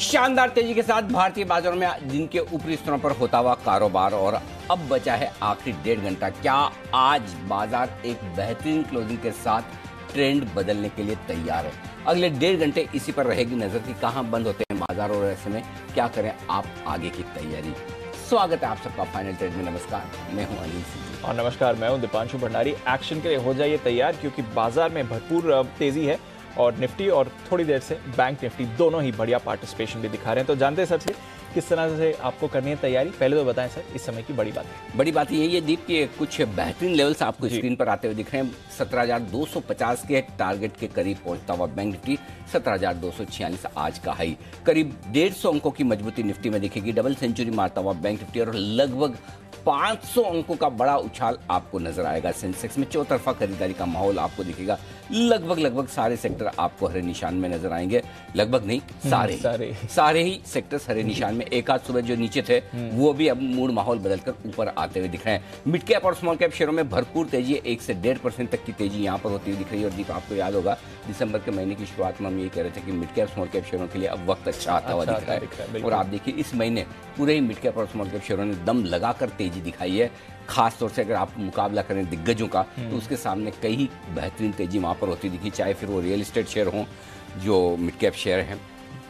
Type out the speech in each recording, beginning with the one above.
शानदार तेजी के साथ भारतीय बाजारों में दिन के ऊपरी स्तरों पर होता हुआ कारोबार और अब बचा है आखिरी 1.5 घंटा। क्या आज बाजार एक बेहतरीन क्लोजिंग के साथ ट्रेंड बदलने के लिए तैयार है? अगले 1.5 घंटे इसी पर रहेगी नजर कि कहां बंद होते हैं बाजार और ऐसे में क्या करें आप आगे की तैयारी। स्वागत है आप सबका फाइनल ट्रेड में। नमस्कार, मैं हूं अनिल सिंह और नमस्कार, मैं हूं दीपांशु भंडारी। एक्शन के लिए हो जाइए तैयार क्योंकि बाजार में भरपूर तेजी है और निफ्टी और थोड़ी देर से बैंक निफ्टी दोनों ही बढ़िया पार्टिसिपेशन भी दिखा रहे हैं। तो जानते हैं सर से किस तरह से आपको करनी है तैयारी। पहले तो बताएं सर इस समय की बड़ी बात यही है दीप कि कुछ बेहतरीन लेवल्स आपको स्क्रीन पर आते हुए दिख रहे हैं। 17,250 के टारगेट के करीब पहुंचता हुआ बैंक निफ्टी 17,246 आज का हाई। करीब 150 अंकों की मजबूती निफ्टी में दिखेगी। डबल सेंचुरी मारता हुआ बैंक निफ्टी और लगभग 500 अंकों का बड़ा उछाल आपको नजर आएगा। सेंसेक्स में चौतरफा खरीदारी का माहौल आपको दिखेगा। लगभग सारे सेक्टर आपको हरे निशान में नजर आएंगे। लगभग नहीं, सारे ही सेक्टर्स हरे निशान में। एक आध सुबह जो नीचे थे वो भी अब मूड माहौल बदलकर ऊपर आते हुए दिख रहे हैं। मिड कैप और स्मॉल कैप शेयरों में भरपूर तेजी है। 1 से 1.5% तक की तेजी यहाँ पर होती हुई दिख रही है। और दीप, आपको याद होगा दिसंबर के महीने की शुरुआत में हम ये कह रहे थे कि मिड कैप स्मॉल कैप शेयरों के लिए अब वक्त अच्छा आता हुआ दिख रहा है। और आप देखिए इस महीने पूरे ही मिड कैप और स्मॉल कैप शेयरों ने दम लगाकर तेजी दिखाई है। खास तौर से अगर आप मुकाबला करें दिग्गजों का तो उसके सामने कई बेहतरीन तेजी वहां पर होती दिखी। चाहे फिर वो रियल एस्टेट शेयर हो जो मिड कैप शेयर हैं,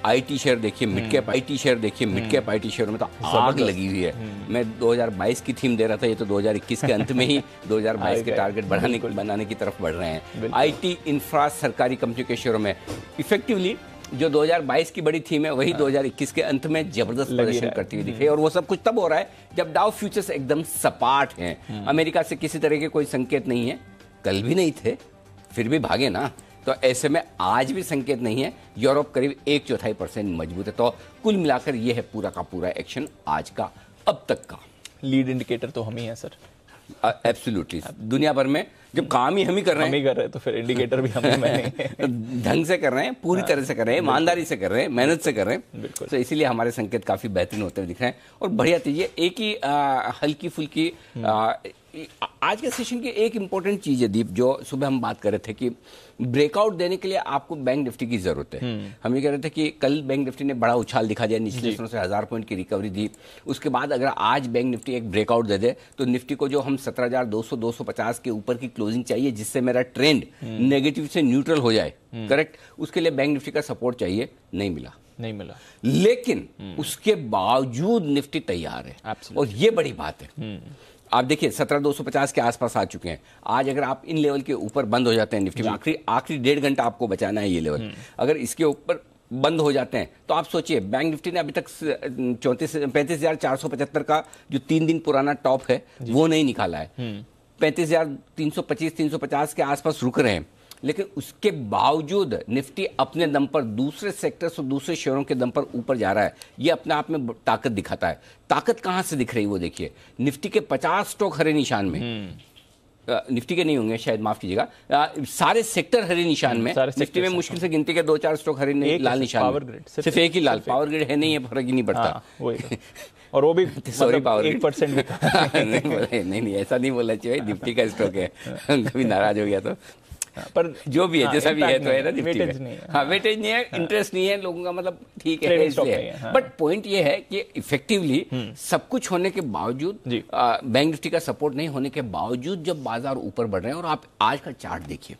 आईटी शेयर देखिए, मिड कैप आईटी शेयर देखिए। मिड कैप आईटी शेयरों में तो आग लगी हुई है। मैं 2022 की थीम दे रहा था, ये तो 2021 के अंत में ही 2022 के टारगेट बनाने की तरफ बढ़ रहे हैं। आईटी इंफ्रा सरकारी कंपनियों के शेयरों में इफेक्टिवली जो 2022 की बड़ी थीम है वही 2021 के अंत में जबरदस्त प्रदर्शन करती हुई दिख रही है। और वो सब कुछ तब हो रहा है जब डाउ फ्यूचर्स एकदम सपाट हैं। अमेरिका से किसी तरह के कोई संकेत नहीं है, कल भी नहीं थे, फिर भी भागे ना। तो ऐसे में आज भी संकेत नहीं है। यूरोप करीब 1/4% मजबूत है। तो कुल मिलाकर ये है पूरा का पूरा एक्शन आज का अब तक का। लीड इंडिकेटर तो हम ही हैं सर। एब्सोल्युटली, दुनिया भर में जब काम ही हम ही कर रहे हैं तो फिर इंडिकेटर भी हम ही में ढंग से कर रहे हैं, पूरी तरह से कर रहे हैं, ईमानदारी से कर रहे हैं, मेहनत से कर रहे हैं। तो इसीलिए हमारे संकेत काफी बेहतरीन होते हुए दिख रहे हैं। और बढ़िया तेजी। एक ही हल्की फुल्की आज के सेशन की एक इंपॉर्टेंट चीज है दीप, जो सुबह हम बात कर रहे थे कि ब्रेकआउट देने के लिए आपको बैंक निफ्टी की जरूरत है। हम ये कह रहे थे कि कल बैंक निफ्टी ने बड़ा उछाल दिखा दिया, निचले स्तरों से 1000 पॉइंट की रिकवरी दी। उसके बाद अगर आज बैंक निफ्टी एक ब्रेकआउट दे दे तो निफ्टी को जो हम 17,200-250 के ऊपर की क्लोजिंग चाहिए जिससे मेरा ट्रेंड नेगेटिव से न्यूट्रल हो जाए, करेक्ट, उसके लिए बैंक निफ्टी का सपोर्ट चाहिए। नहीं मिला, लेकिन उसके बावजूद निफ्टी तैयार है और ये बड़ी बात है। आप देखिए 17,250 के आसपास आ चुके हैं। आज अगर आप इन लेवल के ऊपर बंद हो जाते हैं निफ्टी में, आखिरी 1.5 घंटा आपको बचाना है ये लेवल, अगर इसके ऊपर बंद हो जाते हैं तो आप सोचिए बैंक निफ्टी ने अभी तक 35,475 का जो 3 दिन पुराना टॉप है वो नहीं निकाला है। 35,325-350 के आसपास रुक रहे हैं। लेकिन उसके बावजूद निफ्टी अपने दम पर दूसरे सेक्टर्स और दूसरे शेयरों के दम पर ऊपर जा रहा है। ये अपने आप में ताकत दिखाता है। ताकत कहां से दिख रही है वो देखिए। निफ्टी के 50 स्टॉक हरे निशान में, निफ्टी के नहीं होंगे शायद, माफ कीजिएगा, सारे सेक्टर हरे निशान में। निफ्टी में मुश्किल से गिनती के 2-4 स्टॉक हरे लाल निशान में, सिर्फ एक ही लाल। पावर ग्रिड है नहीं है, फर्क ही नहीं पड़ता। और वो भी सॉरी पावर 1% भी नहीं ऐसा नहीं बोलना चाहिए, निफ्टी का स्टॉक है। कभी नाराज हो गया तो पर जो भी है जैसा भी है तो है ना, निफ्टी में हाँ वेटेज नहीं है, इंटरेस्ट नहीं है लोगों का, मतलब ठीक है इसलिए। बट पॉइंट ये है कि इफेक्टिवली सब कुछ होने के बावजूद, बैंक निफ्टी का सपोर्ट नहीं होने के बावजूद जब बाजार ऊपर बढ़ रहे हैं, और आप आज का चार्ट देखिए,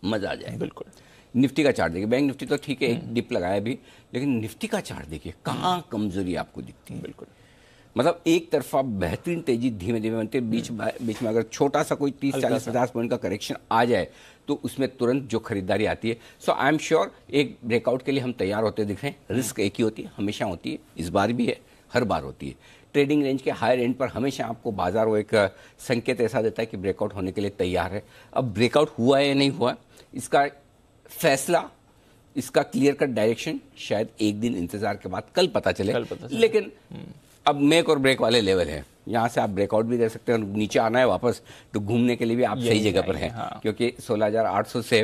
मजा आ जाए। बिल्कुल निफ्टी का चार्ट देखिए। बैंक निफ्टी तो ठीक है एक डिप लगाया भी, लेकिन निफ्टी का चार्ट देखिए कहाँ कमजोरी आपको दिखती है। बिल्कुल, मतलब एक तरफा बेहतरीन तेजी धीमे धीमे बनती है, बीच में अगर छोटा सा कोई 30-40-50 पॉइंट का करेक्शन आ जाए तो उसमें तुरंत जो खरीदारी आती है। सो आई एम श्योर एक ब्रेकआउट के लिए हम तैयार होते दिख रहे हैं। रिस्क एक ही होती है, हमेशा होती है, इस बार भी है, हर बार होती है। ट्रेडिंग रेंज के हायर एंड पर हमेशा आपको बाजार वो एक संकेत ऐसा देता है कि ब्रेकआउट होने के लिए तैयार है। अब ब्रेकआउट हुआ है या नहीं हुआ, इसका फैसला, इसका क्लियर कट डायरेक्शन शायद एक दिन इंतजार के बाद कल पता चले। लेकिन अब मेक और ब्रेक वाले लेवल है, यहाँ से आप ब्रेकआउट भी दे सकते हैं और नीचे आना है वापस तो घूमने के लिए भी आप सही जगह पर हैं। क्योंकि 16,800 से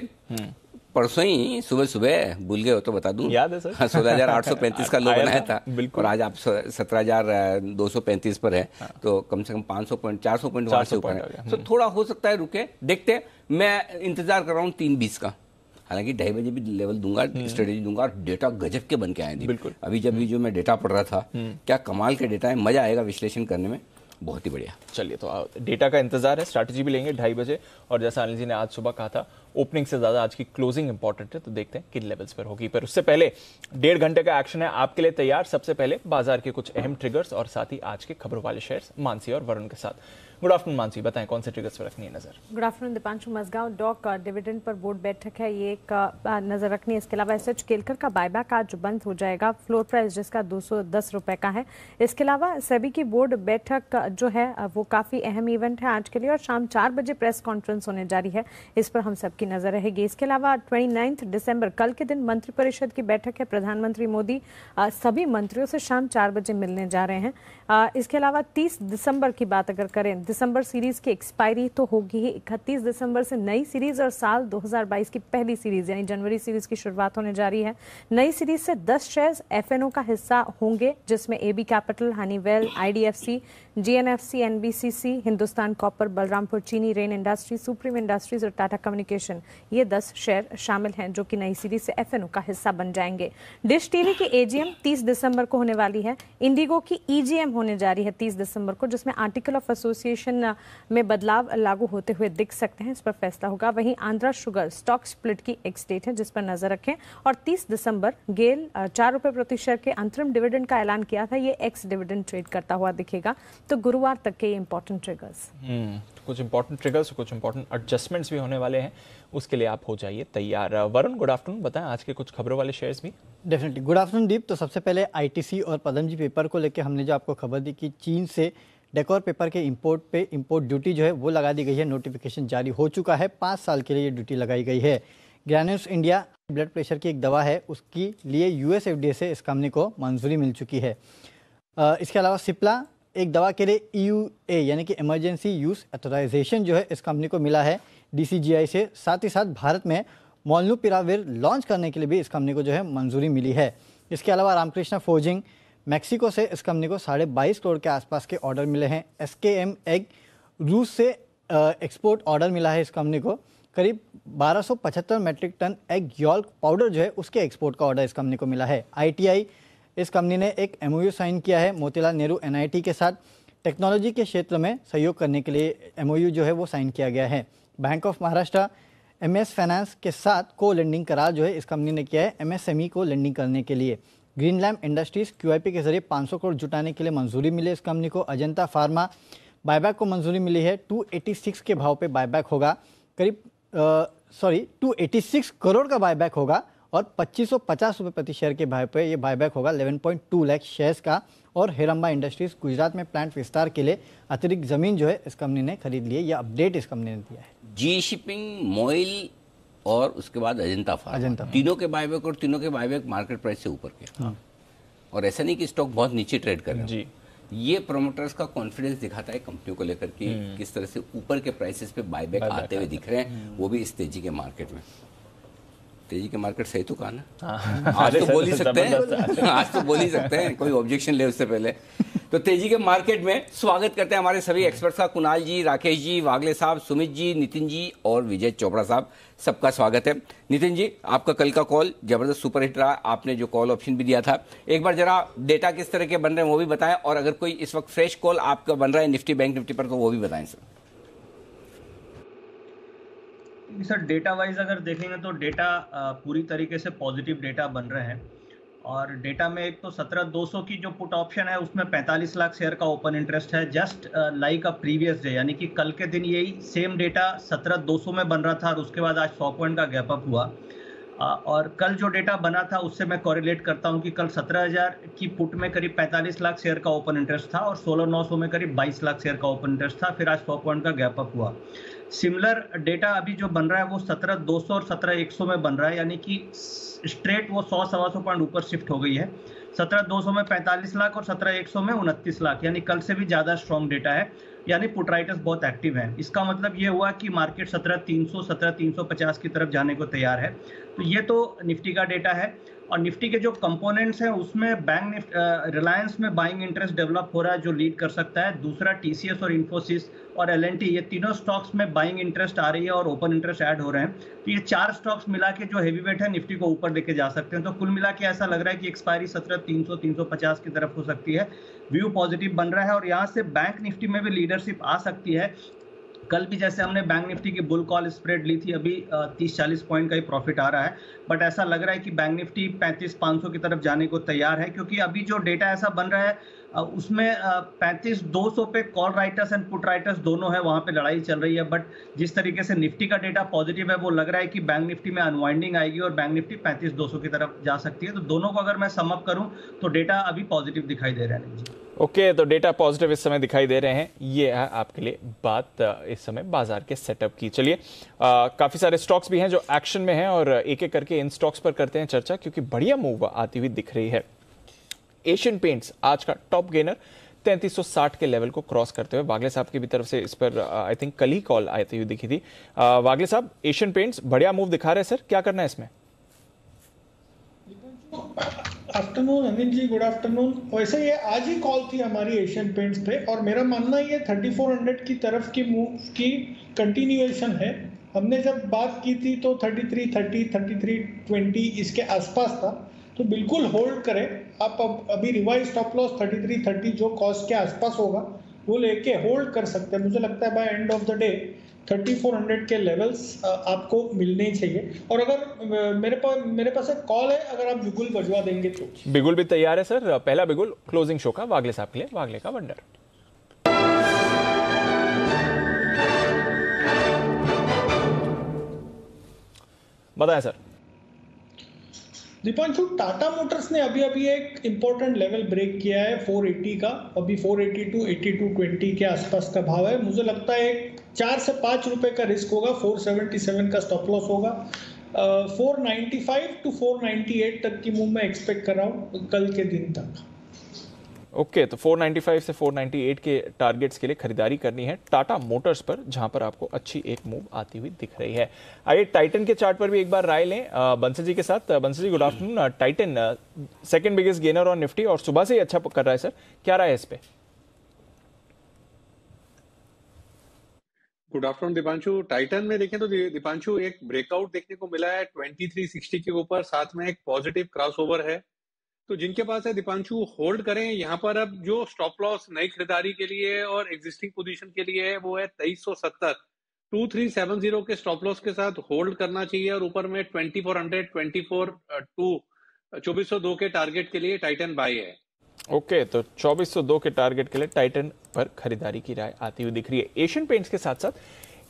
परसों ही सुबह भूल गए हो तो बता दूं, याद है सर, 16,835 का लो बनाया था और आज आप 17,235 पर है। तो कम से कम 500 पॉइंट 400 पॉइंट वहां से ऊपर है। तो थोड़ा हो सकता है रुके, देखते हैं। मैं इंतजार कर रहा हूँ 320 का। हालांकि 2:30 बजे भी लेवल दूंगा, स्ट्रेटेजी दूंगा, और डेटा गजब के बन के आए थे। बिल्कुल। अभी जब भी जो मैं डेटा पढ़ रहा था, क्या कमाल के डेटा है, मजा आएगा विश्लेषण करने में, बहुत ही बढ़िया। चलिए, तो डेटा का इंतजार है, स्ट्रैटेजी भी लेंगे 2:30 बजे, और जैसा अनिल जी ने आज सुबह कहा था, ओपनिंग से ज्यादा आज की क्लोजिंग इंपॉर्टेंट है, तो देखते हैं किन लेवल्स पर होगी। पर उससे पहले 1.5 घंटे का एक्शन है आपके लिए तैयार। सबसे पहले बाजार के कुछ अहम ट्रिगर्स और साथ ही आज के खबरों वाले शेयर्स मानसी और वरुण के साथ। गुड आफ्टरनून मानसी, बताएं कौन से ट्रिगर्स पर रखनी है नजर? Good afternoon Deepanshu. Mazagon dock dividend पर बोर्ड बैठक है, ये एक नजर रखनी है। इसके अलावा एसएच केलकर का बायबैक आज बंद हो जाएगा, फ्लोर प्राइस जिसका 210 रुपए का है। इसके अलावा सेबी की बोर्ड बैठक जो है वो काफी अहम इवेंट है आज के लिए, और शाम 4 बजे प्रेस कॉन्फ्रेंस होने जा रही है, इस पर हम सबकी नजर रहेगी। इसके अलावा 29 दिसंबर कल के दिन मंत्रिपरिषद की बैठक है, प्रधानमंत्री मोदी सभी मंत्रियों से शाम 4 बजे मिलने जा रहे हैं। इसके अलावा 30 दिसंबर की बात अगर करें, दिसंबर सीरीज की एक्सपायरी तो होगी ही, 31 दिसंबर से नई सीरीज और साल 2022 की पहली सीरीज यानी जनवरी सीरीज की शुरुआत होने जा रही है। नई सीरीज से 10 शेयर्स एफएनओ का हिस्सा होंगे, जिसमें AB capital, Honeywell, IDFC, GNFC, NBCC, Hindustan copper, Balrampur Chini, Rain industries, supreme industries और टाटा कम्युनिकेशन, ये 10 शेयर शामिल हैं जो कि नई सीरीज से एफएनओ का हिस्सा बन जाएंगे। डिश टीवी की एजीएम 30 दिसंबर को होने वाली है। इंडिगो की ईजीएम होने जा रही है 30 दिसंबर को, जिसमें आर्टिकल ऑफ एसोसिएशन में बदलाव लागू होते हुए दिख सकते हैं, इस पर फैसला होगा। वहीं आंध्रा शुगर स्टॉक स्प्लिट की एक डेट है जिस पर नजर रखें। और 30 दिसंबर गेल 4 रुपए प्रति शेयर के अंतरिम डिविडेंड का ऐलान किया था, ये एक्स डिविडेंड ट्रेड करता हुआ दिखेगा। तो गुरुवार तक के इंपॉर्टेंट ट्रिगर्स, कुछ इंपॉर्टेंट ट्रिगर्स, कुछ इंपॉर्टेंट एडजस्टमेंट्स भी होने वाले हैं, उसके लिए आप हो जाइए तैयार। वरुण, गुड आफ्टरनून, बताएं आज के कुछ खबरों वाले शेयर्स भी। डेफिनेटली गुड आफ्टरनून दीप। तो सबसे पहले आईटीसी और पदमजी पेपर को लेकर हमने जो आपको खबर दी कि चीन से डेकोर पेपर के इंपोर्ट पे इंपोर्ट ड्यूटी जो है वो लगा दी गई है, नोटिफिकेशन जारी हो चुका है, 5 साल के लिए ये ड्यूटी लगाई गई है। ग्रैन्यूल्स इंडिया ब्लड प्रेशर की एक दवा है, उसके लिए यूएस एफडीए से इस कंपनी को मंजूरी मिल चुकी है। इसके अलावा सिप्ला एक दवा के लिए ईयूए यानी कि इमरजेंसी यूज ऑथराइजेशन जो है इस कंपनी को मिला है डीसीजीआई से। साथ ही साथ भारत में मोलनुपिराविर लॉन्च करने के लिए भी इस कंपनी को जो है मंजूरी मिली है। इसके अलावा रामकृष्णा फोर्जिंग मैक्सिको से इस कंपनी को 22.5 करोड़ के आसपास के ऑर्डर मिले हैं। एसकेएम एग रूस से एक्सपोर्ट ऑर्डर मिला है इस कंपनी को, करीब 1275 मैट्रिक टन एग यॉल्क पाउडर जो है उसके एक्सपोर्ट का ऑर्डर इस कंपनी को मिला है। आईटीआई इस कंपनी ने एक एमओयू साइन किया है मोतीलाल नेहरू एनआईटी के साथ, टेक्नोलॉजी के क्षेत्र में सहयोग करने के लिए एमओयू जो है वो साइन किया गया है। Bank of Maharashtra MS finance के साथ को लेंडिंग करार जो है इस कंपनी ने किया है एमएसएमई को लेंडिंग करने के लिए। ग्रीन लैम्प इंडस्ट्रीज क्यूआईपी के जरिए 500 करोड़ जुटाने के लिए मंजूरी मिली इस कंपनी को। अजंता फार्मा बायबैक को मंजूरी मिली है, 286 के भाव पे बायबैक होगा, करीब 286 करोड़ का बायबैक होगा और 2550 रुपये प्रति शेयर के भाव पे ये बायबैक होगा 11.2 लाख शेयर्स का। और हेरम्बा इंडस्ट्रीज गुजरात में प्लांट विस्तार के लिए अतिरिक्त जमीन जो है इस कंपनी ने खरीद ली है, यह अपडेट इस कंपनी ने दिया है। जी शिपिंग, मोइल और उसके बाद अजंता फार्मा, तीनों के बायबैक, और तीनों के बायबैक मार्केट प्राइस से ऊपर के। और ऐसा नहीं कि स्टॉक बहुत नीचे ट्रेड कर रहे हैं, ये प्रोमोटर्स का कॉन्फिडेंस दिखाता है कंपनियों को लेकर कि किस तरह से ऊपर के प्राइसेस पे बायबैक आते हुए दिख रहे हैं, वो भी इस तेजी के मार्केट में। तेजी के मार्केट सही तो कहा ना, आज तो बोल ही सकते हैं, आज तो बोल ही सकते हैं, कोई ऑब्जेक्शन ले उससे पहले। तो तेजी के मार्केट में स्वागत करते हैं हमारे सभी एक्सपर्ट्स का, कुणाल जी, राकेश जी, वागले साहब, सुमित जी, नितिन जी और विजय चोपड़ा साहब, सबका स्वागत है। नितिन जी, आपका कल का कॉल जबरदस्त सुपर हिट रहा, आपने जो कॉल ऑप्शन भी दिया था, एक बार जरा डेटा किस तरह के बन रहे हैं वो भी बताएं, और अगर कोई इस वक्त फ्रेश कॉल आपका बन रहा है निफ्टी बैंक निफ्टी पर तो वो भी बताएं सर। सर डेटा वाइज अगर देखेंगे तो डेटा पूरी तरीके से पॉजिटिव डेटा बन रहे हैं, और डेटा में एक तो 17,200 की जो पुट ऑप्शन है उसमें 45 लाख शेयर का ओपन इंटरेस्ट है, just like a previous day, यानी कि कल के दिन यही सेम डेटा 17,200 में बन रहा था और उसके बाद आज 100 पॉइंट का गैप अप हुआ। और कल जो डेटा बना था उससे मैं कोरिलेट करता हूं कि कल 17,000 की पुट में करीब 45 लाख शेयर का ओपन इंटरेस्ट था और 16,900 में करीब 22 लाख शेयर का ओपन इंटरेस्ट था, फिर आज 100 पॉइंट का गैप अप हुआ। सिमिलर डेटा अभी जो बन रहा है वो 17,200 और 17,100 में बन रहा है, यानी कि स्ट्रेट वो 100-125 पॉइंट ऊपर शिफ्ट हो गई है। 17,200 में 45 लाख और 17,100 में 29 लाख, यानी कल से भी ज़्यादा स्ट्रॉन्ग डेटा है, यानी पुट राइटर्स बहुत एक्टिव हैं। इसका मतलब ये हुआ कि मार्केट 17,300 17,350 की तरफ जाने को तैयार है। तो ये तो निफ्टी का डेटा है। और निफ्टी के जो कंपोनेंट्स हैं उसमें बैंक रिलायंस में बाइंग इंटरेस्ट डेवलप हो रहा है जो लीड कर सकता है। दूसरा टीसीएस और इन्फोसिस और एलएनटी, ये तीनों स्टॉक्स में बाइंग इंटरेस्ट आ रही है और ओपन इंटरेस्ट ऐड हो रहे हैं। तो ये 4 स्टॉक्स मिला के जो हैवी वेट है निफ्टी को ऊपर लेके जा सकते हैं। तो कुल मिला के ऐसा लग रहा है कि एक्सपायरी 17,300 350 की तरफ हो सकती है। व्यू पॉजिटिव बन रहा है और यहाँ से बैंक निफ्टी में भी लीडरशिप आ सकती है। कल भी जैसे हमने बैंक निफ्टी की बुल कॉल स्प्रेड ली थी, अभी 30-40 पॉइंट का ही प्रॉफिट आ रहा है, बट ऐसा लग रहा है कि बैंक निफ्टी 35,500 की तरफ जाने को तैयार है, क्योंकि अभी जो डेटा ऐसा बन रहा है उसमें 35,200 पे call writers and put writers दोनों है, वहां पे लड़ाई चल रही है। बट जिस तरीके से निफ्टी का डेटा पॉजिटिव है वो लग रहा है कि बैंक निफ्टी में अनवाइंडिंग आएगी और बैंक निफ्टी 35,200 की तरफ जा सकती है। तो दोनों को अगर मैं समअप करूं तो डेटा अभी पॉजिटिव दिखाई दे रहा है। ओके, तो डेटा पॉजिटिव इस समय दिखाई दे रहे हैं। ये है आपके लिए बात इस समय बाजार के सेटअप की। चलिए, काफी सारे स्टॉक्स भी हैं जो एक्शन में हैं और एक एक करके इन स्टॉक्स पर करते हैं चर्चा, क्योंकि बढ़िया मूव आती हुई दिख रही है। एशियन पेंट्स आज का टॉप गेनर 3360 के लेवल को क्रॉस करते हुए। वागले साहब की भी तरफ से इस पर आई थिंक कल ही कॉल आती हुई दिखी थी। वागले साहब, एशियन पेंट्स बढ़िया मूव दिखा रहे हैं सर, क्या करना है इसमें? Afternoon Anil ji, good afternoon. वैसे ये आज ही कॉल थी हमारी एशियन पेंट्स पे और मेरा मानना ये 3400 की तरफ की मूव की कंटिन्यूएशन है। हमने जब बात की थी तो 3330 3320 इसके आसपास था, तो बिल्कुल होल्ड करें आप। अभी रिवाइज स्टॉप लॉस 3330 जो कॉस्ट के आसपास होगा वो लेके होल्ड कर सकते हैं। मुझे लगता है by end of the day 3400 के लेवल्स आपको मिलने ही चाहिए। और अगर मेरे पास एक कॉल है, अगर आप बिगुल बजवा देंगे तो। बिगुल भी तैयार है सर। पहला बिगुल क्लोजिंग शो का वागले साहब के लिए, वागले का वंडर। बताएं सर। दीपांशु, टाटा मोटर्स ने अभी एक इंपॉर्टेंट लेवल ब्रेक किया है 480 का। अभी 482 8220 के आसपास का भाव है। मुझे लगता है 4 से 5 रुपए का रिस्क होगा। 477 का स्टॉप लॉस होगा। 495 टू 498 तक की मूव मैं एक्सपेक्ट कर रहा हूँ कल के दिन तक। ओके, तो 495 से 498 के टारगेट्स के लिए खरीदारी करनी है टाटा मोटर्स पर, जहां पर आपको अच्छी एक मूव आती हुई दिख रही है। आइए टाइटन के चार्ट पर भी एक बार राय लें बंसल जी के साथ। Bansal ji, good afternoon. Titan second biggest gainer on Nifty और सुबह से ही अच्छा कर रहा है सर, क्या राय है इस पे? Good afternoon Deepanshu. टाइटन में देखें तो दीपांशु एक ब्रेकआउट देखने को मिला है 2360 के ऊपर, साथ में एक पॉजिटिव क्रॉसओवर है। तो जिनके पास है दीपांशु होल्ड करें। यहाँ पर अब जो स्टॉप लॉस नई खरीदारी के लिए और एग्जिस्टिंग पोजीशन के लिए है वो है 2370। 2370 के स्टॉप लॉस के साथ होल्ड करना चाहिए और ऊपर में 2400 2402 के टारगेट के लिए टाइटन बाय है। ओके, तो 2402 के टारगेट के लिए टाइटन पर खरीदारी की राय आती हुई दिख रही है। एशियन पेंट्स के साथ साथ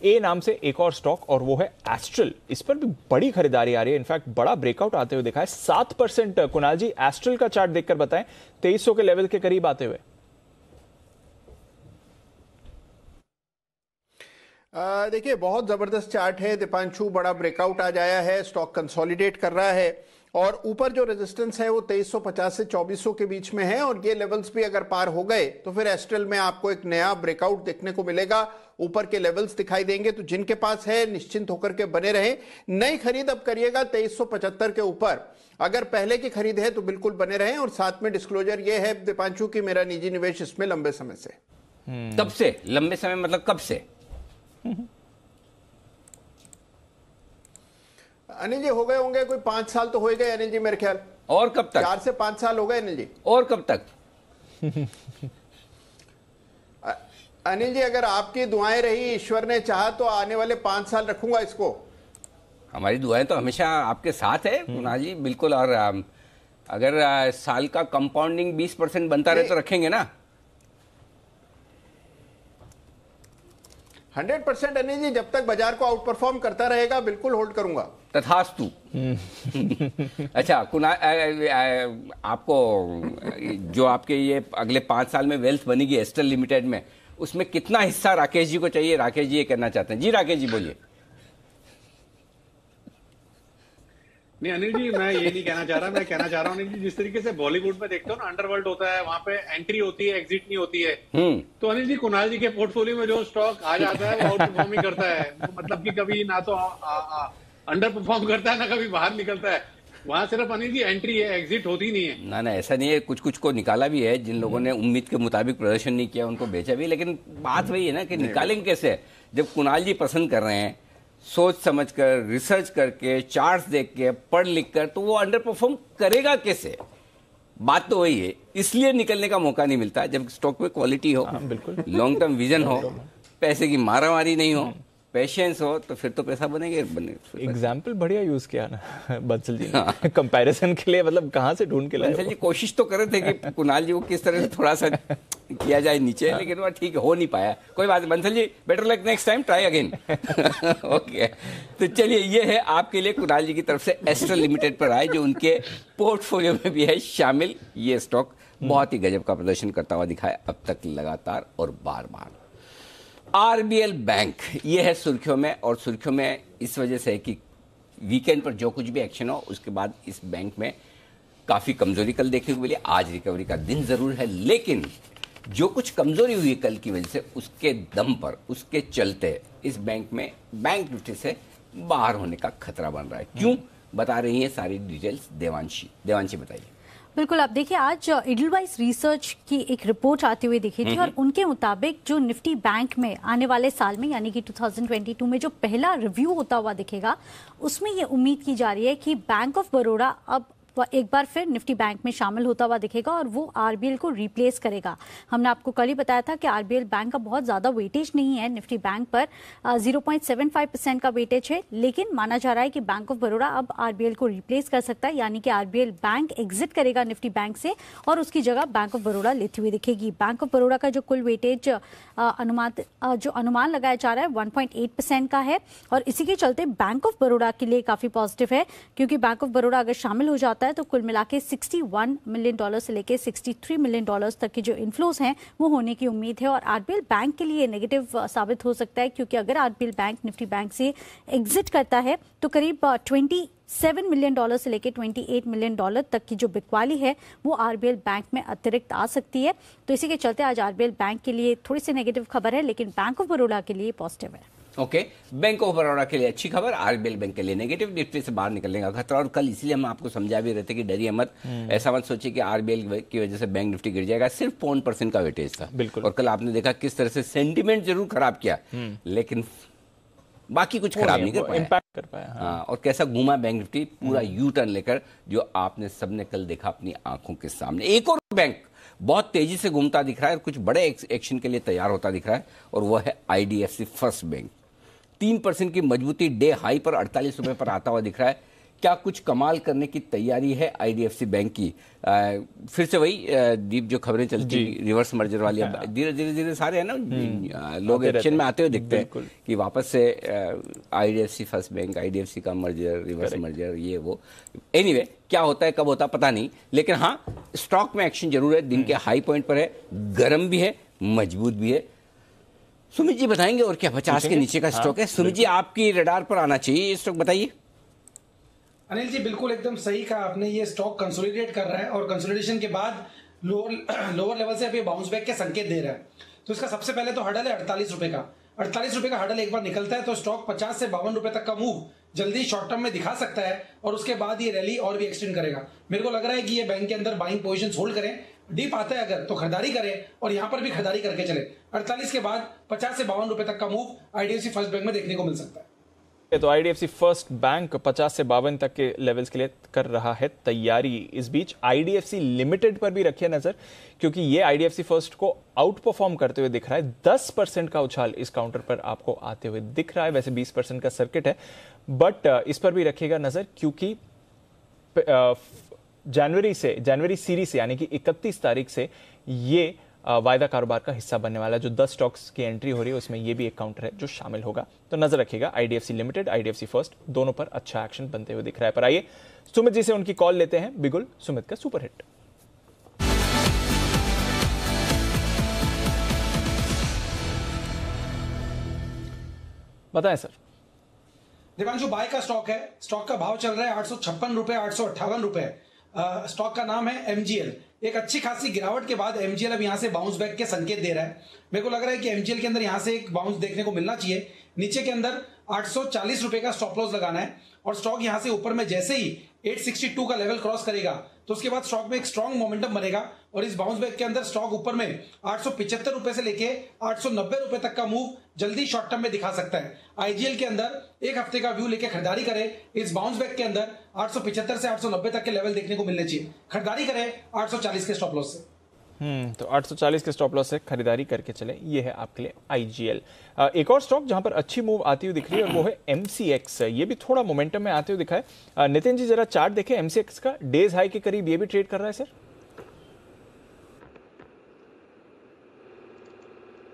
ए नाम से एक और स्टॉक और वो है एस्ट्रल, इस पर भी बड़ी खरीदारी आ रही है। इनफैक्ट बड़ा ब्रेकआउट आते हुए दिखा है 7%। कुणाल जी, एस्ट्रल का चार्ट देखकर बताएं, 2300 के लेवल के करीब आते हुए। देखिए, बहुत जबरदस्त चार्ट है दीपांशु। बड़ा ब्रेकआउट आज आया है, स्टॉक कंसोलिडेट कर रहा है और ऊपर जो रेजिस्टेंस है वो 2350 से 2400 के बीच में है और ये लेवल्स भी अगर पार हो गए तो फिर एस्ट्रल में आपको एक नया ब्रेकआउट देखने को मिलेगा। ऊपर के लेवल्स दिखाई देंगे। तो जिनके पास है निश्चिंत होकर के बने रहें। नई खरीद अब करिएगा 2375 के ऊपर। अगर पहले की खरीद है तो बिल्कुल बने रहें। और साथ में डिस्क्लोजर ये है दीपांशु की मेरा निजी निवेश इसमें लंबे समय से। कब से लंबे समय मतलब कब से? अनिल जी हो गए होंगे कोई 5 साल तो हो गए अनिल जी मेरे ख्याल। और कब तक? 4 से 5 साल हो गए अनिल जी। और कब तक? अनिल जी, अगर आपकी दुआएं रही, ईश्वर ने चाहा तो आने वाले 5 साल रखूंगा इसको। हमारी दुआएं तो हमेशा आपके साथ है कुणाल जी, बिल्कुल। और अगर साल का कंपाउंडिंग 20% बनता रहे तो रखेंगे ना। 100% अनिल जी, जब तक बाजार को आउट परफॉर्म करता रहेगा बिल्कुल होल्ड करूंगा। तथास्तु। अच्छा कुणाल, आपको जो आपके ये अगले 5 साल में वेल्थ बनेगी एस्ट्रल लिमिटेड में, उसमें कितना हिस्सा राकेश जी को चाहिए? राकेश जी ये कहना चाहते हैं। जी राकेश जी बोलिए। नहीं अनिल जी, मैं ये नहीं कहना चाह रहा। मैं कहना चाह रहा हूँ अनिल जी, जिस तरीके से बॉलीवुड में देखते हो ना, अंडरवर्ल्ड होता है, वहां पे एंट्री होती है, एग्जिट नहीं होती है। तो अनिल जी, कुणाल जी के पोर्टफोलियो में जो स्टॉक आ जाता है वो आउट परफॉर्म ही करता है। मतलब कि कभी ना तो अंडर परफॉर्म करता है ना कभी बाहर निकलता है। वहां सिर्फ अनिल जी एंट्री है, एग्जिट होती नहीं है। ना ऐसा नहीं है, कुछ कुछ को निकाला भी है, जिन लोगों ने उम्मीद के मुताबिक प्रदर्शन नहीं किया उनको बेचा भी, लेकिन बात वही है ना कि निकालेंगे कैसे? जब कुणाल जी पसंद कर रहे हैं सोच समझकर, रिसर्च करके, चार्ट्स देख के, पढ़ लिख कर, तो वो अंडर परफॉर्म करेगा कैसे? बात तो वही है, इसलिए निकलने का मौका नहीं मिलता। जब स्टॉक में क्वालिटी हो, बिल्कुल लॉन्ग टर्म विजन हो, पैसे की मारामारी नहीं हो, पेशेंस हो, तो फिर तो पैसा बनेगा। एग्जाम्पल बढ़िया यूज किया ना बंसल जी ने कंपैरिजन के लिए, मतलब कहाँ से ढूंढ के लाए? बंसल जी कोशिश तो कर रहे थे कि कुणाल जी को किस तरह से थोड़ा सा किया जाए नीचे, लेकिन वो ठीक हो नहीं पाया। कोई बात नहीं Bansal ji, better luck next time, try again. Okay, तो चलिए ये है आपके लिए कुणाल जी की तरफ से एस्ट्रल लिमिटेड पर आए, जो उनके पोर्टफोलियो में भी है शामिल। ये स्टॉक बहुत ही गजब का प्रदर्शन करता हुआ दिखा है अब तक लगातार और बार बार। आरबीएल बैंक ये है सुर्खियों में, और सुर्खियों में इस वजह से है कि वीकेंड पर जो कुछ भी एक्शन हो उसके बाद इस बैंक में काफ़ी कमजोरी कल देखने को मिली। आज रिकवरी का दिन जरूर है, लेकिन जो कुछ कमजोरी हुई कल की वजह से उसके दम पर, उसके चलते इस बैंक में बैंक निफ्टी से बाहर होने का खतरा बन रहा है। क्यों, बता रही है सारी डिटेल्स देवांशी बताइए। बिल्कुल, आप देखिए आज इडलवाइस रिसर्च की एक रिपोर्ट आती हुई दिखी थी और उनके मुताबिक जो निफ्टी बैंक में आने वाले साल में यानी कि 2022 में जो पहला रिव्यू होता हुआ दिखेगा, उसमें ये उम्मीद की जा रही है कि बैंक ऑफ बड़ौदा अब एक बार फिर निफ्टी बैंक में शामिल होता हुआ दिखेगा और वो आरबीएल को रिप्लेस करेगा। हमने आपको कल ही बताया था कि आरबीएल बैंक का बहुत ज्यादा वेटेज नहीं है निफ्टी बैंक पर, 0.75% का वेटेज है, लेकिन माना जा रहा है कि बैंक ऑफ बड़ौदा अब आरबीएल को रिप्लेस कर सकता है, यानी कि आरबीएल बैंक एग्जिट करेगा निफ्टी बैंक से और उसकी जगह बैंक ऑफ बड़ौदा लेती हुई दिखेगी। बैंक ऑफ बड़ौदा का जो कुल वेटेज अनुमान लगाया जा रहा है 1.8% का है और इसी के चलते बैंक ऑफ बड़ौदा के लिए काफी पॉजिटिव है, क्योंकि बैंक ऑफ बड़ौदा अगर शामिल हो जाता है तो कुल मिला के $61 मिलियन से लेकर $63 मिलियन तक के जो इन्फ्लोज हैं वो होने की उम्मीद है। और आरबीएल बैंक के लिए नेगेटिव साबित हो सकता है, क्योंकि अगर आरबीएल बैंक निफ्टी बैंक से एग्जिट करता है तो करीब $27 मिलियन से लेकर $28 मिलियन तक की जो बिकवाली है वो आरबीएल बैंक में अतिरिक्त आ सकती है। तो इसी के चलते आज आरबीएल बैंक के लिए थोड़ी सी नेगेटिव खबर है, लेकिन बैंक ऑफ बड़ौदा के लिए पॉजिटिव है। ओके, बैंक ऑफ बड़ौदा के लिए अच्छी खबर, आरबीएल बैंक के लिए नेगेटिव, निफ्टी से बाहर निकलने का खतरा। और कल इसलिए हम आपको समझा भी रहे थे कि डरिए मत, ऐसा मत सोचिए कि आरबीएल की वजह से बैंक निफ्टी गिर जाएगा। सिर्फ 0.1% का वेटेज था, बिल्कुल। और कल आपने देखा किस तरह से सेंटिमेंट जरूर खराब किया, लेकिन बाकी कुछ खराब नहीं कर पाया। हाँ, और कैसा घूमा बैंक निफ्टी पूरा यू टर्न लेकर, जो आपने सबने कल देखा अपनी आंखों के सामने। एक और बैंक बहुत तेजी से घूमता दिख रहा है और कुछ बड़े एक्शन के लिए तैयार होता दिख रहा है, और वह है आईडीएफसी फर्स्ट बैंक। 3% की मजबूती डे हाई पर 48 रुपए पर आता हुआ दिख रहा है। क्या कुछ कमाल करने की तैयारी है आईडीएफसी बैंक की? फिर से वही दीप जो खबरें चलती रिवर्स मर्जर वाली, धीरे धीरे सारे है ना लोग एक्शन में आते हुए दिखते हैं कि वापस से आईडीएफसी फर्स्ट बैंक, आईडीएफसी का मर्जर, रिवर्स मर्जर, ये वो। एनीवे, क्या होता है कब होता है पता नहीं, लेकिन हाँ स्टॉक में एक्शन जरूर है, दिन के हाई पॉइंट पर है, गर्म भी है, मजबूत भी है। सुमित जी बताएंगे और क्या 50 के नीचे का स्टॉक है? सुमित जी आपकी रडार पर आना चाहिए ये स्टॉक, बताइए। अनिल जी बिल्कुल एकदम सही कहा आपने, ये स्टॉक कंसोलिडेट कर रहा है और कंसोलिडेशन के बाद लोअर लेवल से अभी बाउंस बैक के संकेत दे रहा है। तो इसका सबसे पहले तो हडल है 48 रुपए का। 48 रुपए का हडल एक बार निकलता है तो स्टॉक 50 से 52 रुपए तक का मूव जल्दी शॉर्ट टर्म में दिखा सकता है और उसके बाद ये रैली और भी एक्सटेंड करेगा। मेरे को लग रहा है कि ये बैंक के अंदर बाइंग पोजीशंस होल्ड करें, डीप आता है अगर तो खरीदारी करें और यहां पर भी खरीदारी करके चले। 48 के बाद 50 से 52 रुपए तक का मूव आईडीएफसी फर्स्ट बैंक में देखने को मिल सकता है। तो आईडीएफसी फर्स्ट बैंक 50 से 52 तक के लेवल्स के लिए कर रहा है तैयारी। इस बीच आईडीएफसी लिमिटेड पर भी रखिए नजर, क्योंकि ये आईडीएफसी फर्स्ट को आउट परफॉर्म करते हुए दिख रहा है। 10% का उछाल इस काउंटर पर आपको आते हुए दिख रहा है। वैसे 20% का सर्किट है, बट इस पर भी रखिएगा नजर, क्योंकि जनवरी सीरीज से यानी कि 31 तारीख से ये वायदा कारोबार का हिस्सा बनने वाला है। जो 10 स्टॉक्स की एंट्री हो रही है उसमें ये भी एक काउंटर है जो शामिल होगा। तो नजर रखिएगा आईडीएफसी लिमिटेड, आईडीएफसी फर्स्ट, दोनों पर अच्छा एक्शन बनते हुए दिख रहा है। पर आइए सुमित जी से उनकी कॉल लेते हैं। बिगुल सुमित का सुपर हिट। बताएं सर। दीपांशु, बाय का स्टॉक है, स्टॉक का भाव चल रहा है 856 रुपए, 858 रुपए। स्टॉक का नाम है एमजीएल। एक अच्छी खासी गिरावट के बाद एमजीएल अब यहां से बाउंस बैक के संकेत दे रहा है। मेरे को लग रहा है कि एमजीएल के अंदर यहां से एक बाउंस देखने को मिलना चाहिए। नीचे के अंदर 840 रुपए का स्टॉप लॉस लगाना है और स्टॉक यहां से ऊपर में जैसे ही 862 का लेवल क्रॉस करेगा तो उसके बाद स्टॉक में एक स्ट्रॉन्ग मोमेंटम बनेगा और इस बाउंस बैक के अंदर स्टॉक ऊपर में 875 रुपए से लेके 890 रुपए तक का मूव जल्दी शॉर्ट टर्म में दिखा सकता है। आईजीएल के अंदर एक हफ्ते का व्यू लेके खरीदारी करें। इस बाउंस बैक के अंदर 875 से 890 तक के लेवल देखने को मिलने चाहिए। खरीदारी करें 840 के स्टॉप लॉस से। तो 840 के स्टॉप लॉस से खरीदारी करके चले, ये है आपके लिए आईजीएल। एक और स्टॉक जहां पर अच्छी मूव आती हुई दिख रही है और वो है एमसीएक्स। ये भी थोड़ा मोमेंटम में आते हुए दिखा है। नितिन जी जरा चार्ट देखें एमसीएक्स का, डेज हाई के करीब ये भी ट्रेड कर रहा है सर।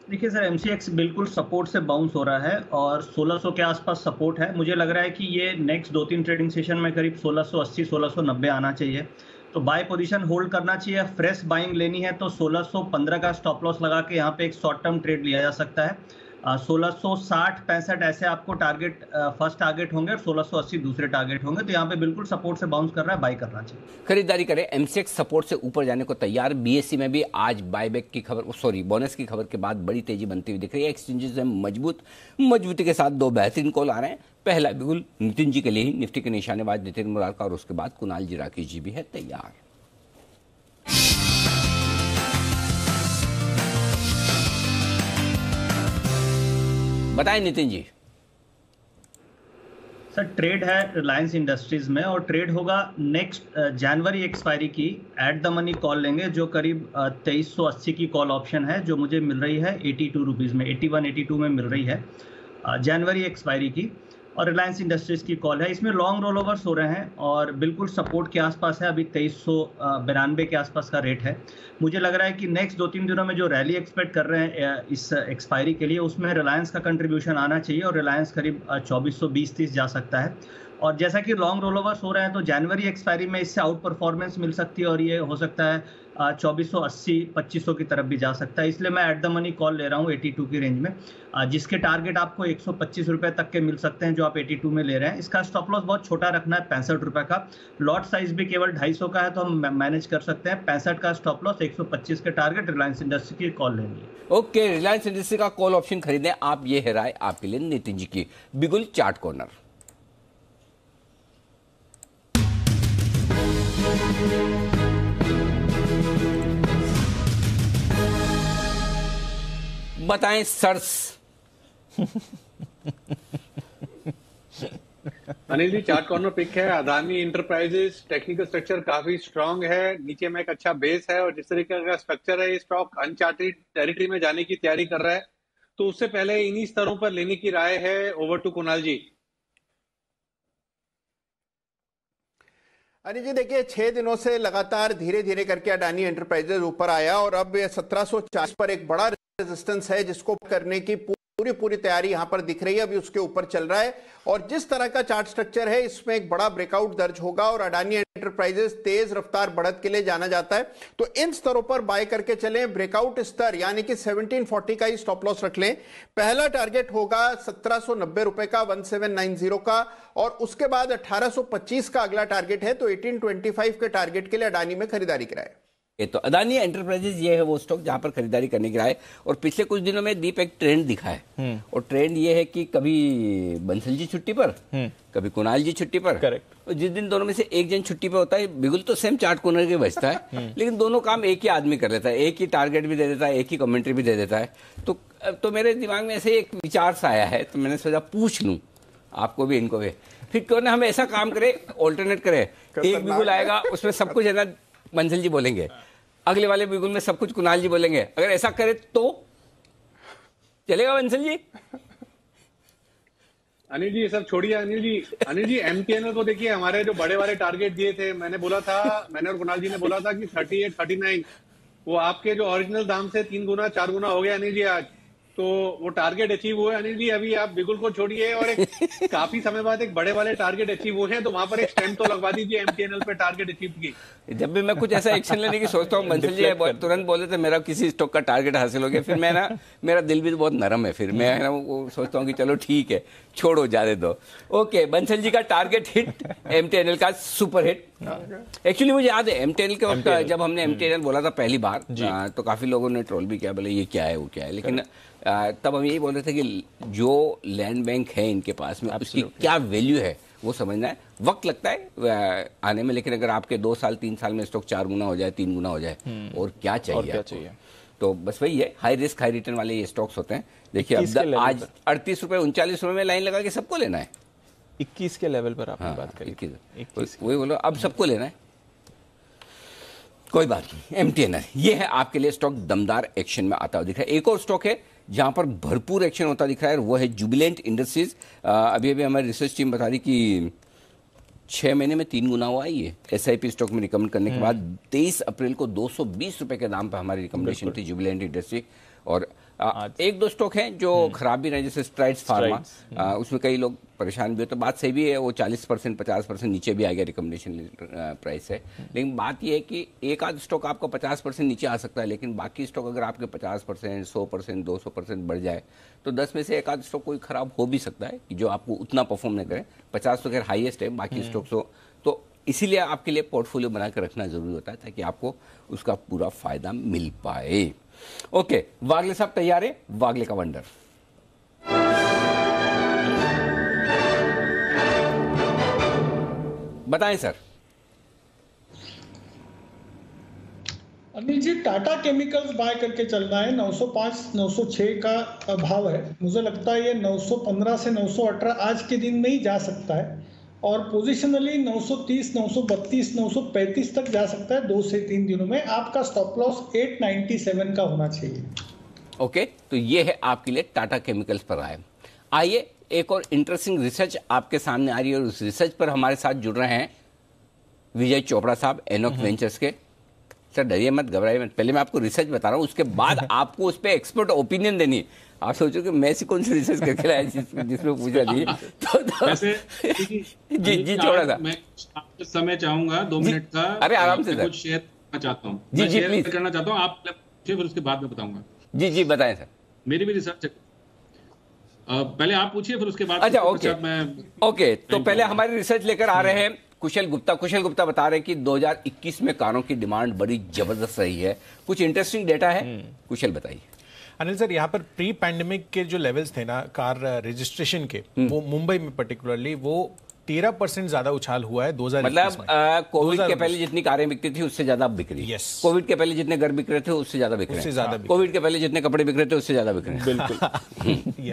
देखिए सर, एमसीएक्स बिल्कुल सपोर्ट से बाउंस हो रहा है और 1600 के आसपास सपोर्ट है। मुझे लग रहा है कि ये नेक्स्ट 2-3 ट्रेडिंग सेशन में करीब 1680 1690 आना चाहिए, तो बाय पोजीशन होल्ड करना चाहिए। फ्रेश बाइंग लेनी है तो 1615 का स्टॉप लॉस लगा के यहाँ पे एक शॉर्ट टर्म ट्रेड लिया जा सकता है। 1660-65 ऐसे आपको टारगेट फर्स्ट टारगेट होंगे और 1680 दूसरे टारगेट होंगे, तो यहाँ पे बिल्कुल सपोर्ट से बाउंस कर रहा है, बाय करना चाहिए। खरीदारी करें। एमसीएक्स सपोर्ट से ऊपर जाने को तैयार। बीएससी में भी आज बायबैक की खबर, बोनस की खबर के बाद बड़ी तेजी बनती हुई दिख रही है। एक्सचेंजेस में मजबूती के साथ 2 बेहतरीन कॉल आ रहे हैं। पहला बिल्कुल नितिन जी के लिए ही, निफ्टी के निशानेबाज नितिन मुरारका, और उसके बाद कुणाल जी राकेश जी भी है तैयार। बताएं नितिन जी। सर ट्रेड है रिलायंस इंडस्ट्रीज में और ट्रेड होगा नेक्स्ट जनवरी एक्सपायरी की एट द मनी कॉल लेंगे, जो करीब 2380 की कॉल ऑप्शन है, जो मुझे मिल रही है 82 रुपीज़ में, 81-82 में मिल रही है जनवरी एक्सपायरी की, और रिलायंस इंडस्ट्रीज की कॉल है। इसमें लॉन्ग रोल ओवर्स हो रहे हैं और बिल्कुल सपोर्ट के आसपास है। अभी 2392 के आसपास का रेट है। मुझे लग रहा है कि नेक्स्ट 2-3 दिनों में जो रैली एक्सपेक्ट कर रहे हैं इस एक्सपायरी के लिए, उसमें रिलायंस का कंट्रीब्यूशन आना चाहिए और रिलायंस करीब 2420-30 जा सकता है। और जैसा कि लॉन्ग रोल ओवर्स हो रहे हैं तो जनवरी एक्सपायरी में इससे आउट परफॉर्मेंस मिल सकती है और ये हो सकता है 2480-2500 की तरफ भी जा सकता है। इसलिए मैं एट द मनी कॉल ले रहा हूँ 82 की रेंज में, जिसके टारगेट आपको 125 रुपये तक के मिल सकते हैं जो आप 82 में ले रहे हैं। इसका स्टॉप लॉस बहुत छोटा रखना है, 65 रुपये का। लॉट साइज भी केवल 250 का है, तो हम मैनेज कर सकते हैं। 65 का स्टॉप लॉस, 125 के टारगेट। रिलायंस इंडस्ट्री की कॉल लेनी है। ओके, रिलायंस इंडस्ट्री का कॉल ऑप्शन खरीदें आप, ये है राय आपके लिए नितिन जी की। बिगुल चार्ट कॉर्नर। बताएं sirs. Anil ji chart corner pick है अदानी इंटरप्राइजेस। टेक्निकल स्ट्रक्चर काफी स्ट्रांग है, नीचे में एक अच्छा बेस है और जिस तरीके का स्ट्रक्चर है ये स्टॉक अनचार्टेड टेरिटरी में जाने की तैयारी कर रहा है, तो उससे पहले इन्हीं स्तरों पर लेने की राय है। ओवर टू कुणाल जी। अनिल जी देखिए 6 दिनों से लगातार धीरे धीरे करके अडानी एंटरप्राइजेज ऊपर आया और अब 1740 पर एक बड़ा रेजिस्टेंस है जिसको करने की पूरी तैयारी यहां पर दिख रही है। अभी उसके ऊपर चल रहा है और जिस तरह का चार्ट स्ट्रक्चर है इसमें एक बड़ा ब्रेकआउट दर्ज होगा और अडानी एंटरप्राइजेज तेज रफ्तार बढ़त के लिए जाना जाता है, तो इन स्तरों पर बाय करके चलें। ब्रेकआउट स्तर यानी कि 1740 का ही स्टॉप लॉस रख लें। पहला टारगेट होगा 1790 रुपए का, 1790 का, और उसके बाद 1825 का अगला टारगेट है, तो 1825 के टारगेट के लिए अडानी में खरीदारी कराए। ये तो अदानी एंटरप्राइजेज ये है वो स्टॉक जहां पर खरीदारी करने की राय। और पिछले कुछ दिनों में दीप एक ट्रेंड दिखा है और ट्रेंड ये है कि कभी बंसल जी छुट्टी पर, कभी कुणाल जी छुट्टी पर। करेक्ट। और जिस दिन दोनों में से एक जन छुट्टी पर होता है, बिल्कुल तो सेम चार्ट कॉर्नर के बचता है लेकिन दोनों काम एक ही आदमी कर लेता है, एक ही टारगेट भी दे देता है, एक ही कमेंट्री भी दे देता है। तो मेरे दिमाग में ऐसे एक विचार सा आया है, तो मैंने सोचा पूछ लूं आपको भी इनको भी, फिर क्यों ना हम ऐसा काम करें, ऑल्टरनेट करें। एक बिगुल आएगा उसमें सब कुछ है ना बंसल जी बोलेंगे, अगले वाले बिगुल में सब कुछ कुणाल जी बोलेंगे। अगर ऐसा करे तो चलेगा बंसल जी? अनिल जी ये सब छोड़िए। अनिल जी एमटीएनएल को देखिए, हमारे जो बड़े वाले टारगेट दिए थे, मैंने और कुणाल जी ने बोला था कि 38-39, वो आपके जो ओरिजिनल दाम से 3 गुना 4 गुना हो गया अनिल जी आज, तो वो टारगेट अचीव हुए। अनिल जी अभी आप बिगुल को छोड़िए और एक काफी समय बाद एक बड़े वाले टारगेट अचीव हुए हैं, तो वहां पर एक स्टैम्प तो लगवा दीजिए एमटीएनएल पे टारगेट अचीव की। जब भी मैं कुछ ऐसा एक्शन लेने की सोचता हूँ, बंसल जी तुरंत बोले थे मेरा किसी स्टॉक का टारगेट हासिल हो गया, फिर मैं ना, मेरा दिल भी बहुत नरम है, फिर मैं ना वो सोचता हूँ कि चलो ठीक है छोड़ो जाने दो। ओके, बंसल जी का टारगेट हिट, एमटीएनएल का सुपर हिट। एक्चुअली मुझे याद है एमटीएनएल के वक्त जब हमने एमटीएनएल बोला था पहली बार, तो काफी लोगों ने ट्रोल भी किया, बोले ये क्या है वो क्या है, लेकिन तब हम यही बोल रहे थे कि जो लैंड बैंक है इनके पास में उसकी क्या वैल्यू है वो समझना है। वक्त लगता है आने में, लेकिन अगर आपके 2 साल 3 साल में स्टॉक 4 गुना हो जाए, 3 गुना हो जाए, और क्या चाहिए। तो बस वही है, हाई रिस्क हाई रिटर्न वाले ये स्टॉक्स होते हैं। देखिए अब आज 38 रुपए 39 रुपए में लाइन लगा के सबको लेना है। 21 के लेवल पर आपने बात करी। 21 वही बोलो, अब सबको लेना है, कोई बात नहीं। MTNL ये है आपके लिए स्टॉक दमदार एक्शन में आता हुआ दिख रहा है। एक और स्टॉक है जहां पर भरपूर एक्शन होता दिख रहा है, वो है जुबिलेंट इंडस्ट्रीज। अभी हमारी रिसर्च टीम बता रही कि 6 महीने में 3 गुना हुआ है ये। SIP स्टॉक में रिकमेंड करने के बाद 23 अप्रैल को 220 रुपए के दाम पर हमारी रिकमेंडेशन थी जुबिलेंट इंडस्ट्री। और एक दो स्टॉक हैं जो खराब भी रहे, जैसे स्ट्राइड्स फार्मा, उसमें कई लोग परेशान भी हो, तो बात सही भी है, वो 40% 50% नीचे भी आ गया रिकमेंडेशन प्राइस है। लेकिन बात यह है कि एक आध स्टॉक आपका 50% नीचे आ सकता है, लेकिन बाकी स्टॉक अगर आपके 50%, 100%, 200% बढ़ जाए तो 10 में से एक आध स्टॉक कोई खराब हो भी सकता है कि जो आपको उतना परफॉर्म नहीं करे। 50 तो खैर हाईएस्ट है, बाकी स्टॉक्स तो इसीलिए आपके लिए पोर्टफोलियो बनाकर रखना जरूरी होता है ताकि आपको उसका पूरा फायदा मिल पाए। ओके, वागले साहब तैयार है? वागले का वंडर। बताएं सर। अनिल जी, टाटा केमिकल्स बाय करके चलना है। 905 906 का भाव है, मुझे लगता है ये 915 से 918 आज के दिन में ही जा सकता है, और पोजिशनली 930 932 935 तक जा सकता है 2 से 3 दिनों में। आपका स्टॉप लॉस 897 का होना चाहिए। ओके, तो ये है आपके लिए टाटा केमिकल्स पर आए। आइए एक और इंटरेस्टिंग रिसर्च आपके सामने आ रही है, और उस रिसर्च पर हमारे साथ जुड़ रहे हैं विजय चोपड़ा साहब, एनॉक वेंचर्स के। सर डरिए मत, घबराइए मत, पहले मैं आपको रिसर्च बता रहा हूँ, उसके बाद आपको उस पर एक्सपर्ट ओपिनियन देनी है। आप सोचो कि मैं कौन सी रिसर्च करके लाया जिसमें पूछा नहीं जी चोपड़ा साहब, मैं आपके समय चाहूंगा 2 मिनट का। अरे आराम से कुछ शेयर करना चाहता हूँ, जी प्लीज करना चाहता हूँ, आप फिर उसके बाद में बताऊंगा। जी बताएं सर। मेरी भी रिसर्च पहले आप पूछिए, फिर उसके बाद। अच्छा ओके, तो पहले हमारी रिसर्च लेकर आ रहे हैं कुशल गुप्ता बता रहे हैं कि 2021 में कारों की डिमांड बड़ी जबरदस्त रही है। कुछ इंटरेस्टिंग डेटा है, कुशल बताइए। अनिल सर, यहाँ पर प्री पैंडेमिक के जो लेवल्स थे ना कार रजिस्ट्रेशन के, वो मुंबई में पर्टिकुलरली वो 13% ज्यादा उछाल हुआ है 2021 मतलब कोविड के पहले जितनी कारें बिकती थी उससे ज्यादा बिक रही है। कोविड के पहले जितने घर बिक रहे थे उससे ज्यादा बिक रहे हैं। कोविड के पहले जितने कपड़े बिक रहे थे उससे ज्यादा बिक रहे हैं। बिल्कुल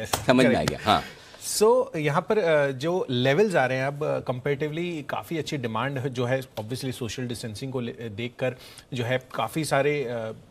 समझ में आ गया। हाँ, सो यहाँ पर जो लेवल्स आ रहे हैं अब कंपैरेटिवली काफ़ी अच्छी डिमांड जो है, ऑब्वियसली सोशल डिस्टेंसिंग को देखकर जो है काफ़ी सारे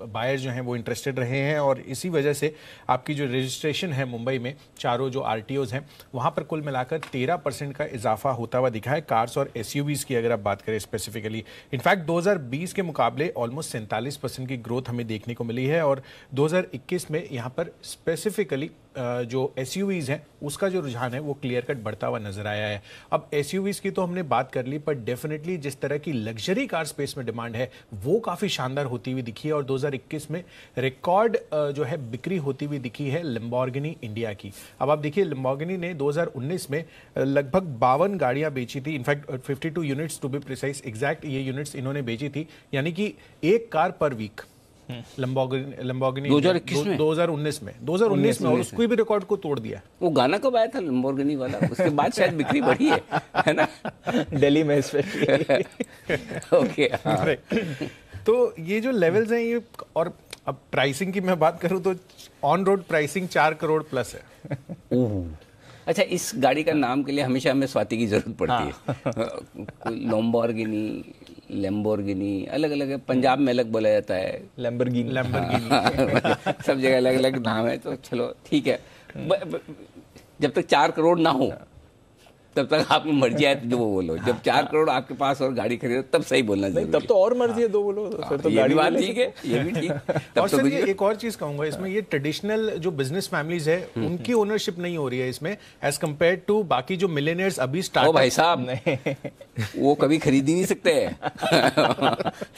बायर्स जो हैं वो इंटरेस्टेड रहे हैं, और इसी वजह से आपकी जो रजिस्ट्रेशन है मुंबई में चारों जो RTOs हैं वहाँ पर कुल मिलाकर 13% का इजाफा होता हुआ दिखा है कार्स और SUVs की अगर आप बात करें स्पेसिफिकली। इनफैक्ट 2020 के मुकाबले ऑलमोस्ट 47% की ग्रोथ हमें देखने को मिली है, और 2021 में यहाँ पर स्पेसिफिकली जो SUVs हैं उसका जो रुझान है वो क्लियर कट बढ़ता हुआ नजर आया है। अब SUVs की तो हमने बात कर ली, पर डेफिनेटली जिस तरह की लग्जरी कार स्पेस में डिमांड है वो काफी शानदार होती हुई दिखी है, और 2021 में रिकॉर्ड जो है बिक्री होती हुई दिखी है लैम्बोर्गिनी इंडिया की। अब आप देखिए, लैम्बोर्गिनी ने 2019 में लगभग 52 गाड़ियां बेची थी, in fact 52 units to be precise, exact ये यूनिट्स इन्होंने बेची थी, यानी कि एक कार पर वीक लैम्बोर्गिनी 2019 में और उसको भी रिकॉर्ड को तोड़ दिया। वो गाना कब आया था लैम्बोर्गिनी वाला? उसके बाद शायद बिक्री बढ़ी है ना, दिल्ली में स्पेशली। ओके, तो ये जो लेवल्स हैं ये, और अब प्राइसिंग की मैं बात करूं तो on road pricing 4 crore plus है। अच्छा, इस गाड़ी का नाम के लिए हमेशा हमें स्वाति की जरूरत पड़ती है। लैम्बोर्गिनी अलग अलग है, पंजाब में अलग बोला जाता है, लैम्बोर्गिनी सब जगह अलग अलग नाम है। तो चलो ठीक है, जब तक 4 करोड़ ना हो तब तक आपकी मर्जी है जो वो बोलो। जब 4 करोड़ आपके पास और गाड़ी खरीदो तब सही बोलना जरूरी है। तब तो और मर्जी है दो बोलो, फिर तो ये भी बात ठीक है, ये भी ठीक। और सर ये एक और चीज कहूंगा, इसमें ये ट्रेडिशनल जो बिजनेस फैमिलीज है उनकी ओनरशिप नहीं हो रही है इसमें, एज कम्पेयर टू बाकी जो मिलेनियर्स अभी स्टार्ट। भाई साहब वो कभी खरीद ही नहीं सकते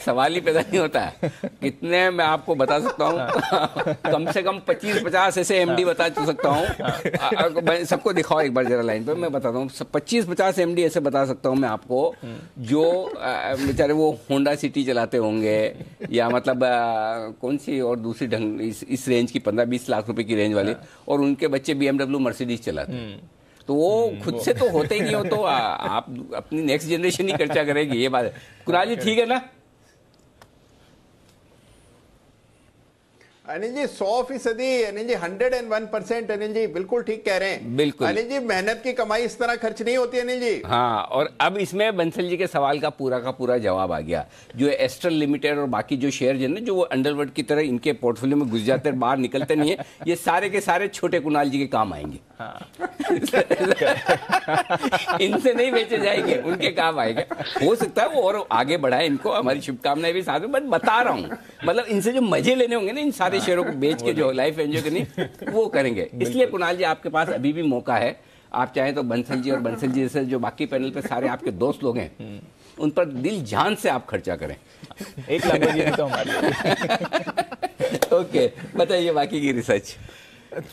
सवाल ही पैदा नहीं होता है। कितने मैं आपको बता सकता हूँ, कम से कम 25-50 ऐसे MD बता सकता हूँ। सबको दिखाओ एक बार जरा लाइन पर, मैं बताता हूँ 25-50 MD ऐसे बता सकता हूं मैं आपको जो बेचारे वो होंडा सिटी चलाते होंगे या मतलब कौन सी और दूसरी ढंग इस रेंज की 15-20 लाख रुपए की रेंज वाली, और उनके बच्चे BMW मर्सिडीज चलाते हैं। तो वो खुद से तो होते ही नहीं हो, तो आप अपनी नेक्स्ट जनरेशन ही खर्चा करेगी, ये बात है। कुणाल जी ठीक है ना? अनिल जी 100%, अनिल जी 101%, अनिल जी बिल्कुल ठीक कह रहे हैं। बिल्कुल अनिल जी, मेहनत की कमाई इस तरह खर्च नहीं होती अनिल जी। हाँ, और अब इसमें बंसल जी के सवाल का पूरा जवाब आ गया। जो एस्ट्रल लिमिटेड और बाकी जो शेयर है ना, जो वो अंडरवर्ल्ड की तरह इनके पोर्टफोलियो में घुस जाते हैं, बाहर निकलते नहीं है, ये सारे के सारे छोटे कुणाल जी के काम आएंगे। हाँ। इनसे नहीं बेचे जाएंगे, उनके काम आएंगे। हो सकता है वो और आगे बढ़ाए, इनको हमारी शुभकामनाएं भी साथ में, बट बता रहा हूँ मतलब इनसे जो मजे लेने होंगे ना, इन सारे शेयरों को बेच के जो लाइफ एंजॉय करनी, वो करेंगे। इसलिए कुणाल जी आपके पास अभी भी मौका है, आप चाहें तो बंसल जी और बंसल जी जैसे जो बाकी पैनल पे सारे आपके दोस्त लोग हैं, उन पर दिल जान से आप खर्चा करें। 1 लाख तो हमारे। ओके, बताइए बाकी की रिसर्च।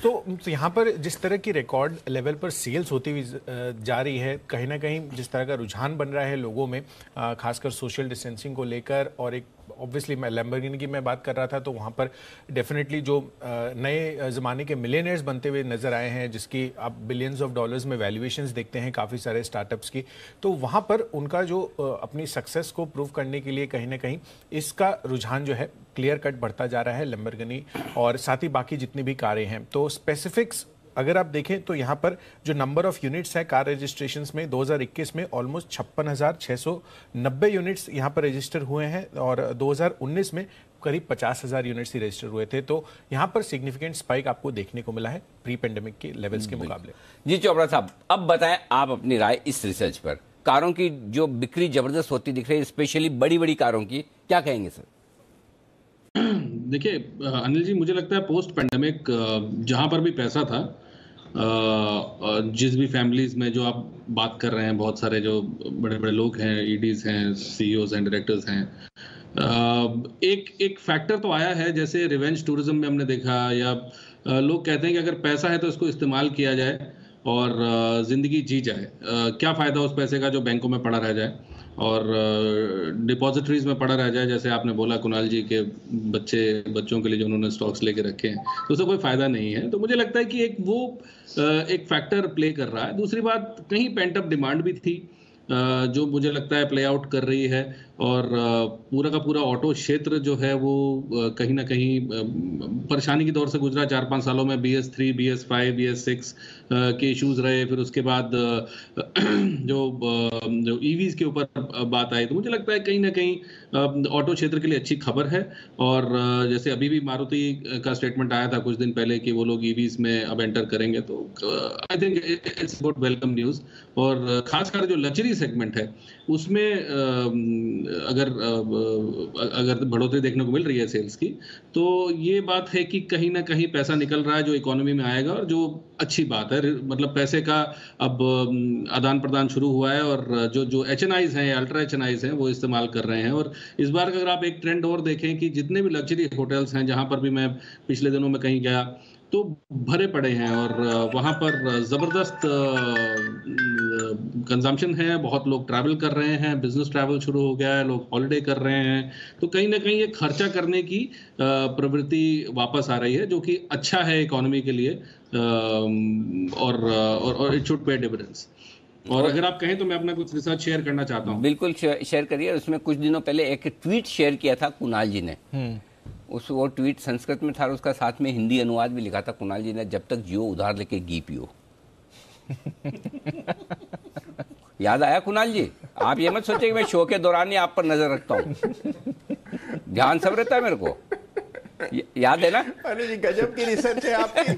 तो यहाँ पर जिस तरह की रिकॉर्ड लेवल पर सेल्स होती हुई जा रही है, कहीं ना कहीं जिस तरह का रुझान बन रहा है लोगों में, खासकर सोशल डिस्टेंसिंग को लेकर, और एक ऑब्वियसली मैं लैम्बोर्गिनी की मैं बात कर रहा था, तो वहाँ पर डेफिनेटली जो नए ज़माने के मिलियनेयर्स बनते हुए नज़र आए हैं, जिसकी आप बिलियंस ऑफ डॉलर्स में वैल्यूएशंस देखते हैं काफ़ी सारे स्टार्टअप्स की, तो वहाँ पर उनका जो अपनी सक्सेस को प्रूव करने के लिए कहीं ना कहीं इसका रुझान जो है क्लियर कट बढ़ता जा रहा है लैम्बोर्गिनी और साथ ही बाकी जितनी भी कारें हैं। तो स्पेसिफिक्स अगर आप देखें तो यहाँ पर जो नंबर ऑफ यूनिट्स है कार रजिस्ट्रेशंस में 2021 में ऑलमोस्ट 56,690 यूनिट्स यहाँ पर रजिस्टर हुए हैं, और 2019 में करीब 50,000 यूनिट्स ही रजिस्टर हुए थे। तो यहाँ पर सिग्निफिकेंट स्पाइक आपको देखने को मिला है प्री पेंडेमिक के लेवल्स के मुकाबले। जी चोपड़ा साहब, अब बताएं आप अपनी राय इस रिसर्च पर। कारों की जो बिक्री जबरदस्त होती दिख रही है, स्पेशली बड़ी बड़ी कारों की, क्या कहेंगे सर? देखिए अनिल जी, मुझे लगता है पोस्ट पेंडेमिक जहां पर भी पैसा था, जिस भी फैमिलीज में जो आप बात कर रहे हैं, बहुत सारे जो बड़े बड़े लोग हैं, ईडीज हैं, सीईओज हैं, डायरेक्टर्स हैं, एक फैक्टर तो आया है, जैसे रिवेंज टूरिज्म में हमने देखा, या लोग कहते हैं कि अगर पैसा है तो इसको इस्तेमाल किया जाए और जिंदगी जी जाए। क्या फायदा उस पैसे का जो बैंकों में पड़ा रह जाए और डिपॉजिटरीज में पड़ा रह जाए, जैसे आपने बोला कुणाल जी के बच्चों के लिए जो उन्होंने स्टॉक्स लेके रखे हैं, तो उससे कोई फायदा नहीं है। तो मुझे लगता है कि एक फैक्टर प्ले कर रहा है। दूसरी बात, कहीं पेंट अप डिमांड भी थी जो मुझे लगता है प्ले आउट कर रही है, और पूरा का पूरा ऑटो क्षेत्र जो है वो कहीं ना कहीं परेशानी के दौर से गुजरा 4-5 सालों में। BS3, BS5, BS6 के इश्यूज रहे, फिर उसके बाद जो EVs के ऊपर बात आई, तो मुझे लगता है कहीं ना कहीं ऑटो क्षेत्र के लिए अच्छी खबर है। और जैसे अभी भी मारुति का स्टेटमेंट आया था कुछ दिन पहले कि वो लोग EVs में अब एंटर करेंगे, तो I think it's good welcome news. और खासकर जो लग्जरी सेगमेंट है उसमें अगर बढ़ोतरी देखने को मिल रही है सेल्स की, तो ये बात है कि कहीं ना कहीं पैसा निकल रहा है जो इकोनॉमी में आएगा, और जो अच्छी बात है। मतलब पैसे का अब आदान प्रदान शुरू हुआ है, और जो HNIs हैं, अल्ट्रा HNIs हैं, वो इस्तेमाल कर रहे हैं। और इस बार अगर आप एक ट्रेंड और देखें कि जितने भी लग्जरी होटल्स हैं, जहां पर भी मैं पिछले दिनों में कहीं गया, तो भरे पड़े हैं, और वहाँ पर ज़बरदस्त कंजम्पशन है, बहुत लोग ट्रैवल कर रहे हैं, बिजनेस ट्रैवल शुरू हो गया है, लोग हॉलिडे कर रहे हैं, तो कहीं ना कहीं ये खर्चा करने की प्रवृत्ति वापस आ रही है, जो कि अच्छा है इकोनॉमी के लिए, और इट शुड पे डिविडेंड्स। और अगर आप कहें तो मैं अपना कुछ रिसर्च शेयर करना चाहता हूँ। बिल्कुल शेयर करिए। उसमें कुछ दिनों पहले एक ट्वीट शेयर किया था कुणाल जी ने, वो ट्वीट संस्कृत में था, उसका साथ में हिंदी अनुवाद भी लिखा था कुणाल जी ने, जब तक जियो उधार लेके घी पियो। याद आया कुणाल जी? आप ये मत सोचिए कि मैं शो के दौरान ही आप पर नजर रखता हूँ, ध्यान सब रहता है मेरे को, याद है ना? अनिल जी गजब की रिसर्च है आपकी।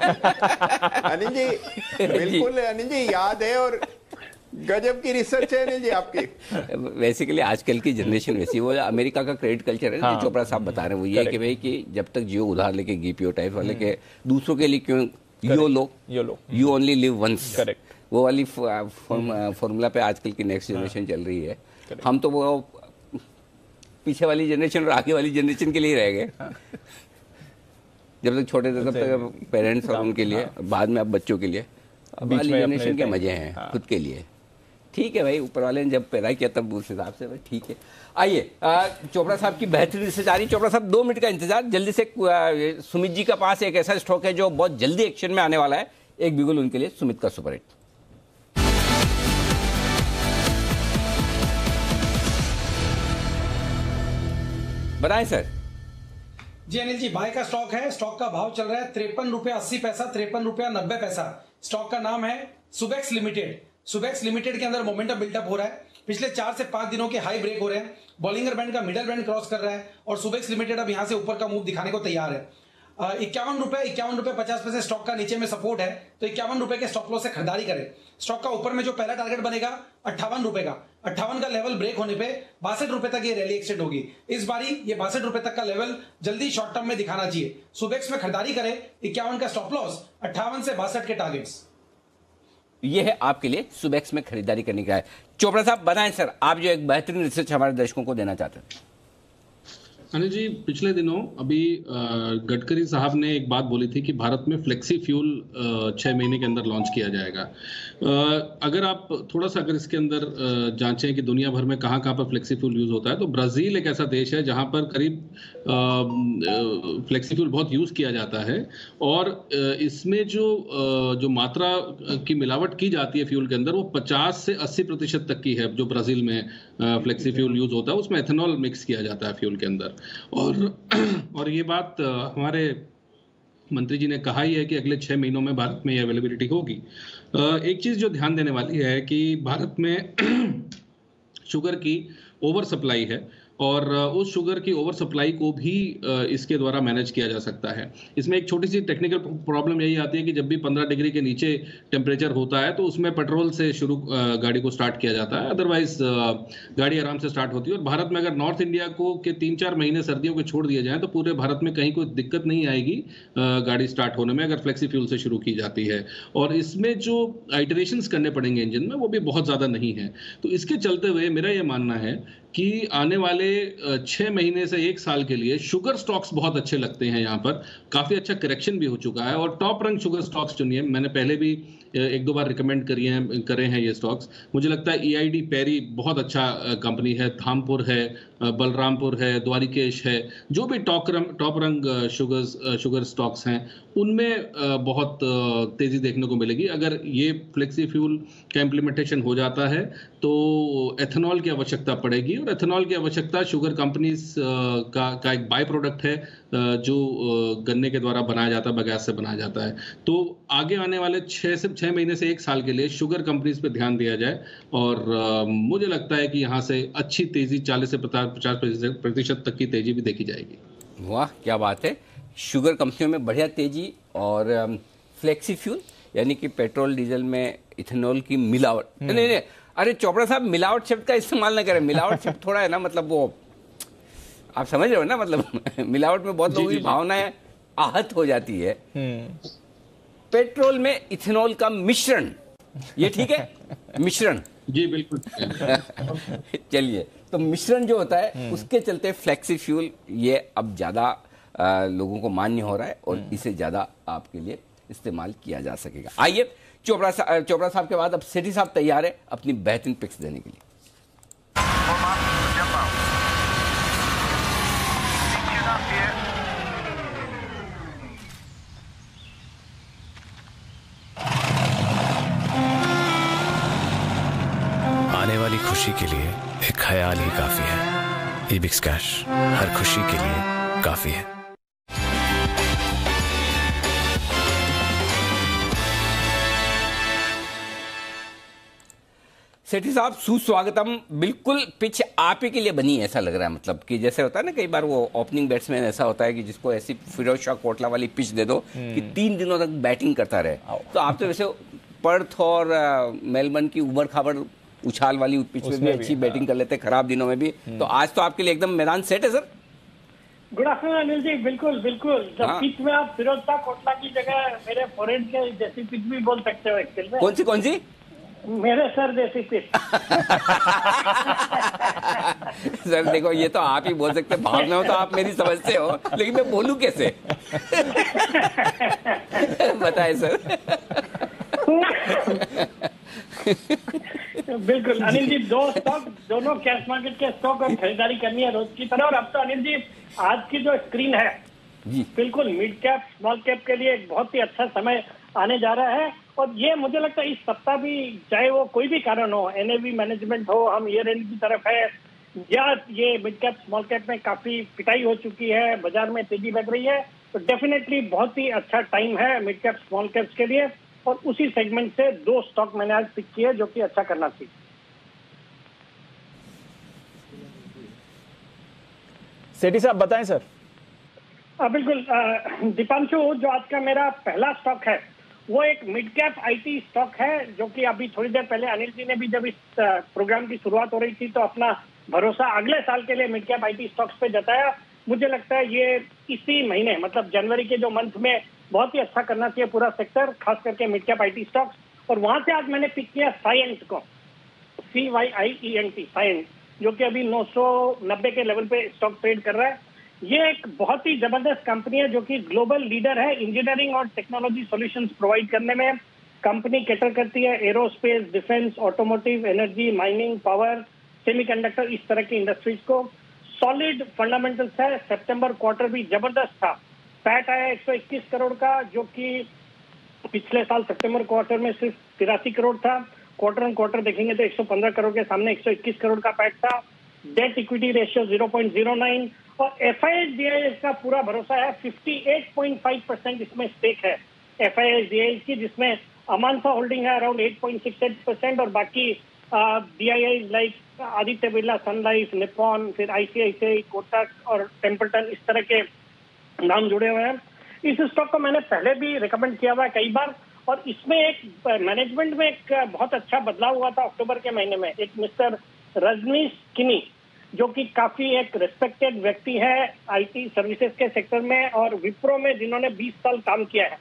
अनिल जी बिल्कुल, अनिल जी याद है, और गजब की रिसर्च है अनिल जी आपकी। बेसिकली आजकल की जनरेशन वैसी, वो अमेरिका का क्रेडिट कल्चर है, जो चोपड़ा साहब बता रहे हैं, वो ये कि भाई कि जब तक जियो उधार लेके घी पियो टाइप वाले के, दूसरों के लिए क्यों यू ओनली लिव वंस, वो वाली फॉर्मूला पे आजकल की नेक्स्ट जनरेशन चल रही है। हम तो वो पीछे वाली जनरेशन और आगे वाली जनरेशन के लिए रह गए। जब तक छोटे थे तब तक पेरेंट्स और उनके लिए, बाद में अब बच्चों के लिए, अब वाली जनरेशन के मजे हैं खुद के लिए। ठीक है भाई, ऊपर वाले ने जब पैदा किया तब उस हिसाब से भाई ठीक है। आइए चोपड़ा साहब की बेहतरीन रिसर्च आ रही। चोपड़ा साहब 2 मिनट का इंतजार, जल्दी से सुमित जी का पास एक ऐसा स्टॉक है जो बहुत जल्दी एक्शन में आने वाला है, एक बिगुल उनके लिए, सुमित का सुपर हिट। बताएं सर। जी अनिल जी, बाय का स्टॉक है, स्टॉक का भाव चल रहा है 53 रुपया 80 पैसा, 53 रुपया 90 पैसा। स्टॉक का नाम है सुबेक्स लिमिटेड। सुबेक्स लिमिटेड के अंदर मोमेंटम बिल्डअप हो रहा है, पिछले 4 से 5 दिनों के हाई ब्रेक हो रहे हैं, बॉलिंगर बैंड का मिडल बैंड क्रॉस कर रहा है और सुबेक्स लिमिटेड अब यहां से ऊपर का मूव दिखाने को तैयार है। 51 रुपए 50 पैसे स्टॉक का नीचे में सपोर्ट है, तो 51 रुपए के स्टॉप लॉस से खरीदारी करें। स्टॉक का ऊपर में जो पहला टारगेट बनेगा 58 रुपए का, 58 का लेवल ब्रेक होने पे 62 रुपए तक ये रैली एक्सटेंड होगी। इस बारी ये 62 रुपए तक का लेवल जल्दी शॉर्ट टर्म में दिखाना चाहिए। सुबेक्स में खरीदारी करें, 51 का स्टॉप लॉस, 58 से 62 के टारगेट्स। ये है आपके लिए सुबेक्स में खरीदारी करने का है। चोपड़ा साहब बताएं सर, आप जो एक बेहतरीन रिसर्च हमारे दर्शकों को देना चाहते हैं। अनिल जी, पिछले दिनों अभी गडकरी साहब ने एक बात बोली थी कि भारत में फ्लेक्सी फ्यूल 6 महीने के अंदर लॉन्च किया जाएगा। अगर आप थोड़ा सा अगर इसके अंदर जांचें कि दुनिया भर में कहाँ कहाँ पर फ्लेक्सी फ्यूल यूज होता है, तो ब्राजील एक ऐसा देश है जहाँ पर करीब फ्लेक्सी फ्यूल बहुत यूज किया जाता है और इसमें जो मात्रा की मिलावट की जाती है फ्यूल के अंदर वो 50 से 80% तक की है। जो ब्राजील में फ्लेक्सी फ्यूल यूज होता है उसमें एथेनॉल मिक्स किया जाता है फ्यूल के अंदर। और ये बात हमारे मंत्री जी ने कहा ही है कि अगले 6 महीनों में भारत में ये अवेलेबिलिटी होगी। एक चीज जो ध्यान देने वाली है कि भारत में शुगर की ओवर सप्लाई है और उस शुगर की ओवर सप्लाई को भी इसके द्वारा मैनेज किया जा सकता है। इसमें एक छोटी सी टेक्निकल प्रॉब्लम यही आती है कि जब भी 15 डिग्री के नीचे टेम्परेचर होता है तो उसमें पेट्रोल से शुरू गाड़ी को स्टार्ट किया जाता है, अदरवाइज गाड़ी आराम से स्टार्ट होती है। और भारत में अगर नॉर्थ इंडिया को के 3-4 महीने सर्दियों के छोड़ दिए जाएं तो पूरे भारत में कहीं कोई दिक्कत नहीं आएगी गाड़ी स्टार्ट होने में, अगर फ्लेक्सी फ्यूल से शुरू की जाती है। और इसमें जो आइटरेशंस करने पड़ेंगे इंजन में वो भी बहुत ज़्यादा नहीं है। तो इसके चलते हुए मेरा ये मानना है कि आने वाले 6 महीने से 1 साल के लिए शुगर स्टॉक्स बहुत अच्छे लगते हैं। यहाँ पर काफ़ी अच्छा करेक्शन भी हो चुका है और टॉप रैंक शुगर स्टॉक्स चुनिए। मैंने पहले भी 1-2 बार रिकमेंड करे हैं ये स्टॉक्स। मुझे लगता है EID पैरी बहुत अच्छा कंपनी है, धामपुर है, बलरामपुर है, द्वारिकेश है, जो भी टॉप रैंक शुगर स्टॉक्स हैं उनमें बहुत तेज़ी देखने को मिलेगी। अगर ये फ्लेक्सी फ्यूल का इम्प्लीमेंटेशन हो जाता है तो एथेनॉल की आवश्यकता पड़ेगी और एथेनॉल की आवश्यकता शुगर कंपनीज का एक बाय प्रोडक्ट है जो गन्ने के द्वारा बनाया जाता है, बगास से बनाया जाता है। तो आगे आने वाले 6 महीने से 1 साल के लिए शुगर कंपनीज पे ध्यान दिया जाए और मुझे लगता है कि यहाँ से अच्छी तेजी 40 से 50% तक की तेजी भी देखी जाएगी। वाह क्या बात है, शुगर कंपनियों में बढ़िया तेजी और फ्लेक्सी फ्यूल यानी कि पेट्रोल डीजल में इथेनॉल की मिलावट। नहीं, अरे चोपड़ा साहब मिलावट शब्द का इस्तेमाल ना करें। मिलावट शब्द थोड़ा है ना, मतलब वो आप समझ रहे हो ना, मतलब मिलावट में बहुत लोगों की भावनाएं आहत हो जाती है। पेट्रोल में इथेनॉल का मिश्रण, ये ठीक है? मिश्रण जी बिल्कुल। चलिए, तो मिश्रण जो होता है उसके चलते फ्लेक्सी फ्यूल ये अब ज्यादा लोगों को मान्य हो रहा है और इसे ज्यादा आपके लिए इस्तेमाल किया जा सकेगा। आइए चोपड़ा साहब के बाद अब सेठी साहब तैयार है अपनी बेहतरीन पिक्स देने के लिए। आने वाली खुशी के लिए एक ख्याल ही काफी है। इबिक्स कैश हर खुशी के लिए काफी है। सेठी साहब सुस्वागतम। बिल्कुल पिच आप ही के लिए बनी ऐसा लग रहा है, मतलब कि जैसे होता है ना कई बार वो ओपनिंग बैट्समैन ऐसा होता है कि जिसको ऐसी फिरोज शाह कोटला वाली पिच दे दो कि 3 दिनों तक बैटिंग करता रहे। तो आप तो वैसे पर्थ और मेलबर्न की उबड़ खाबड़ उछाल वाली पिच में भी अच्छी बैटिंग कर लेते, खराब दिनों में भी। तो आज तो आपके लिए एकदम मैदान सेट है sir. Good afternoon Anil ji. बिल्कुल बिल्कुल, जब पिच में आप फिरोज शाह कोटला की जगह मेरे फॉरेन के जैसी पिच भी बोल सकते हो एक्चुअल में। कौन सी? मेरे सर जैसी पिच। सर देखो, ये तो आप ही बोल सकते, भावनाओं तो आप मेरी समझते हो, लेकिन मैं बोलूं कैसे? बताए सर। बिल्कुल अनिल जी, दो स्टॉक, दोनों कैश मार्केट के स्टॉक और खरीदारी करनी है रोज की तरह। और अब तो अनिल जी आज की जो स्क्रीन है बिल्कुल मिड कैप स्मॉल कैप के लिए एक बहुत ही अच्छा समय आने जा रहा है। और ये मुझे लगता है इस सप्ताह भी, चाहे वो कोई भी कारण हो, एनएवी मैनेजमेंट हो, हम ईयर एंड की तरफ है, या ये मिड कैप स्मॉल कैप में काफी पिटाई हो चुकी है, बाजार में तेजी बढ़ रही है, तो डेफिनेटली बहुत ही अच्छा टाइम है मिड कैप स्मॉल कैप्स के लिए। और उसी सेगमेंट से दो स्टॉक मैंने आज पिक किए जो कि अच्छा करना चाहिए। सेठी साहब बताएं सर। बिल्कुल दीपांशु, जो आज का मेरा पहला स्टॉक है वो एक मिड कैप आईटी स्टॉक है, जो कि अभी थोड़ी देर पहले अनिल जी ने भी जब इस प्रोग्राम की शुरुआत हो रही थी तो अपना भरोसा अगले साल के लिए मिड कैप आईटी स्टॉक्स पे जताया। मुझे लगता है ये इसी महीने, मतलब जनवरी के जो मंथ में बहुत ही अच्छा करना चाहिए पूरा सेक्टर, खास करके मिड कैप आईटी स्टॉक्स। और वहां से आज मैंने पिक किया साइएंट को, CYIENT, साइएंट, जो कि अभी 990 के लेवल पे स्टॉक ट्रेड कर रहा है। ये एक बहुत ही जबरदस्त कंपनी है जो कि ग्लोबल लीडर है इंजीनियरिंग और टेक्नोलॉजी सॉल्यूशंस प्रोवाइड करने में। कंपनी कैटर करती है aerospace, defence, automotive, energy, mining, power, semiconductor, इस तरह की इंडस्ट्रीज को। सॉलिड फंडामेंटल्स है। सितंबर क्वार्टर भी जबरदस्त था। पैट आया 121 करोड़ का, जो कि पिछले साल सितंबर क्वार्टर में सिर्फ 83 करोड़ था। क्वार्टर ऑन क्वार्टर देखेंगे तो 115 करोड़ के सामने 121 करोड़ का पैट था। डेट इक्विटी रेशियो 0.09 और FIS का पूरा भरोसा है। 58.5% इसमें स्टेक है FIS की, जिसमें अमानसा होल्डिंग है अराउंड 8.68% और बाकी DIIs लाइक आदित्य बिरला, सन लाइफ, निप्पॉन, फिर ICICI, कोटक और टेम्पल्टन, इस तरह के नाम जुड़े हुए हैं। इस स्टॉक को मैंने पहले भी रिकमेंड किया हुआ है कई बार। और इसमें एक मैनेजमेंट में एक बहुत अच्छा बदलाव हुआ था अक्टूबर के महीने में। एक मिस्टर रजनीश किनी, जो कि काफी एक रिस्पेक्टेड व्यक्ति है IT सर्विसेज के सेक्टर में और विप्रो में जिन्होंने 20 साल काम किया है,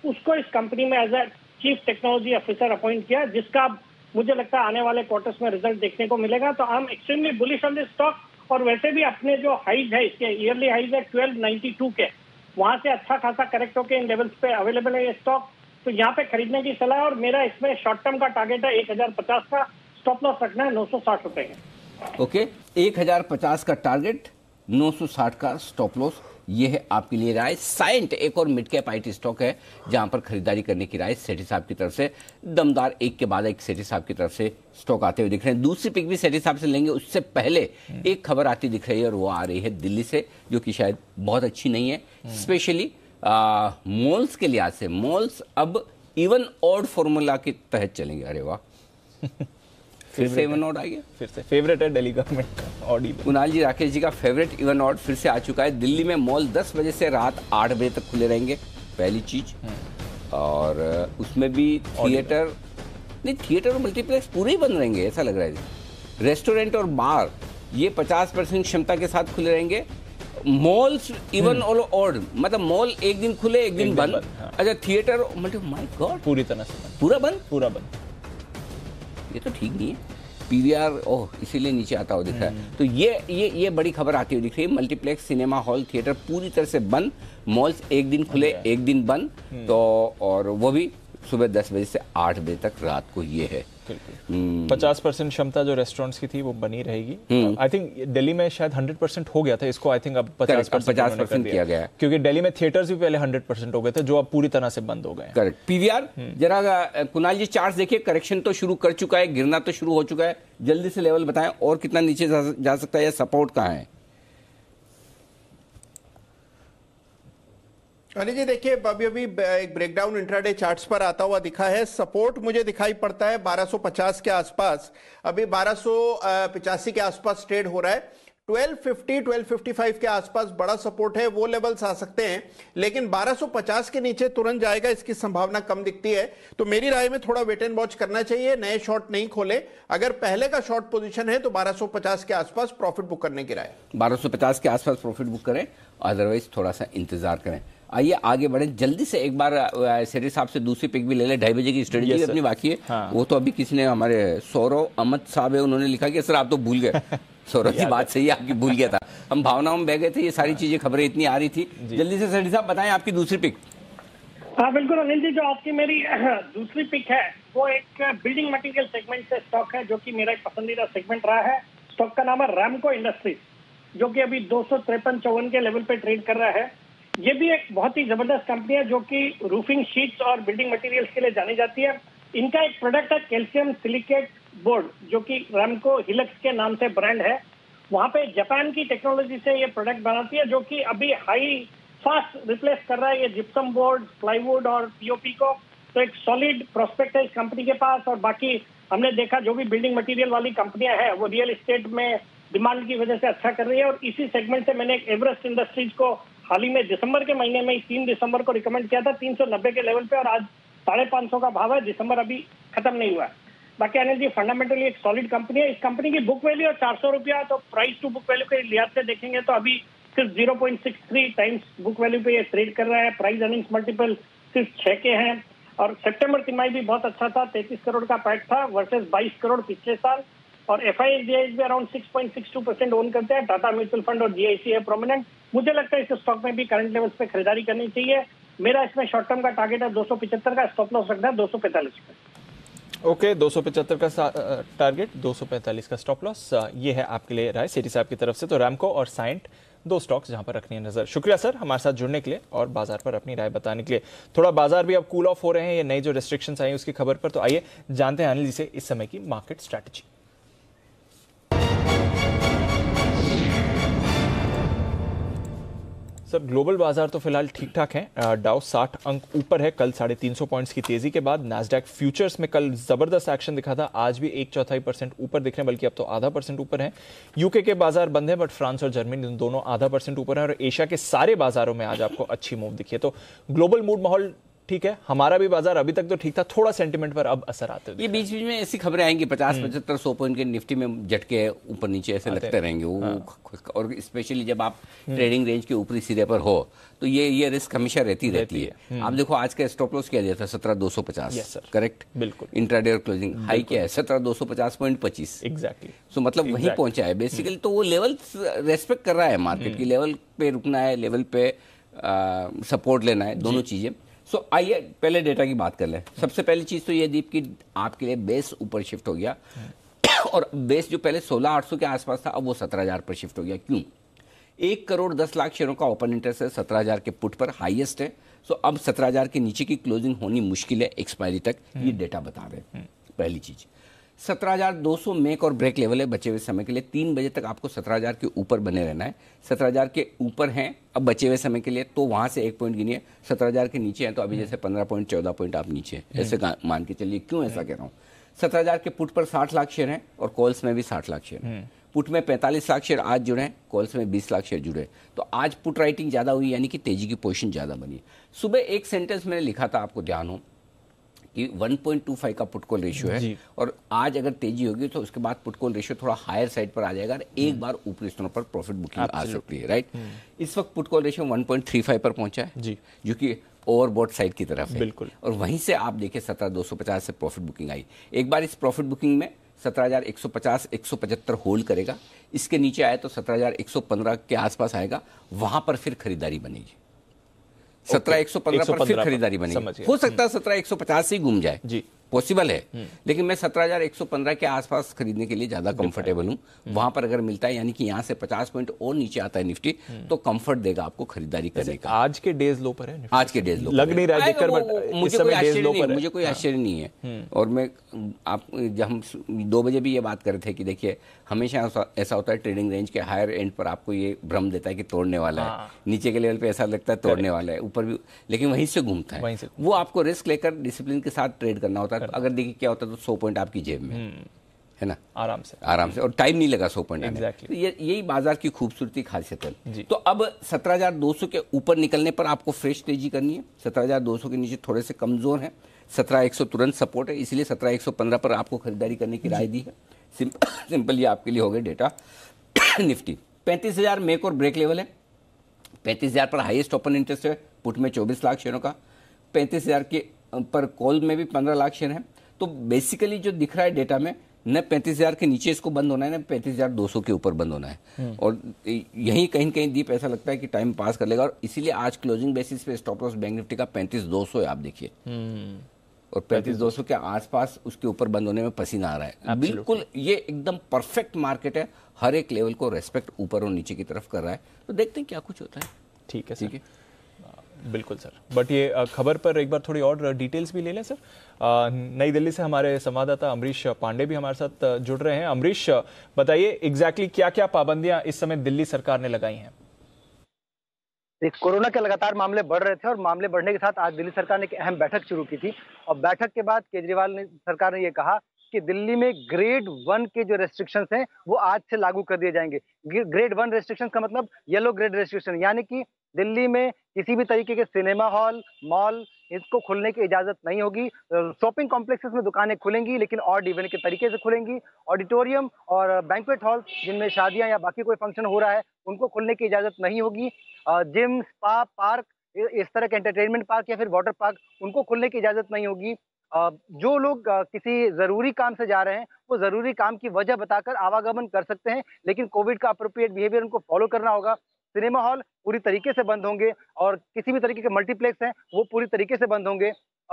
उसको इस कंपनी में as a chief technology officer appoint किया, जिसका मुझे लगता है आने वाले क्वार्टर्स में रिजल्ट देखने को मिलेगा। तो I am extremely bullish on this stock. और वैसे भी अपने जो हाइज है, इसके ईयरली हाइज है 1292 के, वहां से अच्छा खासा करेक्ट होकर इन लेवल्स पे अवेलेबल है ये स्टॉक। तो यहाँ पे खरीदने की सलाह है। और मेरा इसमें शॉर्ट टर्म का टारगेट है 1050 का, स्टॉप लॉस रखना है 960 रुपए का। ओके, 1050 का टारगेट, 960 का स्टॉप लॉस, ये है आपके लिए राय। साइएंट एक और मिड कैप IT स्टॉक है जहां पर खरीदारी करने की राय सेठी साहब की तरफ से। दमदार एक के बाद एक सेठी साहब की तरफ से स्टॉक आते हुए दिख रहे हैं। दूसरी पिक भी सेठी साहब से लेंगे, उससे पहले एक खबर आती दिख रही है और वो आ रही है दिल्ली से, जो कि शायद बहुत अच्छी नहीं है, स्पेशली मॉल्स के लिहाज से। मॉल्स अब इवन ऑड फॉर्मूला के तहत चलेंगे। अरे वाह, फिर से इवन ऑड आ गया। फिर से फेवरेट है दिल्ली गवर्नमेंट का ऑड। कुणाल जी, राकेश जी का फेवरेट इवन ऑड फिर से आ चुका है। दिल्ली में मॉल 10 बजे से रात 8 बजे तक खुले रहेंगे, पहली चीज। और उसमें भी थिएटर नहीं, थिएटर और मल्टीप्लेक्स पूरे ही बंद रहेंगे ऐसा लग रहा है। रेस्टोरेंट और बार ये 50% क्षमता के साथ खुले रहेंगे। मॉल्स इवन ऑड, मतलब मॉल एक दिन खुले एक दिन बंद। अच्छा, थिएटर माय गॉड पूरी तरह से पूरा बंद, पूरा बंद। ये तो ठीक नहीं है। PVR इसीलिए नीचे आता हुआ दिख रहा है। तो ये बड़ी खबर आती हुई दिख रही है। मल्टीप्लेक्स, सिनेमा हॉल, थिएटर पूरी तरह से बंद। मॉल्स एक दिन खुले एक दिन बंद। तो और वो भी सुबह 10 बजे से 8 बजे तक रात को ये है। 50% क्षमता जो रेस्टोरेंट्स की थी वो बनी रहेगी। आई थिंक दिल्ली में शायद 100% हो गया था, इसको आई थिंक अब 50% किया गया है, क्योंकि दिल्ली में थिएटर्स भी पहले 100% हो गए थे, जो अब पूरी तरह से बंद हो गए। करेक्ट। PVR जरा कुणाल जी चार्ट देखिए, करेक्शन तो शुरू कर चुका है, गिरना तो शुरू हो चुका है। जल्दी से लेवल बताएं और कितना नीचे जा सकता है या सपोर्ट कहां है? अनिल जी देखिए, अभी एक ब्रेकडाउन इंट्राडे चार्ट्स पर आता हुआ दिखा है। सपोर्ट मुझे दिखाई पड़ता है 1250 के आसपास, अभी 1285 के आसपास ट्रेड हो रहा है। 1250 1255 के आसपास बड़ा सपोर्ट है, वो लेवल्स आ सकते हैं, लेकिन 1250 के नीचे तुरंत जाएगा इसकी संभावना कम दिखती है। तो मेरी राय में थोड़ा वेट एंड वॉच करना चाहिए, नए शॉर्ट नहीं खोले। अगर पहले का शॉर्ट पोजीशन है तो 1250 के आसपास प्रॉफिट बुक करने की राय। 1250 के आसपास प्रॉफिट बुक करें, अदरवाइज थोड़ा सा इंतजार करें। आइए आगे बढ़े जल्दी से। एक बार सेठी साहब से दूसरी पिक भी ले ले। 2:30 बजे की स्ट्रेटेजी अपनी बाकी है। हाँ। वो तो अभी किसी ने, हमारे सौरव अहमद साहब है, उन्होंने लिखा कि सर आप तो भूल गए। सौरव की बात सही है, आपकी भूल गया था, हम भावनाओं में बह गए थे, ये सारी चीजें खबरें इतनी आ रही थी। जल्दी से सेठी साहब बताएं आपकी दूसरी पिक। हाँ बिल्कुल अनिल जी, जो आज की मेरी दूसरी पिक है वो एक बिल्डिंग मटेरियल सेगमेंट से स्टॉक है, जो कि मेरा एक पसंदीदा सेगमेंट रहा है। स्टॉक का नाम है रैमको इंडस्ट्रीज, जो कि अभी 253-54 के लेवल पे ट्रेड कर रहा है। ये भी एक बहुत ही जबरदस्त कंपनी है जो कि रूफिंग शीट्स और बिल्डिंग मटेरियल्स के लिए जानी जाती है। इनका एक प्रोडक्ट है कैल्शियम सिलिकेट बोर्ड, जो कि रैमको हिलक्स के नाम से ब्रांड है। वहाँ पे जापान की टेक्नोलॉजी से ये प्रोडक्ट बनाती है, जो कि अभी हाई फास्ट रिप्लेस कर रहा है ये जिप्सम बोर्ड, प्लाईवुड और पीओपी को। तो एक सॉलिड प्रोस्पेक्ट है इस कंपनी के पास। और बाकी हमने देखा जो भी बिल्डिंग मटेरियल वाली कंपनियां हैं वो रियल एस्टेट में डिमांड की वजह से अच्छा कर रही है। और इसी सेगमेंट से मैंने एक एवरेस्ट इंडस्ट्रीज को हाल ही में दिसंबर के महीने में 3 दिसंबर को रिकमेंड किया था 390 के लेवल पे, और आज 550 का भाव है। दिसंबर अभी खत्म नहीं हुआ है। बाकी अनिल जी, फंडामेंटली एक सॉलिड कंपनी है। इस कंपनी की बुक वैल्यू है 400 रुपया, तो प्राइस टू बुक वैल्यू के लिहाज से देखेंगे तो अभी सिर्फ 0.63 टाइम्स बुक वैल्यू पे ये ट्रेड कर रहा है। प्राइस अर्निंग्स मल्टीपल सिर्फ 6 के हैं। और सितंबर तिमाही भी बहुत अच्छा था, 33 करोड़ का पैट था वर्सेस 22 करोड़ पिछले साल। और FIS भी अराउंड 6.62% ओन करते हैं। टाटा म्यूचुअल फंड और GIC है प्रोमिनेंट। मुझे लगता है इस स्टॉक में भी करंट लेवल्स पे खरीदारी करनी चाहिए। मेरा इसमें शॉर्ट टर्म का टारगेट है 275 का, स्टॉप लॉस रखना है 245 का। ओके, 275 का टारगेट, 245 का स्टॉप लॉस, ये है आपके लिए राय सेठी साहब की तरफ से। तो रैमको और साइंट 2 स्टॉक्स जहां पर रखनी है नजर। शुक्रिया सर हमारे साथ जुड़ने के लिए और बाजार पर अपनी राय बताने के लिए। थोड़ा बाजार भी अब कूल ऑफ हो रहे हैं, ये नई जो रेस्ट्रिक्शंस आई उसकी खबर पर। तो आइए जानते हैं अनिल जी से इस समय की मार्केट स्ट्रैटेजी। सर, ग्लोबल बाजार तो फिलहाल ठीक ठाक है। डाउ 60 अंक ऊपर है कल 350 पॉइंट्स की तेजी के बाद। नैस्डैक फ्यूचर्स में कल जबरदस्त एक्शन दिखा था, आज भी 1/4% ऊपर दिख रहे हैं, बल्कि अब तो 0.5% ऊपर है। यूके के बाजार बंद है, बट फ्रांस और जर्मनी दोनों 0.5% ऊपर है। और एशिया के सारे बाजारों में आज आपको अच्छी मूव दिखी है। तो ग्लोबल मूड माहौल ठीक है, हमारा भी बाजार अभी तक तो ठीक था, थोड़ा सेंटिमेंट पर अब असर आते हुए ये बीच बीच में ऐसी खबरें आएंगी 50-75-100 पॉइंट के निफ्टी में झटके ऊपर नीचे ऐसे लगते रहेंगे वो। और स्पेशली जब आप ट्रेडिंग रेंज के ऊपरी सिरे पर हो तो ये रिस्क हमेशा रहती है। आप देखो आज का स्टॉप लॉस क्या दिया था 17,250, करेक्ट? बिल्कुल। इंट्राडे और क्लोजिंग हाई क्या है 17,250.25 एग्जैक्टली। सो मतलब वहीं पहुंचा है बेसिकली। तो वो लेवल रेस्पेक्ट कर रहा है मार्केट की, लेवल पे रुकना है, लेवल पे सपोर्ट लेना है, दोनों चीजें। सो आइए पहले डेटा की बात कर लें। सबसे पहली चीज तो ये दीप की आपके लिए बेस ऊपर शिफ्ट हो गया और बेस जो पहले 16,800 के आसपास था अब वो 17,000 पर शिफ्ट हो गया। क्यों? 1 करोड़ 10 लाख शेयरों का ओपन इंटरेस्ट है, 17,000 के पुट पर हाईएस्ट है। सो अब 17,000 के नीचे की क्लोजिंग होनी मुश्किल है एक्सपायरी तक, ये डेटा बता रहे हैं। पहली चीज 17,200 मेक और ब्रेक लेवल है बचे हुए समय के लिए। 3 बजे तक आपको 17,000 के ऊपर बने रहना है। 17,000 के ऊपर हैं अब बचे हुए समय के लिए, तो वहां से 1 पॉइंट गिनिए। 17,000 के नीचे हैं तो अभी जैसे 15 पॉइंट 14 पॉइंट आप नीचे हैं, ऐसे मान के चलिए। क्यों ऐसा कह रहा हूँ? 17,000 के पुट पर 60 लाख शेयर हैं और कॉल्स में भी 60 लाख शेयर हैं। पुट में 45 लाख शेयर आज जुड़े हैं, कॉल्स में 20 लाख शेयर जुड़े। तो आज पुट राइटिंग ज्यादा हुई, यानी कि तेजी की पोजीशन ज्यादा बनी। सुबह एक सेंटेंस मैंने लिखा था, आपको ध्यान हो कि 1.25 का पुट कॉल रेशियो है और आज अगर तेजी होगी तो उसके बाद पुट कॉल रेशियो थोड़ा हायर साइड पर आ जाएगा और एक बार ऊपरी स्तरों पर प्रॉफिट बुकिंग आ सकती है, राइट? इस वक्त पुट कॉल रेशियो 1.35 पर पहुंचा है जी, जो कि ओवरबॉट साइड की तरफ है। बिल्कुल। और वहीं से आप देखिए 17,250 से प्रॉफिट बुकिंग आई। एक बार इस प्रॉफिट बुकिंग में 17,150-175 होल्ड करेगा, इसके नीचे आए तो 17,115 के आसपास आएगा, वहां पर फिर खरीदारी बनेगी। 17,115 पर फिर खरीदारी बनेगी। हो सकता है 17,150 से ही घूम जाए जी, पॉसिबल है, लेकिन मैं 17,115 के आसपास खरीदने के लिए ज्यादा कंफर्टेबल हूं। वहां पर अगर मिलता है, यानी कि यहां से 50 पॉइंट और नीचे आता है निफ्टी, तो कंफर्ट देगा आपको खरीदारी करने का। आज के डेज लो पर है, आज के डेज लो लग नहीं रहा है, मुझे कोई आश्चर्य नहीं है। और मैं आप जब हम 2 बजे भी ये बात कर रहे थे कि देखिए हमेशा ऐसा होता है ट्रेडिंग रेंज के हायर एंड पर आपको ये भ्रम देता है कि तोड़ने वाला है, नीचे के लेवल पे ऐसा लगता है तोड़ने वाला है, ऊपर भी, लेकिन वहीं से घूमता है। वो आपको रिस्क लेकर डिसिप्लिन के साथ ट्रेड करना होता है। अगर देखिए क्या होता है तो 100 पॉइंट आपकी जेब में है ना, आराम से, और टाइम नहीं लगा 100 पॉइंट exactly. तो यही बाजार की खूबसूरती खासियत है। तो अब 17,200 के ऊपर निकलने पर आपको फ्रेश तेजी करनी है। 17,200 के नीचे थोड़े से कमजोर है, 17,100 तुरंत सपोर्ट है, इसलिए 17,115 पर आपको खरीदारी करने की राय दी है। सिंपल ये आपके लिए हो गया डेटा। निफ्टी 35,000 मेक और ब्रेक लेवल है, 35,000 पर हाईएस्ट ओपन इंटरेस्ट है, पुट में 24 लाख शेयरों का, 35,000 के पर कॉल में भी 15 लाख शेयर है। तो बेसिकली जो दिख रहा है डेटा में न 35,000 के नीचे इसको बंद होना है, न 35,200 के ऊपर बंद होना है। और यही कहीं न कहीं दीप ऐसा लगता है कि टाइम पास कर लेगा, और इसीलिए आज क्लोजिंग बेसिस पे स्टॉप लॉस बैंक निफ्टी का 35,200 है, आप देखिए, और 35,200 के आसपास उसके ऊपर बंद होने में पसीना आ रहा है। बिल्कुल ये एकदम परफेक्ट मार्केट है, हर एक लेवल को रेस्पेक्ट ऊपर और नीचे की तरफ कर रहा है। तो देखते हैं क्या कुछ होता है। ठीक है, ठीक है, बिल्कुल सर। बट ये खबर पर एक बार थोड़ी और डिटेल्स भी ले लें सर। नई दिल्ली से हमारे संवाददाता अमरीश पांडे भी हमारे साथ जुड़ रहे हैं। अमरीश, बताइए एग्जैक्टली क्या क्या पाबंदियां इस समय दिल्ली सरकार ने लगाई हैं? कोरोना के लगातार मामले बढ़ रहे थे और मामले बढ़ने के साथ आज दिल्ली सरकार ने एक अहम बैठक शुरू की थी, और बैठक के बाद केजरीवाल ने सरकार ने ये कहा कि दिल्ली में ग्रेड 1 के जो रेस्ट्रिक्शंस हैं वो आज से लागू कर दिए जाएंगे। ग्रेड 1 रेस्ट्रिक्शंस का मतलब येलो ग्रेड रेस्ट्रिक्शन, यानी कि दिल्ली में किसी भी तरीके के सिनेमा हॉल, मॉल, इसको खुलने की इजाजत नहीं होगी। शॉपिंग कॉम्प्लेक्सेस में दुकानें खुलेंगी लेकिन ऑड इवन के तरीके से खुलेंगी। ऑडिटोरियम और बैंक्वेट हॉल जिनमें शादियां या बाकी कोई फंक्शन हो रहा है उनको खुलने की इजाजत नहीं होगी। जिम, स्पा, पार्क, इस तरह के एंटरटेनमेंट पार्क या फिर वाटर पार्क, उनको खुलने की इजाजत नहीं होगी। जो लोग किसी जरूरी काम से जा रहे हैं वो जरूरी काम की वजह बताकर आवागमन कर सकते हैं, लेकिन कोविड का अप्रोप्रिएट बिहेवियर उनको फॉलो करना होगा। सिनेमा हॉल पूरी तरीके से बंद होंगे और किसी भी तरीके के मल्टीप्लेक्स हैं वो पूरी तरीके से बंद होंगे।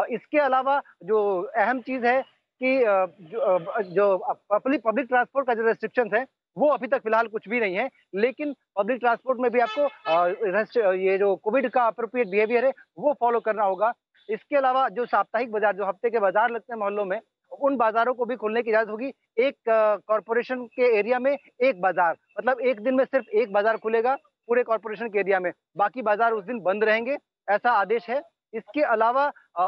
इसके अलावा जो अहम चीज है कि जो पब्लिक ट्रांसपोर्ट का जो रेस्ट्रिक्शंस है वो अभी तक फिलहाल कुछ भी नहीं है, लेकिन पब्लिक ट्रांसपोर्ट में भी आपको ये जो कोविड का अप्रोप्रिएट बिहेवियर है वो फॉलो करना होगा। इसके अलावा जो साप्ताहिक बाजार, जो हफ्ते के बाजार लगते हैं मोहल्लों में, उन बाजारों को भी खुलने की इजाजत होगी। एक कॉरपोरेशन के एरिया में एक बाजार, मतलब एक दिन में सिर्फ एक बाजार खुलेगा पूरे कॉरपोरेशन के एरिया में, बाकी बाजार उस दिन बंद रहेंगे, ऐसा आदेश है। इसके अलावा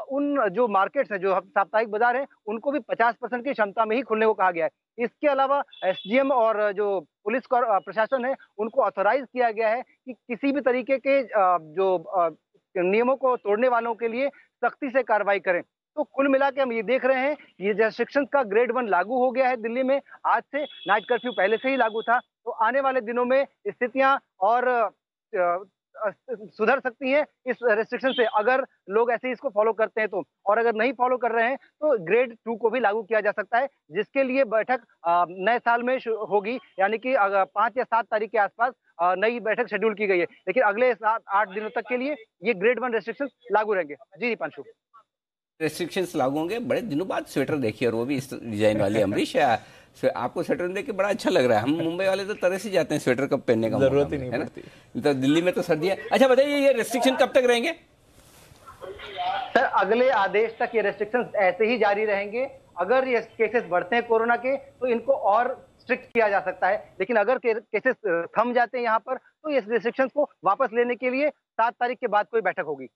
उन जो मार्केट्स हैं, जो साप्ताहिक बाजार हैं, उनको भी 50% की क्षमता में ही खुलने को कहा गया है। इसके अलावा एसडीएम और जो पुलिस प्रशासन है उनको ऑथोराइज किया गया है कि किसी भी तरीके के जो नियमों को तोड़ने वालों के लिए सख्ती से कार्रवाई करें। तो कुल मिला के हम ये देख रहे हैं, ये रेस्ट्रिक्शंस का ग्रेड 1 लागू हो गया है दिल्ली में आज से। नाइट कर्फ्यू पहले से ही लागू था, तो आने वाले दिनों में स्थितियां और सुधर सकती हैं इस रेस्ट्रिक्शन से, अगर लोग ऐसे इसको फॉलो करते हैं तो। और अगर नहीं फॉलो कर रहे हैं तो ग्रेड 2 को भी लागू किया जा सकता है, जिसके लिए बैठक नए साल में होगी, यानी कि 5 या 7 तारीख के आसपास नई बैठक शेड्यूल की गई है। लेकिन अगले 7-8 दिनों तक के लिए ये ग्रेड 1 रेस्ट्रिक्शन लागू रहेंगे। जी दीपांशु, रेस्ट्रिक्शंस लागू होंगे। बड़े दिनों बाद स्वेटर देखिए, और वो भी इस डिजाइन वाली। अमरीश, आपको स्वेटर देख के बड़ा अच्छा लग रहा है। हम मुंबई वाले तो तरह से जाते हैं स्वेटर कब पहनने का, जरूरत ही नहीं पड़ती, तो दिल्ली में तो सर्दी है। अच्छा बताइए, ये रेस्ट्रिक्शन कब तक रहेंगे? सर अगले आदेश तक ये रेस्ट्रिक्शंस ऐसे ही जारी रहेंगे। अगर ये केसेस बढ़ते हैं कोरोना के तो इनको और स्ट्रिक्ट किया जा सकता है, लेकिन अगर केसेस थम जाते हैं यहाँ पर तो इस रेस्ट्रिक्शंस को वापस लेने के लिए 7 तारीख के बाद कोई बैठक होगी।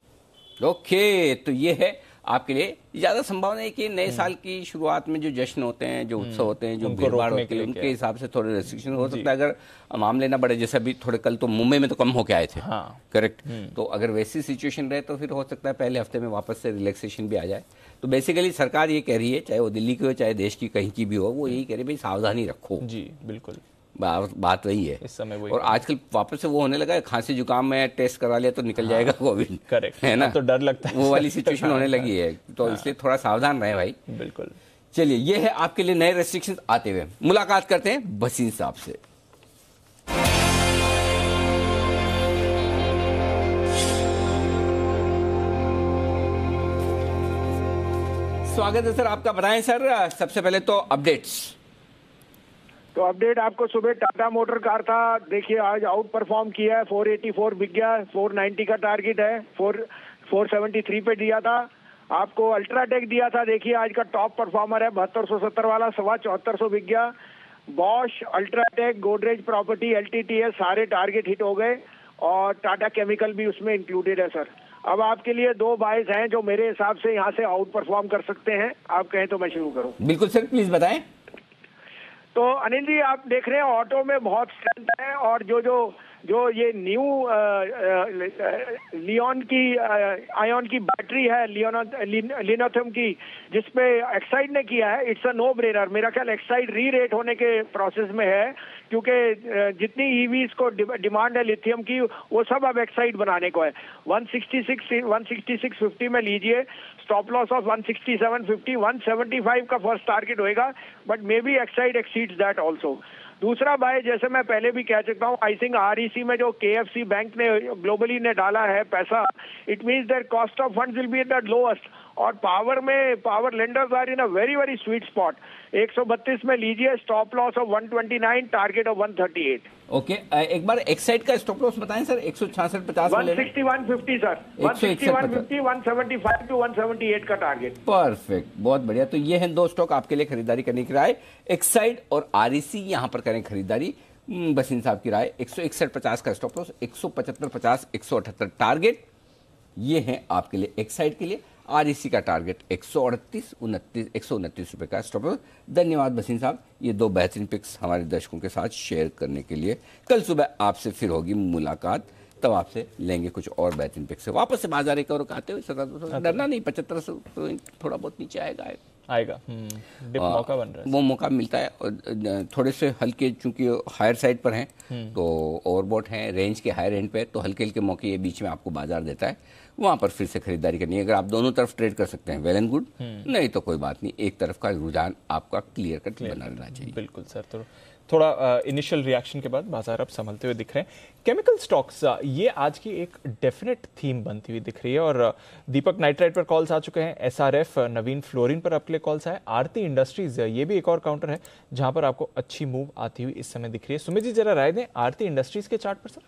ओके, तो ये है आपके लिए ज्यादा संभावना है कि नए साल की शुरुआत में जो जश्न होते हैं, जो उत्सव होते हैं, जो भीड़भाड़ होती है, उनके हिसाब से थोड़े रेस्ट्रिक्शन हो सकता है। अगर मामले ना बढ़े, जैसे अभी थोड़े कल तो मुंबई में तो कम होके आए थे, हाँ, करेक्ट। तो अगर वैसी सिचुएशन रहे तो फिर हो सकता है पहले हफ्ते में वापस से रिलैक्सेशन भी आ जाए। तो बेसिकली सरकार ये कह रही है, चाहे वो दिल्ली की हो चाहे देश की कहीं की भी हो, वो यही कह रही है भाई सावधानी रखो। जी बिल्कुल, बात वही है इस समय वही। और आजकल वापस से वो होने लगा है, खांसी जुकाम में टेस्ट करा लिया तो निकल जाएगा कोविड, करेक्ट है ना, तो डर लगता है, वो वाली सिचुएशन होने लगी है। तो इसलिए थोड़ा सावधान रहे भाई। बिल्कुल। चलिए, ये है आपके लिए नए रेस्ट्रिक्शंस आते हुए। मुलाकात करते हैं भसीन साहब से। स्वागत है सर आपका। बताएं सर, सबसे पहले तो अपडेट्स। तो अपडेट आपको, सुबह टाटा मोटर कार था, देखिए आज आउट परफॉर्म किया है, 484 बिक गया, 490 का टारगेट है, 473 पे दिया था आपको। अल्ट्राटेक दिया था, देखिए आज का टॉप परफॉर्मर है, 7270 वाला, 7400 बिक गया। Bosch, UltraTech, Godrej property, LTTS सारे टारगेट हिट हो गए और टाटा केमिकल भी उसमें इंक्लूडेड है सर। अब आपके लिए 2 बाइज हैं जो मेरे हिसाब से यहाँ से आउट परफॉर्म कर सकते हैं, आप कहें तो मैं शुरू करूँ? बिल्कुल सर, प्लीज बताएं। तो अनिल जी, आप देख रहे हैं ऑटो में बहुत स्ट्रेंथ है और जो जो ये न्यू लियोन की आयन की बैटरी है, लिनोथियम की, जिसपे एक्साइड ने किया है, इट्स अ नो ब्रेनर। मेरा ख्याल एक्साइड री रेट होने के प्रोसेस में है, क्योंकि जितनी ईवीज को डिमांड है लिथियम की, वो सब अब एक्साइड बनाने को है। 166.50 में लीजिए, स्टॉप लॉस ऑफ 167.50, 175 का फर्स्ट टारगेट होएगा, but may be Exide exceeds that also. दूसरा बाय, जैसे मैं पहले भी कह चुका हूँ, आई थिंक आरईसी में जो केएफसी बैंक ने ग्लोबली ने डाला है पैसा, it means that cost of funds will be at the lowest. और पावर में power lenders are in a very very sweet spot. 132 में लीजिए, stop loss of 129, target of 138। Okay, एक बार एक्साइड का स्टॉप लॉस बताएं सर। 166.50 161.50 सर, 161.50, 175 टू 178 का target. Perfect, बहुत बढ़िया। तो ये हैं दो स्टॉक आपके लिए खरीदारी करने की राय, एक्साइड और आरईसी। यहां पर करें खरीदारी। बसीन साहब की राय 161.50 का स्टॉप लॉस, 175.50, 178 टारगेट। ये है आपके लिए एक्साइड के लिए। आरईसी का टारगेट 129 रुपए का स्टॉप लॉस। धन्यवाद बसीन साहब, ये दो बेहतरीन पिक्स हमारे दर्शकों के साथ शेयर करने के लिए। कल सुबह आपसे फिर होगी मुलाकात, तब आपसे लेंगे कुछ और बेहतरीन पिक्स। वापस से बाजार एक और आते हुए डरना नहीं, 7500 थोड़ा बहुत नीचे आएगा डिप मौका बन रहा है, वो मौका मिलता है। और थोड़े से हल्के, चूंकि हायर साइड पर हैं तो ओवरबॉट हैं, रेंज के हायर एंड पे, तो हल्के हल्के मौके ये बीच में आपको बाजार देता है, वहां पर फिर से खरीदारी करनी है। अगर आप दोनों तरफ ट्रेड कर सकते हैं, वेल एंड गुड, नहीं तो कोई बात नहीं, एक तरफ का रुझान आपका क्लियर कट बना रहना चाहिए। बिल्कुल सर। तो थोड़ा इनिशियल रिएक्शन के बाद बाजार अब संभलते हुए दिख रहे हैं। केमिकल स्टॉक्स, ये आज की एक डेफिनेट थीम बनती हुई दिख रही है। और दीपक नाइट्राइट पर कॉल्स आ चुके हैं, एसआरएफ, नवीन फ्लोरिन पर आपके लिए कॉल्स आए, आरती इंडस्ट्रीज, ये भी एक और काउंटर है जहां पर आपको अच्छी मूव आती हुई इस समय दिख रही है। सुमित जी जरा राय दें आरती इंडस्ट्रीज के चार्ट पर सर।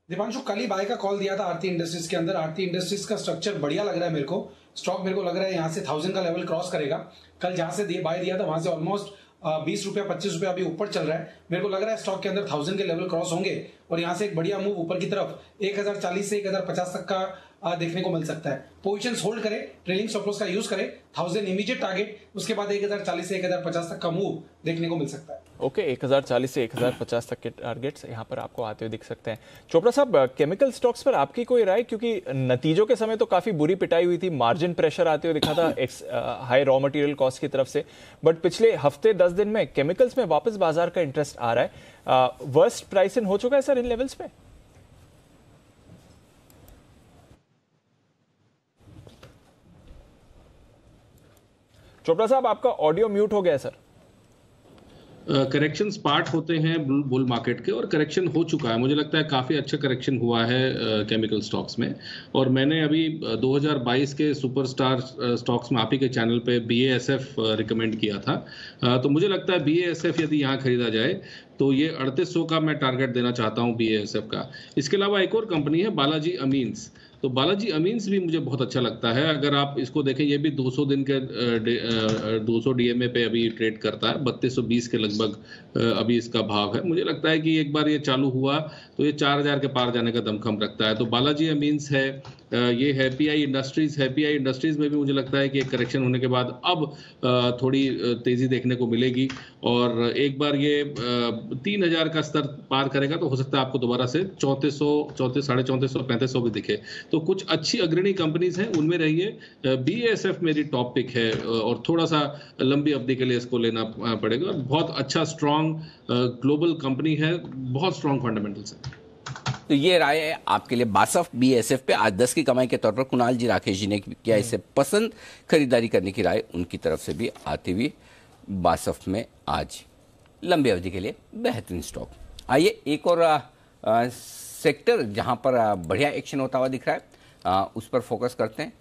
दीपांशु, कल ही बाय का कॉल दिया था आरती इंडस्ट्रीज के अंदर। आरती इंडस्ट्रीज का स्ट्रक्चर बढ़िया लग रहा है मेरे को। स्टॉक मेरे को लग रहा है यहाँ से 1000 का लेवल क्रॉस करेगा। कल जहां से बाय दिया था वहां से ऑलमोस्ट 20 रुपया 25 रुपया अभी ऊपर चल रहा है। मेरे को लग रहा है स्टॉक के अंदर 1000 के लेवल क्रॉस होंगे और यहाँ से एक बढ़िया मूव ऊपर की तरफ 1040 से 1050 तक का देखने को मिल सकता है। पोजीशंस होल्ड करें, ट्रेलिंग स्टॉप लॉस का यूज करें, 1000 इमीडिएट टारगेट, उसके बाद 1040 से 1050 तक का मूव देखने को मिल सकता है। ओके, 1040 से 1050 तक के टारगेट्स यहाँ पर आपको आते हुए दिख सकते हैं। चोपड़ा साहब, केमिकल स्टॉक्स पर आपकी कोई राय, क्योंकि नतीजों के समय तो काफी बुरी पिटाई हुई थी, मार्जिन प्रेशर आते हुए दिखा था हाई रॉ मटेरियल कॉस्ट की तरफ से, बट पिछले हफ्ते 10 दिन में केमिकल्स में वापस बाजार का इंटरेस्ट आ रहा है। वर्स्ट प्राइस इन हो चुका है सर इन लेवल्स पे? चोपड़ा साहब, आपका ऑडियो म्यूट हो गया सर। करेक्शन पार्ट होते हैं बुल मार्केट के, और करेक्शन हो चुका है। मुझे लगता है काफ़ी अच्छा करेक्शन हुआ है केमिकल स्टॉक्स में। और मैंने अभी 2022 के सुपरस्टार स्टॉक्स में आप ही के चैनल पे BASF रिकमेंड किया था। तो मुझे लगता है BASF यदि यहाँ खरीदा जाए तो ये 3800 का मैं टारगेट देना चाहता हूँ BASF का। इसके अलावा एक और कंपनी है बालाजी अमीन्स। तो बालाजी अमीन्स भी मुझे बहुत अच्छा लगता है। अगर आप इसको देखें, ये भी 200 दिन के 200 DMA पे अभी ट्रेड करता है, 3220 के लगभग अभी इसका भाव है। मुझे लगता है कि एक बार ये चालू हुआ तो ये 4000 के पार जाने का दमखम रखता है। तो बालाजी अमीन्स है, ये है PI इंडस्ट्रीज है। PI इंडस्ट्रीज में भी मुझे लगता है कि एक करेक्शन होने के बाद अब थोड़ी तेजी देखने को मिलेगी, और एक बार ये 3000 का स्तर पार करेगा तो हो सकता है आपको दोबारा से 3400, 3450, 3500 भी दिखे। तो कुछ अच्छी अग्रणी कंपनीज हैं, उनमें रहिए। BASF मेरी टॉप पिक है, और थोड़ा सा लंबी अवधि के लिए इसको लेना पड़ेगा। बहुत अच्छा स्ट्रॉन्ग ग्लोबल कंपनी है, बहुत स्ट्रॉन्ग फंडामेंटल्स है। तो ये राय है आपके लिए BASF पे। आज 10 की कमाई के तौर पर कुणाल जी राकेश जी ने किया इसे पसंद, खरीदारी करने की राय उनकी तरफ से भी आती हुई BASF में आज लंबी अवधि के लिए बेहतरीन स्टॉक। आइए एक और सेक्टर जहां पर बढ़िया एक्शन होता हुआ दिख रहा है, उस पर फोकस करते हैं।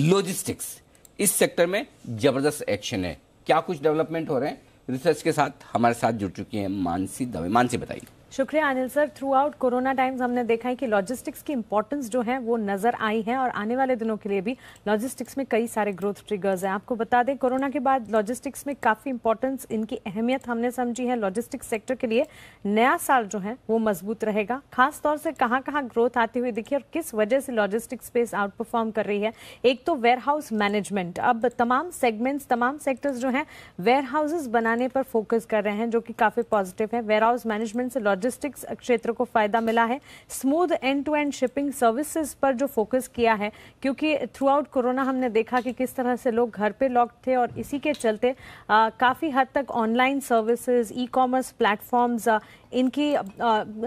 लॉजिस्टिक्स, इस सेक्टर में जबरदस्त एक्शन है। क्या कुछ डेवलपमेंट हो रहे हैं, रिसर्च के साथ हमारे साथ जुड़ चुकी हैं मानसी दवे। मानसी बताइए। शुक्रिया Anil sir. Through out corona times हमने देखा है कि लॉजिस्टिक्स की इंपॉर्टेंस जो है वो नजर आई है और आने वाले दिनों के लिए भी लॉजिस्टिक्स में कई सारे ग्रोथ ट्रिगर्स हैं। आपको बता दें, कोरोना के बाद लॉजिस्टिक्स में काफी इंपॉर्टेंस, इनकी अहमियत हमने समझी है। लॉजिस्टिक्स सेक्टर के लिए नया साल जो है वो मजबूत रहेगा। खास तौर से कहाँ कहाँ ग्रोथ आती हुई दिखी और किस वजह से लॉजिस्टिक्स स्पेस आउट परफॉर्म कर रही है। एक तो वेयर हाउस मैनेजमेंट, अब तमाम सेगमेंट्स, तमाम सेक्टर्स जो है वेयर हाउसेज बनाने पर फोकस कर रहे हैं, जो कि काफी पॉजिटिव है। वेयर हाउस मैनेजमेंट से लॉजिस्टिक्स क्षेत्र को फायदा मिला है। Smooth end to end shipping services पर जो फोकस किया है, क्योंकि थ्रू आउट कोरोना हमने देखा कि किस तरह से लोग घर पे लॉक थे और इसी के चलते काफ़ी हद तक online services, e commerce platforms, इनकी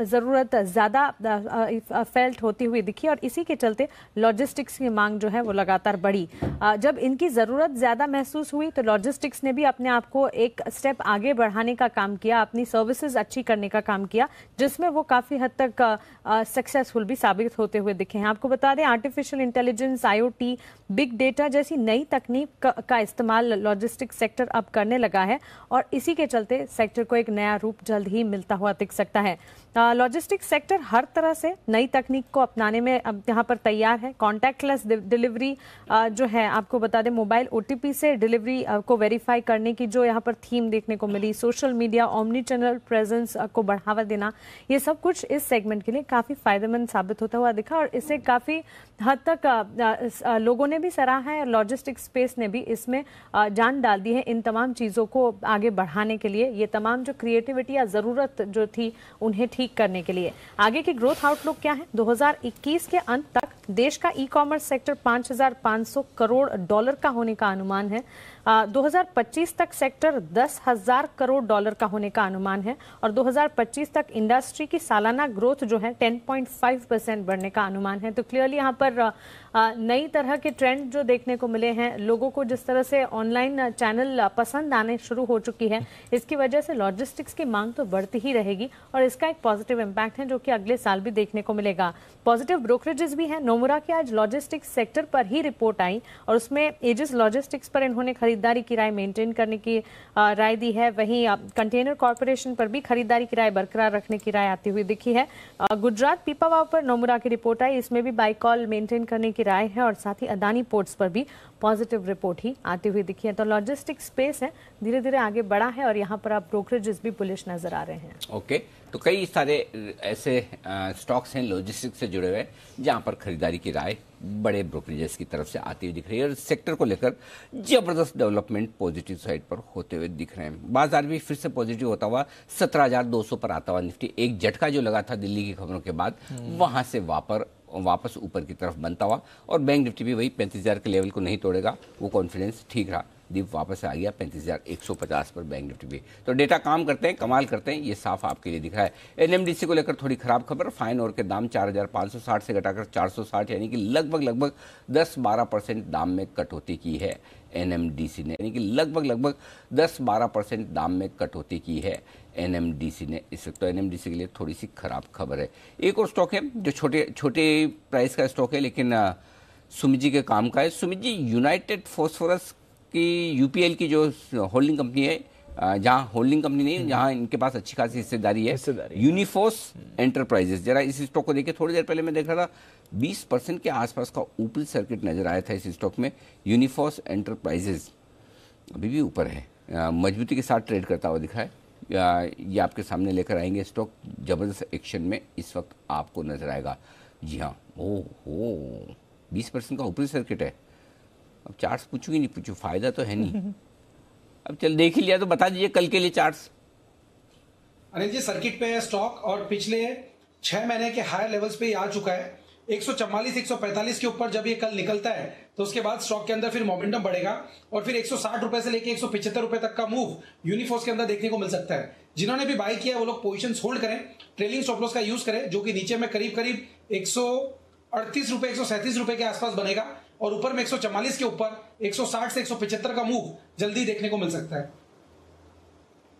ज़रूरत ज़्यादा फेल्ट होती हुई दिखी और इसी के चलते लॉजिस्टिक्स की मांग जो है वो लगातार बढ़ी। जब इनकी ज़रूरत ज़्यादा महसूस हुई तो लॉजिस्टिक्स ने भी अपने आप को एक स्टेप आगे बढ़ाने का काम किया, अपनी सर्विसेज अच्छी करने का काम किया, जिसमें वो काफ़ी हद तक सक्सेसफुल भी साबित होते हुए दिखे हैं। आपको बता दें, artificial intelligence, IoT, big data जैसी नई तकनीक का इस्तेमाल लॉजिस्टिक्स सेक्टर अब करने लगा है और इसी के चलते सेक्टर को एक नया रूप जल्द ही मिलता हुआ दिख सकता है। लॉजिस्टिक्स सेक्टर हर तरह से नई तकनीक को अपनाने में अब यहाँ पर तैयार है। कॉन्टैक्टलेस डिलीवरी जो है, आपको बता दें, मोबाइल OTP से डिलीवरी को वेरीफाई करने की जो यहाँ पर थीम देखने को मिली, social media, omni channel presence को बढ़ावा देना, ये सब कुछ इस सेगमेंट के लिए काफ़ी फायदेमंद साबित होता हुआ दिखा और इससे काफ़ी हद तक लोगों ने भी सराहा है। लॉजिस्टिक्स स्पेस ने भी इसमें जान डाल दी है इन तमाम चीज़ों को आगे बढ़ाने के लिए, ये तमाम जो क्रिएटिविटी या ज़रूरत जो थी उन्हें ठीक करने के लिए। आगे की ग्रोथ आउटलुक क्या है? 2021 के अंत तक देश का ई कॉमर्स सेक्टर $5,500 करोड़ का होने का अनुमान है। 2025 तक सेक्टर $10,000 करोड़ का होने का अनुमान है और 2025 तक इंडस्ट्री की सालाना ग्रोथ जो है 10.5% बढ़ने का अनुमान है। तो क्लियरली यहाँ पर नई तरह के ट्रेंड जो देखने को मिले हैं, लोगों को जिस तरह से ऑनलाइन चैनल पसंद आने शुरू हो चुकी है, इसकी वजह से लॉजिस्टिक्स की मांग तो बढ़ती ही रहेगी और इसका एक पॉजिटिव इम्पैक्ट है जो कि अगले साल भी देखने को मिलेगा। पॉजिटिव ब्रोकरेजेस भी हैं। नोमुरा की आज लॉजिस्टिक्स सेक्टर पर ही रिपोर्ट आई और उसमें एजिस लॉजिस्टिक्स पर इन्होंने खरीदारी की राय मेंटेन करने की राय दी है। वहीं कंटेनर कॉर्पोरेशन पर भी खरीदारी की राय बरकरार रखने की राय आती हुई दिखी है। गुजरात पीपावाव पर नोमुरा की रिपोर्ट आई, इसमें भी बाई कॉल मेंटेन करने की राय है और साथ ही अदानी पोर्ट्स पर भी पॉजिटिव रिपोर्ट ही आती हुई दिखी है। तो लॉजिस्टिक्स स्पेस है, धीरे धीरे आगे बढ़ा है और यहाँ पर आप ब्रोकरेजेस भी बुलिश नजर आ रहे हैं। ओके, तो कई सारे ऐसे स्टॉक्स हैं लॉजिस्टिक्स से जुड़े हुए जहां पर खरीदारी की राय बड़े ब्रोकरेजेस की तरफ से आती हुई दिख रही है और सेक्टर को लेकर जबरदस्त डेवलपमेंट पॉजिटिव साइड पर होते हुए दिख रहे हैं। बाजार भी फिर से पॉजिटिव होता हुआ 17,200 पर आता हुआ निफ्टी एक झटका जो लगा था दिल्ली की खबरों के बाद वहां से वापस ऊपर की तरफ बनता हुआ और बैंक निफ्टी भी वही 35,000 के लेवल को नहीं तोड़ेगा, वो कॉन्फिडेंस ठीक रहा। दीप वापस आ गया 35,150 पर बैंक निफ्टी भी। तो डेटा काम करते हैं, कमाल करते हैं, ये साफ आपके लिए दिख रहा है। एनएमडीसी को लेकर थोड़ी खराब खबर, फाइन और के दाम 4,560 से घटाकर 460 यानी कि लगभग 10-12% दाम में कटौती की है एनएमडीसी ने, यानी कि लगभग 10-12% दाम में कटौती की है एनएमडीसी ने। इस वक्त तो एनएमडीसी के लिए थोड़ी सी खराब खबर है। एक और स्टॉक है जो छोटे प्राइस का स्टॉक है लेकिन सुमित जी के काम का है। सुमित जी, यूनाइटेड फॉस्फोरस की यूपीएल की जो होल्डिंग कंपनी है, जहां होल्डिंग कंपनी नहीं, जहां इनके पास अच्छी खासी हिस्सेदारी है, यूनिफोर्स एंटरप्राइजेस। जरा इस स्टॉक को देखिए, थोड़ी देर पहले मैं देख रहा था 20% के आसपास का ऊपरी सर्किट नजर आया था इस स्टॉक में। यूनिफोर्स एंटरप्राइजेस अभी भी ऊपर है, मजबूती के साथ ट्रेड करता हुआ दिखा है। ये आपके सामने लेकर आएंगे स्टॉक, जबरदस्त एक्शन में इस वक्त आपको नजर आएगा। जी हाँ, ओहो 20% का ऊपरी सर्किट है। अब चार्ट्स पूछूंगी नहीं पूछू, फायदा तो है नहीं। अब चल देख ही लिया तो बता दीजिए कल के लिए चार्ट्स। अनिल जी, सर्किट पे है स्टॉक और पिछले 6 महीने के हायर लेवल्स पे आ चुका है। 144-145 के ऊपर जब ये कल निकलता है तो उसके बाद स्टॉक के अंदर फिर मोमेंटम बढ़ेगा और फिर 160 रुपए से लेके 175 रुपए तक का मूव यूनिफोर्स के अंदर देखने को मिल सकता है। जिन्होंने भी बाय किया है वो लोग पोजीशन होल्ड करें, ट्रेलिंग स्टॉप लॉस का यूज करें, जो कि नीचे में करीब 138 रुपए 137 रुपए के आसपास बनेगा और ऊपर में 144 के ऊपर 160 से 175 का मूव जल्दी देखने को मिल सकता है।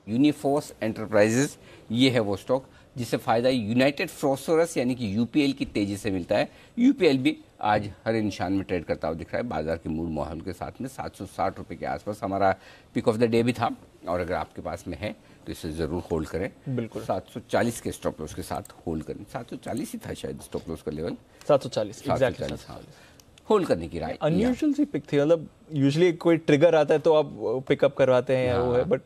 यूनिफोर्स एंटरप्राइजेस ये है वो स्टॉक जिससे फायदा यूनाइटेड फॉस्फोरस यानी कि यूपीएल की तेजी से मिलता है। यूपीएल भी आज हरे निशान में ट्रेड करता हुआ दिख रहा है बाजार के मूड माहौल के साथ में। 760 रुपए के आसपास हमारा पिक ऑफ द डे भी था और अगर आपके पास में है तो इसे जरूर होल्ड करें। बिल्कुल 740 के स्टॉप लॉस के साथ होल्ड करें। 740 ही था शायद स्टॉप लॉस का लेवल, 740 होल्ड करने की राय। अनयूजुअल सी पिक थी, मतलब यूजुअली कोई ट्रिगर आता है तो आप पिकअप करवाते हैं या वो है, बट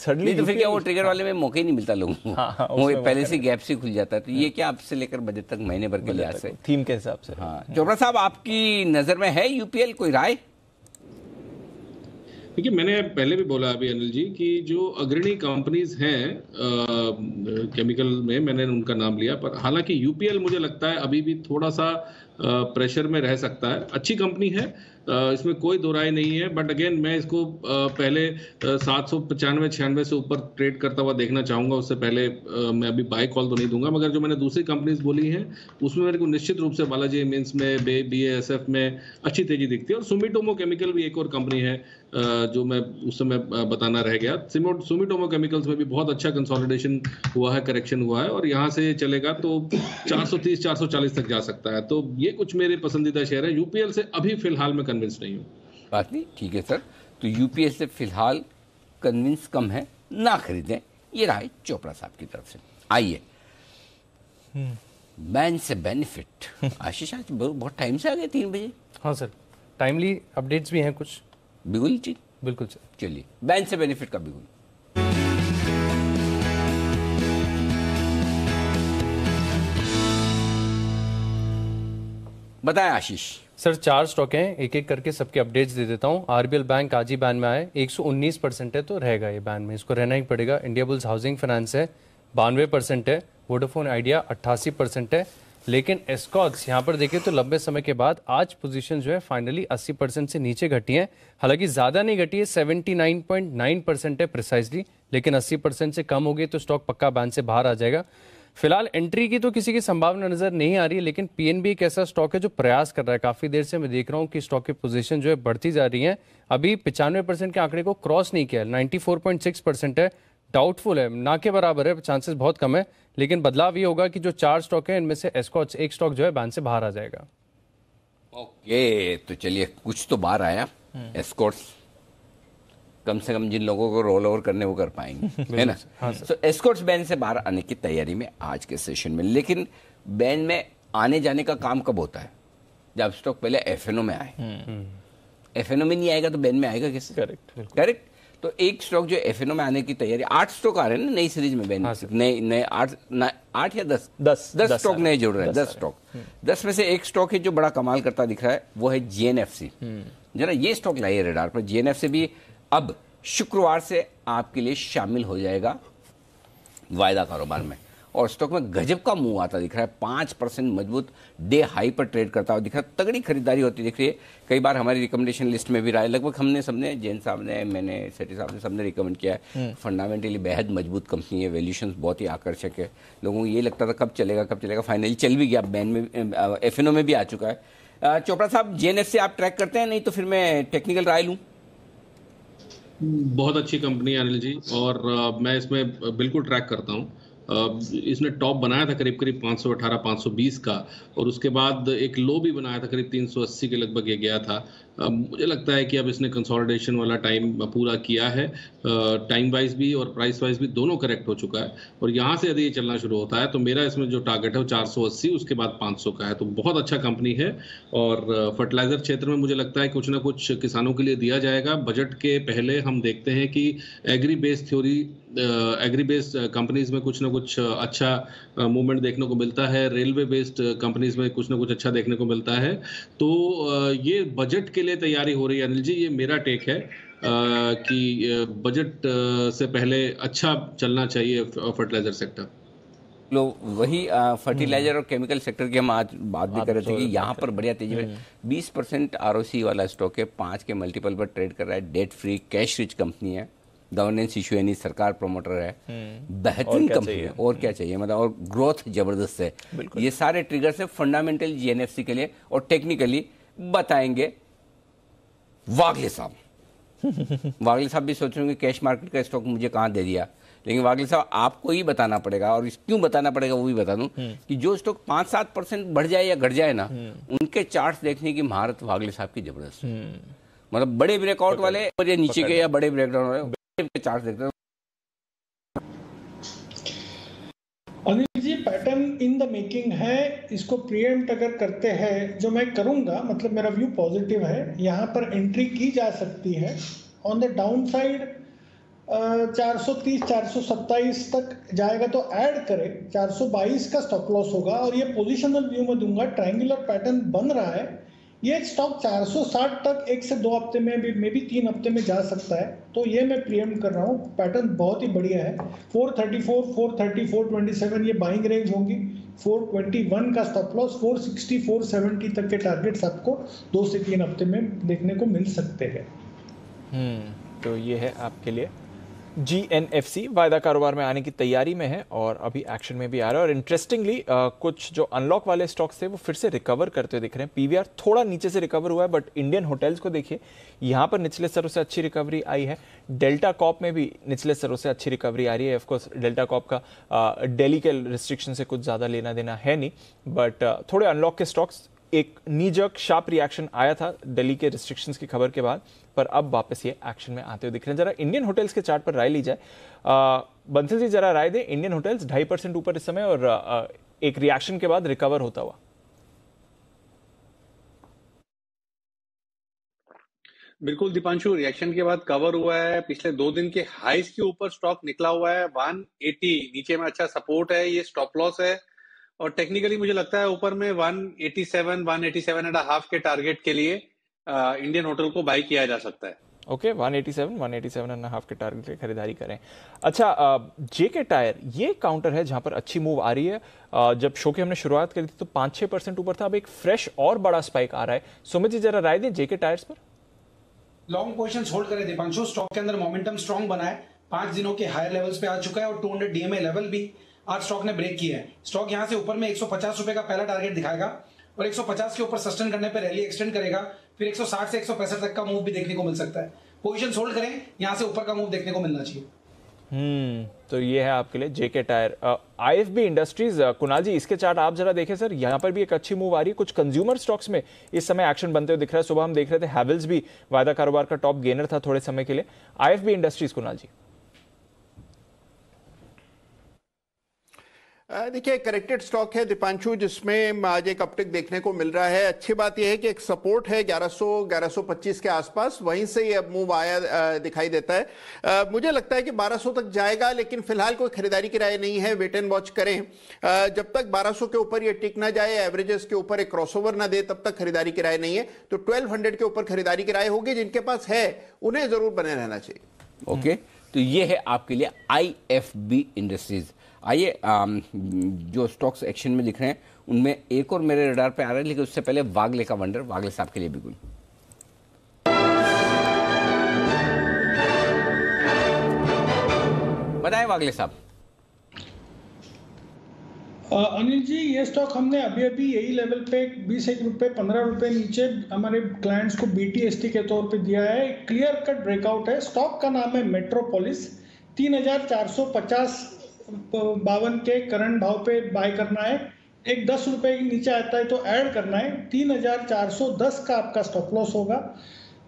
नहीं तो फिर क्या वो ट्रिगर वाले में मौका ही नहीं मिलता लोगों को। वो पहले से गैप से खुल जाता है। तो ये क्या आपसे लेकर बजट तक महीने भर के लिहाज से थीम के हिसाब से। हाँ, चोपड़ा साहब आपकी नजर में है यूपीएल, कोई राय? देखिए, मैंने पहले भी बोला अभी अनिल जी कि जो अग्रणी कंपनीज हैं केमिकल में, मैंने उनका नाम लिया, पर हालांकि यूपीएल मुझे लगता है अभी भी थोड़ा सा प्रेशर में रह सकता है। अच्छी कंपनी है, इसमें कोई दो राय नहीं है, बट अगेन मैं इसको पहले 795-96 से ऊपर ट्रेड करता हुआ देखना चाहूंगा। उससे पहले मैं अभी बाय कॉल तो नहीं दूंगा, मगर जो मैंने दूसरी कंपनीज बोली हैं उसमें मेरे को निश्चित रूप से बालाजी एमिन्स में, BASF में अच्छी तेजी दिखती है। और सुमिटोमो केमिकल भी एक और कंपनी है जो मैं उस समय बताना रह गया। सुमिटोमो केमिकल्स में भी बहुत अच्छा कंसोलिडेशन हुआ है, करेक्शन हुआ है, और यहाँ से चलेगा तो 430-440 तक जा सकता है। तो ये कुछ मेरे पसंदीदा शेयर है। यूपीएल से अभी फिलहाल मैं कन्विंस नहीं हूँ। बात नहीं, ठीक है सर। तो यूपीएल से फिलहाल कन्विंस कम है, ना खरीदें, ये रहा है चोपड़ा साहब की तरफ से। आइए बैन से बेनिफिट। आशीष आज बहुत टाइम से आ गए 3 बजे। हाँ सर, टाइमली अपडेट्स भी हैं कुछ। बिगुल जी? बिल्कुल सर। चलिए बैन से बेनिफिट का बिगुल। बताएं आशीष। सर 4 स्टॉक हैं, एक एक करके सबके अपडेट्स दे देता हूं। आरबीएल बैंक आज ही बैन में आए, 119% है तो रहेगा ये बैन में, इसको रहना ही पड़ेगा। इंडिया बुल्स हाउसिंग फाइनेंस है 92% है, वोडाफोन आइडिया 88% है। लेकिन एस्कॉर्ट्स यहाँ पर देखिए तो लंबे समय के बाद आज पोजीशन जो है फाइनली 80% से नीचे घटी है। हालांकि ज्यादा नहीं घटी है, 79.9% है प्रिसाइजली, लेकिन 80% से कम हो गई तो स्टॉक पक्का बैन से बाहर आ जाएगा। फिलहाल एंट्री की तो किसी की संभावना नजर नहीं आ रही है, लेकिन पीएनबी एक ऐसा स्टॉक है जो प्रयास कर रहा है। काफी देर से मैं देख रहा हूं कि स्टॉक की पोजीशन जो है बढ़ती जा रही है। अभी 95% के आंकड़े को क्रॉस नहीं किया है, 94.6% है, डाउटफुल है, ना के बराबर है, चांसेस बहुत कम है। लेकिन बदलाव ये होगा कि जो 4 स्टॉक है इनमें से एस्कॉर्ट्स एक स्टॉक जो है बैन से बाहर आ जाएगा। ओके, तो चलिए कुछ तो बाहर आया। एस्कॉर्ट्स कम से कम जिन लोगों को रोल ओवर करने वो कर पाएंगे, है ना। हाँ तो एस्कॉर्ट्स बैन से बाहर आने की तैयारी में आज के सेशन में। लेकिन बैन में आने जाने का काम कब होता है? जब स्टॉक पहले एफएनओ में आए। एफएनओ में नहीं आएगा तो बैन में आएगा कैसे? करेक्ट। तो एक स्टॉक जो एफएनओ में आने की तैयारी, 8 स्टॉक आ रहे हैं ना नई सीरीज में बैन, नए 8 या 10 स्टॉक नए जुड़ रहे हैं। 10 स्टॉक, 10 में से एक स्टॉक है जो बड़ा कमाल करता दिख रहा है, वो है जीएनएफसी। जरा ये स्टॉक लाइए रडार पर। जीएनएफसी भी अब शुक्रवार से आपके लिए शामिल हो जाएगा वायदा कारोबार में, और स्टॉक में गजब का मुंह आता दिख रहा है। 5% मजबूत डे हाई पर ट्रेड करता हुआ दिख रहा है, तगड़ी खरीदारी होती दिख रही है। कई बार हमारी रिकमेंडेशन लिस्ट में भी रहा है, लगभग हमने सबने, जैन साहब ने, मैंने, सेठी साहब ने, सबने रिकमेंड किया है। फंडामेंटली बेहद मजबूत कंपनी है, वैल्यूएशन बहुत ही आकर्षक है। लोगों को ये लगता था कब चलेगा, फाइनली चल भी गया, बैन में, एफएनओ में भी आ चुका है। चोपड़ा साहब, जेएनएफ से आप ट्रैक करते हैं? नहीं तो फिर मैं टेक्निकल राय लूँ। बहुत अच्छी कंपनी है अनिल जी, और मैं इसमें बिल्कुल ट्रैक करता हूँ। इसने टॉप बनाया था करीब 518-520 का, और उसके बाद एक लो भी बनाया था करीब 380 के लगभग ये गया था। मुझे लगता है कि अब इसने कंसोलिडेशन वाला टाइम पूरा किया है, टाइम वाइज भी और प्राइस वाइज भी दोनों करेक्ट हो चुका है। और यहाँ से यदि ये चलना शुरू होता है तो मेरा इसमें जो टारगेट है वो 480, उसके बाद 500 का है। तो बहुत अच्छा कंपनी है। और फर्टिलाइजर क्षेत्र में मुझे लगता है कुछ ना कुछ किसानों के लिए दिया जाएगा। बजट के पहले हम देखते हैं कि एग्री बेस्ड कंपनीज में कुछ ना कुछ अच्छा मूवमेंट देखने को मिलता है, रेलवे बेस्ड कंपनीज में कुछ ना कुछ अच्छा देखने को मिलता है। तो ये बजट के लिए तैयारी हो रही है अनिल जी, ये मेरा टेक है कि बजट से पहले अच्छा चलना चाहिए फर्टिलाइजर सेक्टर। लोग वही फर्टिलाइजर और केमिकल सेक्टर की हम आज बात भी कर रहे थे कि यहाँ पर बढ़िया तेजी में 20% ROC वाला स्टॉक है, 5 के मल्टीपल पर ट्रेड कर रहा है, debt free cash rich company है, गवर्नेंस इशू है नहीं, सरकार प्रोमोटर है, बेहतरीन कंपनी है, और क्या चाहिए मतलब, और ग्रोथ जबरदस्त है। ये सारे ट्रिगर्स है फंडामेंटल जीएनएफसी के लिए। और टेक्निकली बताएंगे वागले साहब। वागले साहब भी सोच रहे होंगे कैश मार्केट का स्टॉक मुझे कहाँ दे दिया, लेकिन वागले साहब आपको ही बताना पड़ेगा, और क्यों बताना पड़ेगा वो भी बता दूं कि जो स्टॉक 5-7% बढ़ जाए या घट जाए ना, उनके चार्ट्स देखने की महारत वागले साहब की जबरदस्त है। मतलब बड़े ब्रेकआउट वाले और ये नीचे के या बड़े ब्रेकडाउन वाले चार्ट देखते हैं। Anil ji, pattern in the making है, इसको प्रीएम्प्ट अगर करते हैं, जो मैं करूंगा, मतलब मेरा व्यू पॉजिटिव है, यहाँ पर एंट्री की जा सकती है। ऑन द डाउन साइड 430-427 तक जाएगा तो ऐड करें, 422 का स्टॉप लॉस होगा। और ये पोजिशनल व्यू में दूंगा, ट्रायंगुलर पैटर्न बन रहा है, ये स्टॉक 460 तक 1 से 2 हफ्ते में भी मे बी 3 हफ्ते में जा सकता है, तो ये मैं प्रीएम्प्ट कर रहा हूँ। पैटर्न बहुत ही बढ़िया है। 434, 430, 427 ये बाइंग रेंज होंगी। 421 का स्टॉप लॉस, 460, 470 तक के टारगेट्स आपको 2 से 3 हफ्ते में देखने को मिल सकते हैं। तो ये है आपके लिए GNFC, वायदा कारोबार में आने की तैयारी में है और अभी एक्शन में भी आ रहा है। और इंटरेस्टिंगली कुछ जो अनलॉक वाले स्टॉक्स थे वो फिर से रिकवर करते हुए दिख रहे हैं। PVR थोड़ा नीचे से रिकवर हुआ है, बट इंडियन होटल्स को देखिए, यहाँ पर निचले स्तरों से अच्छी रिकवरी आई है। डेल्टा कॉप में भी निचले स्तरों से अच्छी रिकवरी आ रही है। ऑफकोर्स डेल्टा कॉप का दिल्ली के रिस्ट्रिक्शन से कुछ ज़्यादा लेना देना है नहीं, बट थोड़े अनलॉक के स्टॉक्स, एक नीजक शार्प रिएक्शन आया था दिल्ली के रिस्ट्रिक्शंस की खबर के बाद, पर अब वापस ये एक्शन में आते हुए दिख रहे हैं। जरा इंडियन होटल्स के चार्ट पर राय ली जाए। बंसल जी जरा राय दें, इंडियन होटल्स 2.5% ऊपर इस समय और एक रिएक्शन के बाद रिकवर होता हुआ। बिल्कुल दीपांशु, रिएक्शन के बाद कवर हुआ है। पिछले 2 दिन के हाईज के ऊपर स्टॉक निकला हुआ है। 180 नीचे में अच्छा सपोर्ट है, ये स्टॉप लॉस है। और टेक्निकली मुझे लगता है ऊपर में 187.5 के टारगेट के लिए इंडियन होटल को बाई किया जा सकता है। ओके, 187.5 के टारगेट की खरीदारी करें। अच्छा, जेके टायर ये काउंटर है जहां पर अच्छी मूव आ रही है। जब शो की हमने शुरुआत करी थी तो 5-6% ऊपर था, अब एक फ्रेश और बड़ा स्पाइक आ रहा है। सुमित जी जरा राय दें जेके टायर्स पर। लॉन्ग पोजीशंस होल्ड करें दीपांशु। स्टॉक के अंदर मोमेंटम स्ट्रांग बना है, 5 दिनों के हायर लेवल्स पे आ चुका है और 200 DMA लेवल भी आज स्टॉक ने ब्रेक किया है। स्टॉक यहां से ऊपर में 150 रुपए का पहला टारगेट दिखाएगा और 150 के ऊपर सस्टेन करने पर रैली एक्सटेंड करेगा, फिर 160 से 165 तक का मूव भी देखने को मिल सकता है। पोजीशन होल्ड करें, यहां से ऊपर का मूव देखने को मिलना चाहिए। तो ये है आपके लिए जेके टायर। IFB इंडस्ट्रीज, कुणाल जी इसके चार्ट आप जरा देखें सर, यहाँ पर भी एक अच्छी मूव आ रही है। कुछ कंज्यूमर स्टॉक्स में इस समय एक्शन बनते हुए दिख रहा है। सुबह हम देख रहे थे हैवेल्स भी वायदा कारोबार का टॉप गेनर था थोड़े समय के लिए। IFB इंडस्ट्रीज, कुणाल जी। देखिए, करेक्टेड स्टॉक है दीपांशु, जिसमें आज एक अपटिक देखने को मिल रहा है। अच्छी बात यह है कि एक सपोर्ट है 1100-1125 के आसपास, वहीं से ये अब मूव आया दिखाई देता है। मुझे लगता है कि 1200 तक जाएगा, लेकिन फिलहाल कोई खरीदारी की राय नहीं है। वेट एंड वॉच करें। जब तक 1200 के ऊपर ये टिक ना जाए, एवरेजेस के ऊपर एक क्रॉसओवर ना दे, तब तक खरीदारी की राय नहीं है। तो 1200 के ऊपर खरीदारी की राय होगी। जिनके पास है उन्हें जरूर बने रहना चाहिए। ओके, तो ये है आपके लिए IFB इंडस्ट्रीज। आइए, जो स्टॉक्स एक्शन में दिख रहे हैं उनमें एक और मेरे रडार पे आ रहा है, लेकिन उससे पहले वागले का वंडर, वागले साहब के लिए भी गुण। बताएं वागले साहब। अनिल जी, ये स्टॉक हमने अभी यही लेवल पे 21 रुपए 15 रुपए नीचे हमारे क्लाइंट्स को BTST के तौर पे दिया है। क्लियर कट ब्रेकआउट है। स्टॉक का नाम है मेट्रोपोलिस। 3452 के करंट भाव पे बाय करना है। एक 10 रुपए के नीचे आता है तो ऐड करना है। 3410 का आपका स्टॉप लॉस होगा।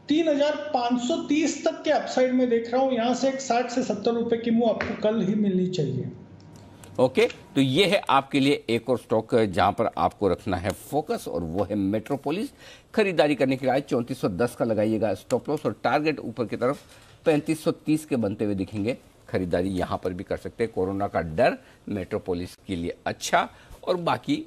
3530 तक के अपसाइड में देख रहा हूं। यहां से एक 60 से 70 रुपए की मूव आपको कल ही मिलनी चाहिए। ओके, तो ये है आपके लिए एक और स्टॉक जहां पर आपको रखना है फोकस, और वो है मेट्रोपोलिस। खरीदारी करने के लिए 3410 का लगाइएगा स्टॉप लॉस, और टारगेट ऊपर की तरफ 3530 के बनते हुए दिखेंगे। खरीदारी यहां पर भी कर सकते हैं। कोरोना का डर मेट्रोपोलिस के लिए अच्छा, और बाकी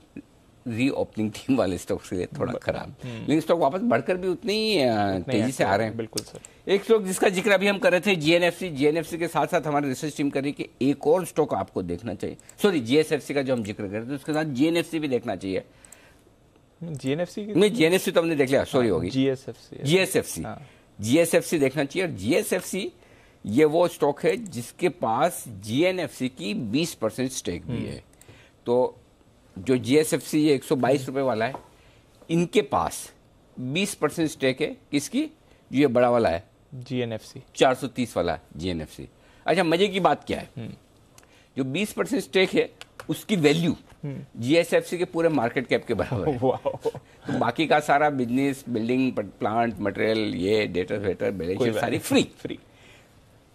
रीओपनिंग थीम वाले स्टॉक्स के लिए थोड़ा खराब, लेकिन स्टॉक वापस बढ़कर भी उतनी ही तेजी से आ रहे हैं। बिल्कुल सर। एक स्टॉक जिसका जिक्र अभी हम कर रहे थे GNFC के साथ साथ हमारे रिसर्च टीम कर रही है कि एक और स्टॉक आपको देखना चाहिए। सॉरी, GSFC का जो हम जिक्र कर रहे थे उसके साथ GNFC भी देखना चाहिए। GNFC तो हमने देख लिया, सॉरी होगी GSFC देखना चाहिए। और GSFC ये वो स्टॉक है जिसके पास GNFC की 20% स्टेक भी है। तो जो GSFC ये 122 रुपए वाला है, इनके पास 20% स्टेक है। किसकी? जो ये बड़ा वाला है GNFC 430 वाला GNFC। अच्छा, मजे की बात क्या है, जो 20% स्टेक है उसकी वैल्यू GSFC के पूरे मार्केट कैप के बराबर है। तो बाकी का सारा बिजनेस, बिल्डिंग, प्लांट, मटेरियल, ये डेटा वेटर, बैलेंस शीट सारी फ्री।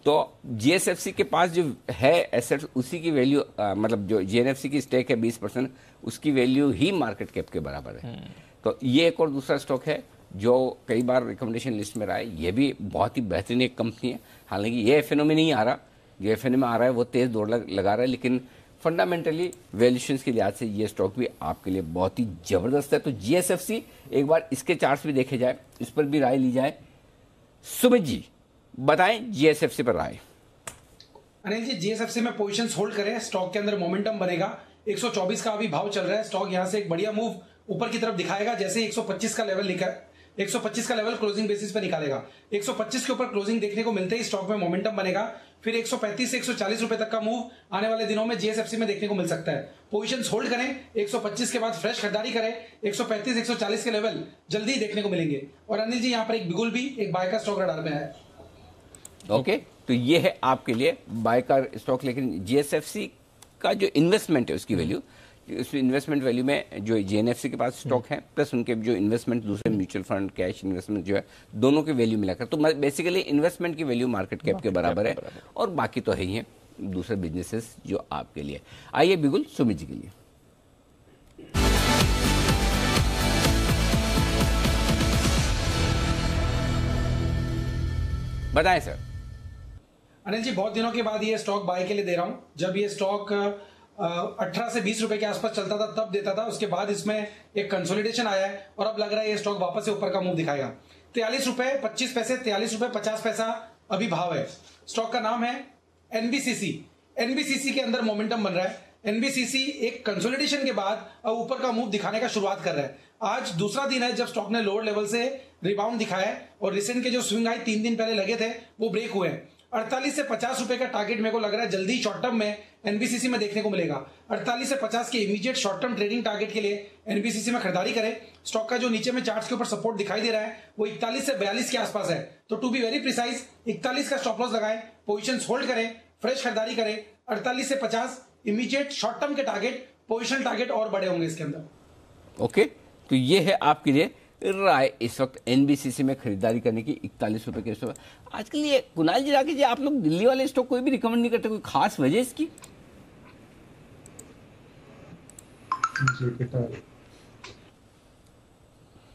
तो GSFC के पास जो है एसेट्स, उसी की वैल्यू मतलब जो GNFC की स्टेक है 20%, उसकी वैल्यू ही मार्केट कैप के बराबर है। तो ये एक और दूसरा स्टॉक है जो कई बार रिकमेंडेशन लिस्ट में रहा है। ये भी बहुत ही बेहतरीन एक कंपनी है। हालांकि ये FNO में नहीं आ रहा, जो FNO में आ रहा है वो तेज दौड़ लगा रहा है, लेकिन फंडामेंटली वैल्यूएशंस के लिहाज से ये स्टॉक भी आपके लिए बहुत ही जबरदस्त है। तो जीएसएफसी एक बार इसके चार्ट्स भी देखे जाए, इस पर भी राय ली जाए। सुमित जी बताएं जीएसएफसी पर राय। अनिल जी, जीएसएफसी में पोजीशंस होल्ड करें, स्टॉक के अंदर मोमेंटम बनेगा। 124 का अभी भाव चल रहा है, स्टॉक यहां से एक बढ़िया मूव ऊपर की तरफ दिखाएगा। जैसे 125 का लेवल लिखा 125 का लेवल क्लोजिंग बेसिस पे निकालेगा। 125 के ऊपर क्लोजिंग देखने को मिलते ही स्टॉक में मोमेंटम बनेगा। फिर 135 से 140 रुपए तक का मूव आने वाले दिनों में जीएसएफसी में देखने को मिल सकता है। पोजीशंस होल्ड करें, 125 के बाद फ्रेश खरीदारी करें। 135 140 के लेवल जल्दी ही देखने को मिलेंगे। और अनिल जी, यहाँ पर एक बिगुल भी एक बाय का स्टॉक रडार में है। ओके, तो ये है आपके लिए बाय का स्टॉक। लेकिन जीएसएफसी का जो इन्वेस्टमेंट है उसकी वैल्यू, उस इन्वेस्टमेंट वैल्यू में जो जेएनएफसी के पास स्टॉक है प्लस उनके जो इन्वेस्टमेंट दूसरे म्यूचुअल फंड कैश इन्वेस्टमेंट जो है दोनों की वैल्यू मिलाकर, तो बेसिकली इन्वेस्टमेंट की वैल्यू मार्केट कैप के बराबर है। और बाकी तो है ही है दूसरे बिजनेसेस जो आपके लिए। आइए बिगुल सुमित जी के लिए। बताएं सर। अनिल जी, बहुत दिनों के बाद ये स्टॉक बाय के लिए दे रहा हूं। जब ये स्टॉक 18 से 20 रुपए के आसपास चलता था तब देता था, उसके बाद इसमें एक कंसोलिडेशन आया है और अब लग रहा है ये स्टॉक वापस से ऊपर का मूव दिखाएगा। 43 रुपए 25 पैसे, 43 रुपए 50 पैसा अभी भाव है। स्टॉक का नाम है एनबीसीसी। एनबीसीसी के अंदर मोमेंटम बन रहा है। एनबीसीसी एक कंसोलिडेशन के बाद अब ऊपर का मूव दिखाने का शुरुआत कर रहा है। आज दूसरा दिन है जब स्टॉक ने लोअर लेवल से रिबाउंड दिखाया है और रिसेंट के जो स्विंग हाई 3 दिन पहले लगे थे वो ब्रेक हुए हैं। 48 से 50 रुपए का टारगेट मेरे को लग रहा है जल्दी शॉर्ट टर्म में एनबीसीसी में देखने को मिलेगा। 48 से 50 के immediate short term trading target के लिए एनबीसीसी में खरीदारी करें। स्टॉक का जो नीचे में चार्ट्स के ऊपर सपोर्ट दिखाई दे रहा है वो 41 से 42 के आसपास है। तो टू बी वेरी प्रिसाइज 41 का स्टॉप लॉस लगाएं, पोजीशंस होल्ड करें, फ्रेश खरीदारी करें। 48 से 50 इमीडिएट शॉर्ट टर्म के टारगेट, पोजिशन टारगेट और बड़े होंगे इसके अंदर। ओके, तो ये है आपके लिए राय इस वक्त एनबीसीसी में खरीदारी करने की 41 रुपए के स्टॉक। आज के लिए कुणाल जी राकेश जी, आप लोग दिल्ली वाले स्टॉक कोई भी रिकमेंड नहीं करते, कोई खास वजह इसकी?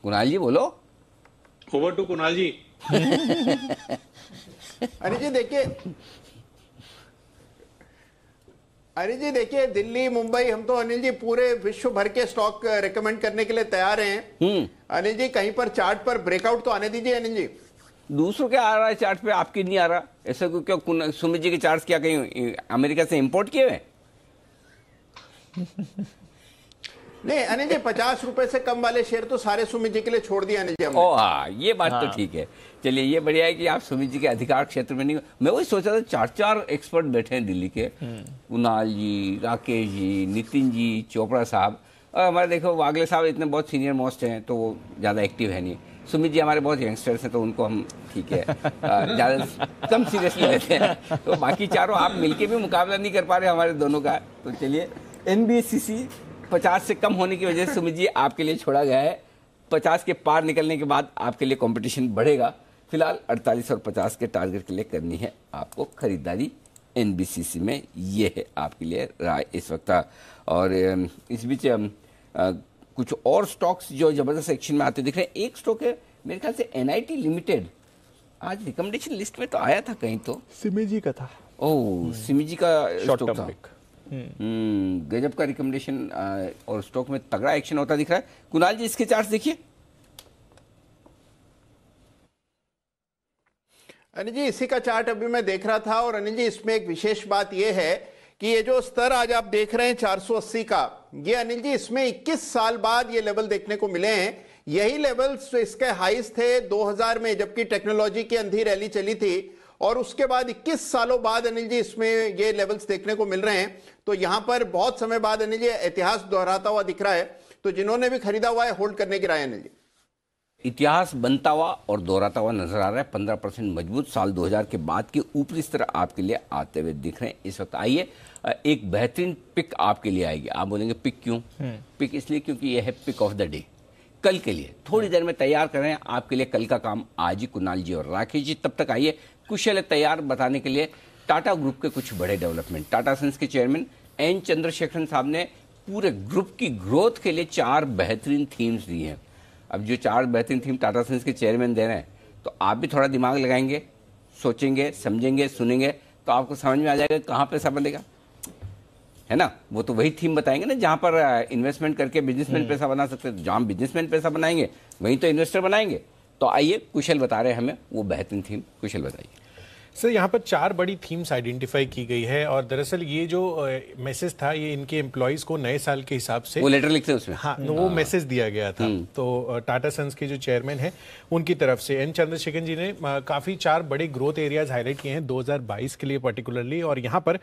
कुणाल जी बोलो। ओवर टू कुणाल जी। अनिल जी देखिए दिल्ली मुंबई हम तो अनिल जी पूरे विश्व भर के स्टॉक रेकमेंड करने के लिए तैयार हैं। अनिल जी कहीं पर चार्ट पर ब्रेकआउट तो आने दीजिए अनिल जी। दूसरों के आ रहा है चार्ट पे, आपके नहीं आ रहा, ऐसा क्यों? सुमित जी के चार्ट क्या कहीं अमेरिका से इंपोर्ट किए हुए? नहीं अनिल जी 50 रुपए से कम वाले शेयर तो सारे सुमित जी के लिए छोड़ दिए अनिल जी हमने। हाँ, ये बात तो ठीक है। चलिए, ये बढ़िया है कि आप सुमित जी के अधिकार क्षेत्र में नहीं। मैं वही सोचा था, 4 एक्सपर्ट बैठे हैं दिल्ली के, कुणाल जी, राकेश जी, नितिन जी, चोपड़ा साहब, और हमारे देखो वागले साहब इतने बहुत सीनियर मोस्ट हैं तो वो ज़्यादा एक्टिव है नहीं। सुमित जी हमारे बहुत यंगस्टर्स हैं तो उनको हम ठीक है ज़्यादा कम सीरियसली लेते हैं। तो बाकी चारों आप मिलके भी मुकाबला नहीं कर पा रहे हमारे दोनों का। तो चलिए, एनबीसीसी 50 से कम होने की वजह से सुमित जी आपके लिए छोड़ा गया है। 50 के पार निकलने के बाद आपके लिए कंपटीशन बढ़ेगा। फिलहाल 48 और 50 के टारगेट के लिए करनी है आपको खरीदारी एनबीसीसी में। ये है आपके लिए राय इस वक्त। और इस बीच कुछ और स्टॉक्स जो जबरदस्त एक्शन में आते दिख रहे हैं। एक स्टॉक है मेरे ख्याल से एनआईटी लिमिटेड, आज रिकमेंडेशन लिस्ट में तो आया था कहीं, तो सिमी का था। ओह, सिमी का शॉर्ट स्टॉक था। गजब का रिकमेंडेशन और स्टॉक में तगड़ा एक्शन होता दिख रहा है। कुणाल जी इसके चार्ट्स देखिए। अनिल जी इसी का चार्ट अभी मैं देख रहा था और अनिल जी इसमें एक विशेष बात यह है कि ये जो स्तर आज आप देख रहे हैं 480 का, ये अनिल जी इसमें 21 साल बाद ये लेवल देखने को मिले हैं। यही लेवल्स इसके हाईस थे 2000 में जबकि टेक्नोलॉजी की अंधी रैली चली थी, और उसके बाद 21 सालों बाद अनिल जी इसमें ये लेवल्स देखने को मिल रहे हैं। तो यहां पर बहुत समय बाद अनिल जी इतिहास दोहराता हुआ दिख रहा है। तो जिन्होंने भी खरीदा हुआ है होल्ड करने की राय अनिल जी। इतिहास बनता हुआ और दोहराता हुआ नजर आ रहा है। 15% मजबूत साल 2000 के बाद के ऊपरी स्तर आपके लिए आते हुए दिख रहे हैं इस वक्त। आइए, एक बेहतरीन पिक आपके लिए आएगी। आप बोलेंगे पिक क्यों? पिक इसलिए क्योंकि यह है पिक ऑफ द डे, कल के लिए। थोड़ी देर में तैयार कर रहे हैं आपके लिए कल का काम आज ही कुणाल जी और राकेश जी। तब तक आइए कुशल तैयार बताने के लिए टाटा ग्रुप के कुछ बड़े डेवलपमेंट। टाटा सन्स के चेयरमैन एन चंद्रशेखरन साहब ने पूरे ग्रुप की ग्रोथ के लिए 4 बेहतरीन थीम्स दी हैं। अब जो 4 बेहतरीन थीम टाटा सन्स के चेयरमैन दे रहे हैं, तो आप भी थोड़ा दिमाग लगाएंगे, सोचेंगे, समझेंगे, सुनेंगे, तो आपको समझ में आ जाएगा कहाँ पैसा बनेगा। है ना, वो तो वही थीम बताएंगे ना जहां पर इन्वेस्टमेंट करके बिजनेसमैन पैसा बना सकते हैं। तो जहां बिजनेसमैन पैसा बनाएंगे वहीं तो इन्वेस्टर बनाएंगे। तो आइए कुशल बता रहे हैं हमें वो बेहतरीन थीम। कुशल बताइए सर। यहाँ पर 4 बड़ी थीम्स आइडेंटिफाई की गई है और दरअसल ये जो मैसेज था ये इनके एम्प्लॉइज को नए साल के हिसाब से वो लेटर लिखते हैं उसमें। हाँ, वो मैसेज दिया गया था। तो टाटा सन्स के जो चेयरमैन हैं उनकी तरफ से एन चंद्रशेखर जी ने काफी 4 बड़े ग्रोथ एरियाज हाईलाइट किए हैं 2022 के लिए पर्टिकुलरली। और यहाँ पर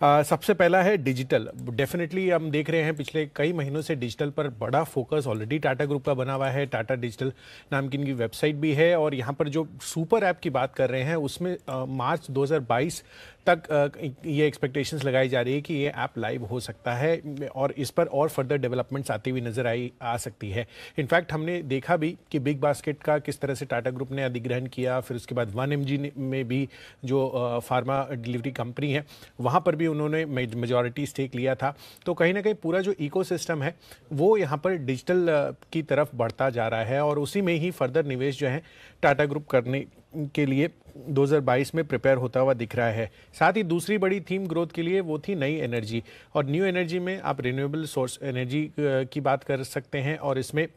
सबसे पहला है डिजिटल। डेफिनेटली हम देख रहे हैं पिछले कई महीनों से डिजिटल पर बड़ा फोकस ऑलरेडी टाटा ग्रुप का बना हुआ है। टाटा डिजिटल नाम की इनकी वेबसाइट भी है और यहाँ पर जो सुपर ऐप की बात कर रहे हैं उसमें मार्च 2022 तक ये एक्सपेक्टेशंस लगाई जा रही है कि ये ऐप लाइव हो सकता है और इस पर और फर्दर डेवलपमेंट्स आती हुई नजर आ सकती है। इनफैक्ट हमने देखा भी कि बिग बास्केट का किस तरह से टाटा ग्रुप ने अधिग्रहण किया, फिर उसके बाद 1mg में भी जो फार्मा डिलीवरी कंपनी है वहाँ पर भी उन्होंने मेजॉरिटी स्टेक लिया था। तो कहीं ना कहीं पूरा जो इकोसिस्टम है वो यहाँ पर डिजिटल की तरफ बढ़ता जा रहा है और उसी में ही फर्दर निवेश जो है टाटा ग्रुप करने के लिए 2022 में प्रिपेयर होता हुआ दिख रहा है। साथ ही दूसरी बड़ी थीम ग्रोथ के लिए वो थी नई एनर्जी और न्यू एनर्जी में आप रिन्यूएबल सोर्स एनर्जी की बात कर सकते हैं और इसमें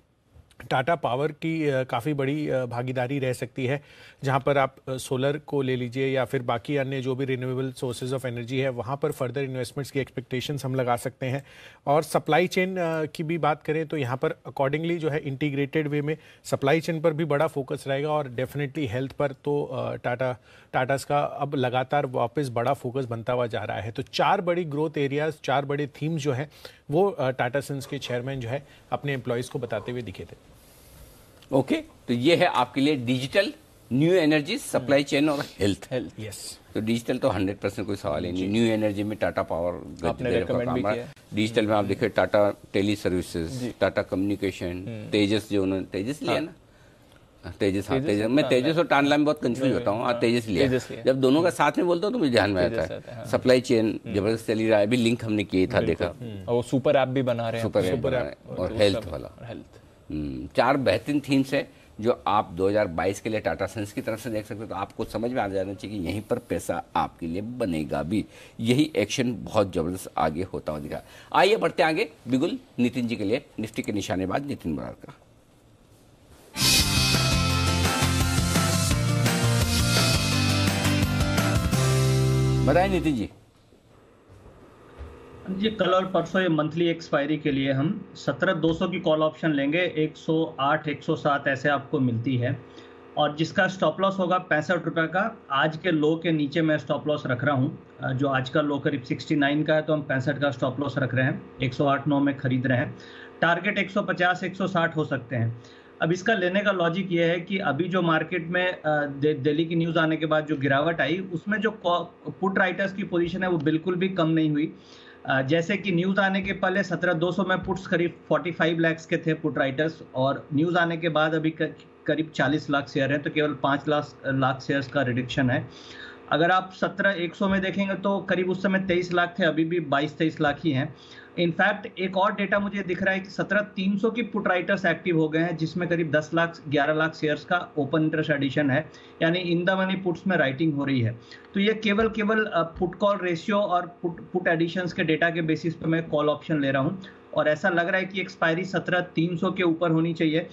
टाटा पावर की काफ़ी बड़ी भागीदारी रह सकती है, जहां पर आप सोलर को ले लीजिए या फिर बाकी अन्य जो भी रिन्यूएबल सोर्सेज ऑफ एनर्जी है वहां पर फर्दर इन्वेस्टमेंट्स की एक्सपेक्टेशंस हम लगा सकते हैं। और सप्लाई चेन की भी बात करें तो यहां पर अकॉर्डिंगली जो है इंटीग्रेटेड वे में सप्लाई चेन पर भी बड़ा फोकस रहेगा और डेफिनेटली हेल्थ पर तो टाटास का अब लगातार वापस बड़ा फोकस बनता हुआ जा रहा है। तो 4 बड़ी ग्रोथ एरियाज, 4 बड़े थीम्स जो है वो टाटा सन्स के चेयरमैन जो है अपने एम्प्लॉयज़ को बताते हुए दिखे थे। ओके, तो ये है आपके लिए digital, new energy, supply chain और हेल्थ। यस, तो डिजिटल तो 100% कोई सवाल ही नहीं। न्यू एनर्जी में टाटा पावर आपने रेकमेंड भी किया। डिजिटल में आप देखिए Tata Teleservices, Tata communication, Tejas जो उन्होंने तेजस लिया ना, तेजस, हाँ तेजस। मैं तेजस और टानला में बहुत कंफ्यूज होता हूँ। हाँ तेजस लिया। जब दोनों का साथ में बोलता हूँ तो मुझे ध्यान में आता है। सप्लाई चेन जबरदस्त चली रहा है, अभी लिंक हमने किए था, देखा। और सुपर ऐप भी बना रहे हैं, सुपर ऐप और हेल्थ वाला। 4 बेहतरीन थीम्स है जो आप 2022 के लिए टाटा सन्स की तरफ से देख सकते हो। तो आपको समझ में आ जाना चाहिए कि यहीं पर पैसा आपके लिए बनेगा भी। यही एक्शन बहुत जबरदस्त आगे होता हुआ दिखा। आइए बढ़ते आगे बिगुल नितिन जी के लिए निफ्टी के निशानेबाज नितिन बरार का। बताएं नितिन जी। जी, कल और परसों ये मंथली एक्सपायरी के लिए हम 17,200 की कॉल ऑप्शन लेंगे। 108, 107 ऐसे आपको मिलती है और जिसका स्टॉप लॉस होगा 65 रुपये का। आज के लो के नीचे मैं स्टॉप लॉस रख रहा हूँ। जो आज का लो करीब 69 का है तो हम 65 का स्टॉप लॉस रख रहे हैं। 108.9 में खरीद रहे हैं। टारगेट 150, 160 हो सकते हैं। अब इसका लेने का लॉजिक ये है कि अभी जो मार्केट में दिल्ली की न्यूज़ आने के बाद जो गिरावट आई उसमें जो पुट राइटर्स की पोजीशन है वो बिल्कुल भी कम नहीं हुई। जैसे कि न्यूज़ आने के पहले 17,200 में पुट्स करीब 45 लाख के थे पुट राइटर्स और न्यूज़ आने के बाद अभी करीब 40 लाख शेयर हैं, तो केवल 5 लाख शेयर्स का रिडक्शन है। अगर आप 17,100 में देखेंगे तो करीब उस समय 23 लाख थे, अभी भी 22-23 लाख ही हैं। इनफैक्ट एक और डेटा मुझे दिख रहा है कि 17,300 की पुट राइटर्स एक्टिव हो गए हैं, जिसमें करीब 10 लाख 11 लाख शेयर्स का ओपन इंटरेस्ट एडिशन है, यानी इन द मनी पुट्स में राइटिंग हो रही है। तो ये केवल पुट कॉल रेशियो और पुट एडिशंस के डेटा के बेसिस पे मैं कॉल ऑप्शन ले रहा हूँ और ऐसा लग रहा है कि एक्सपायरी 17,300 के ऊपर होनी चाहिए,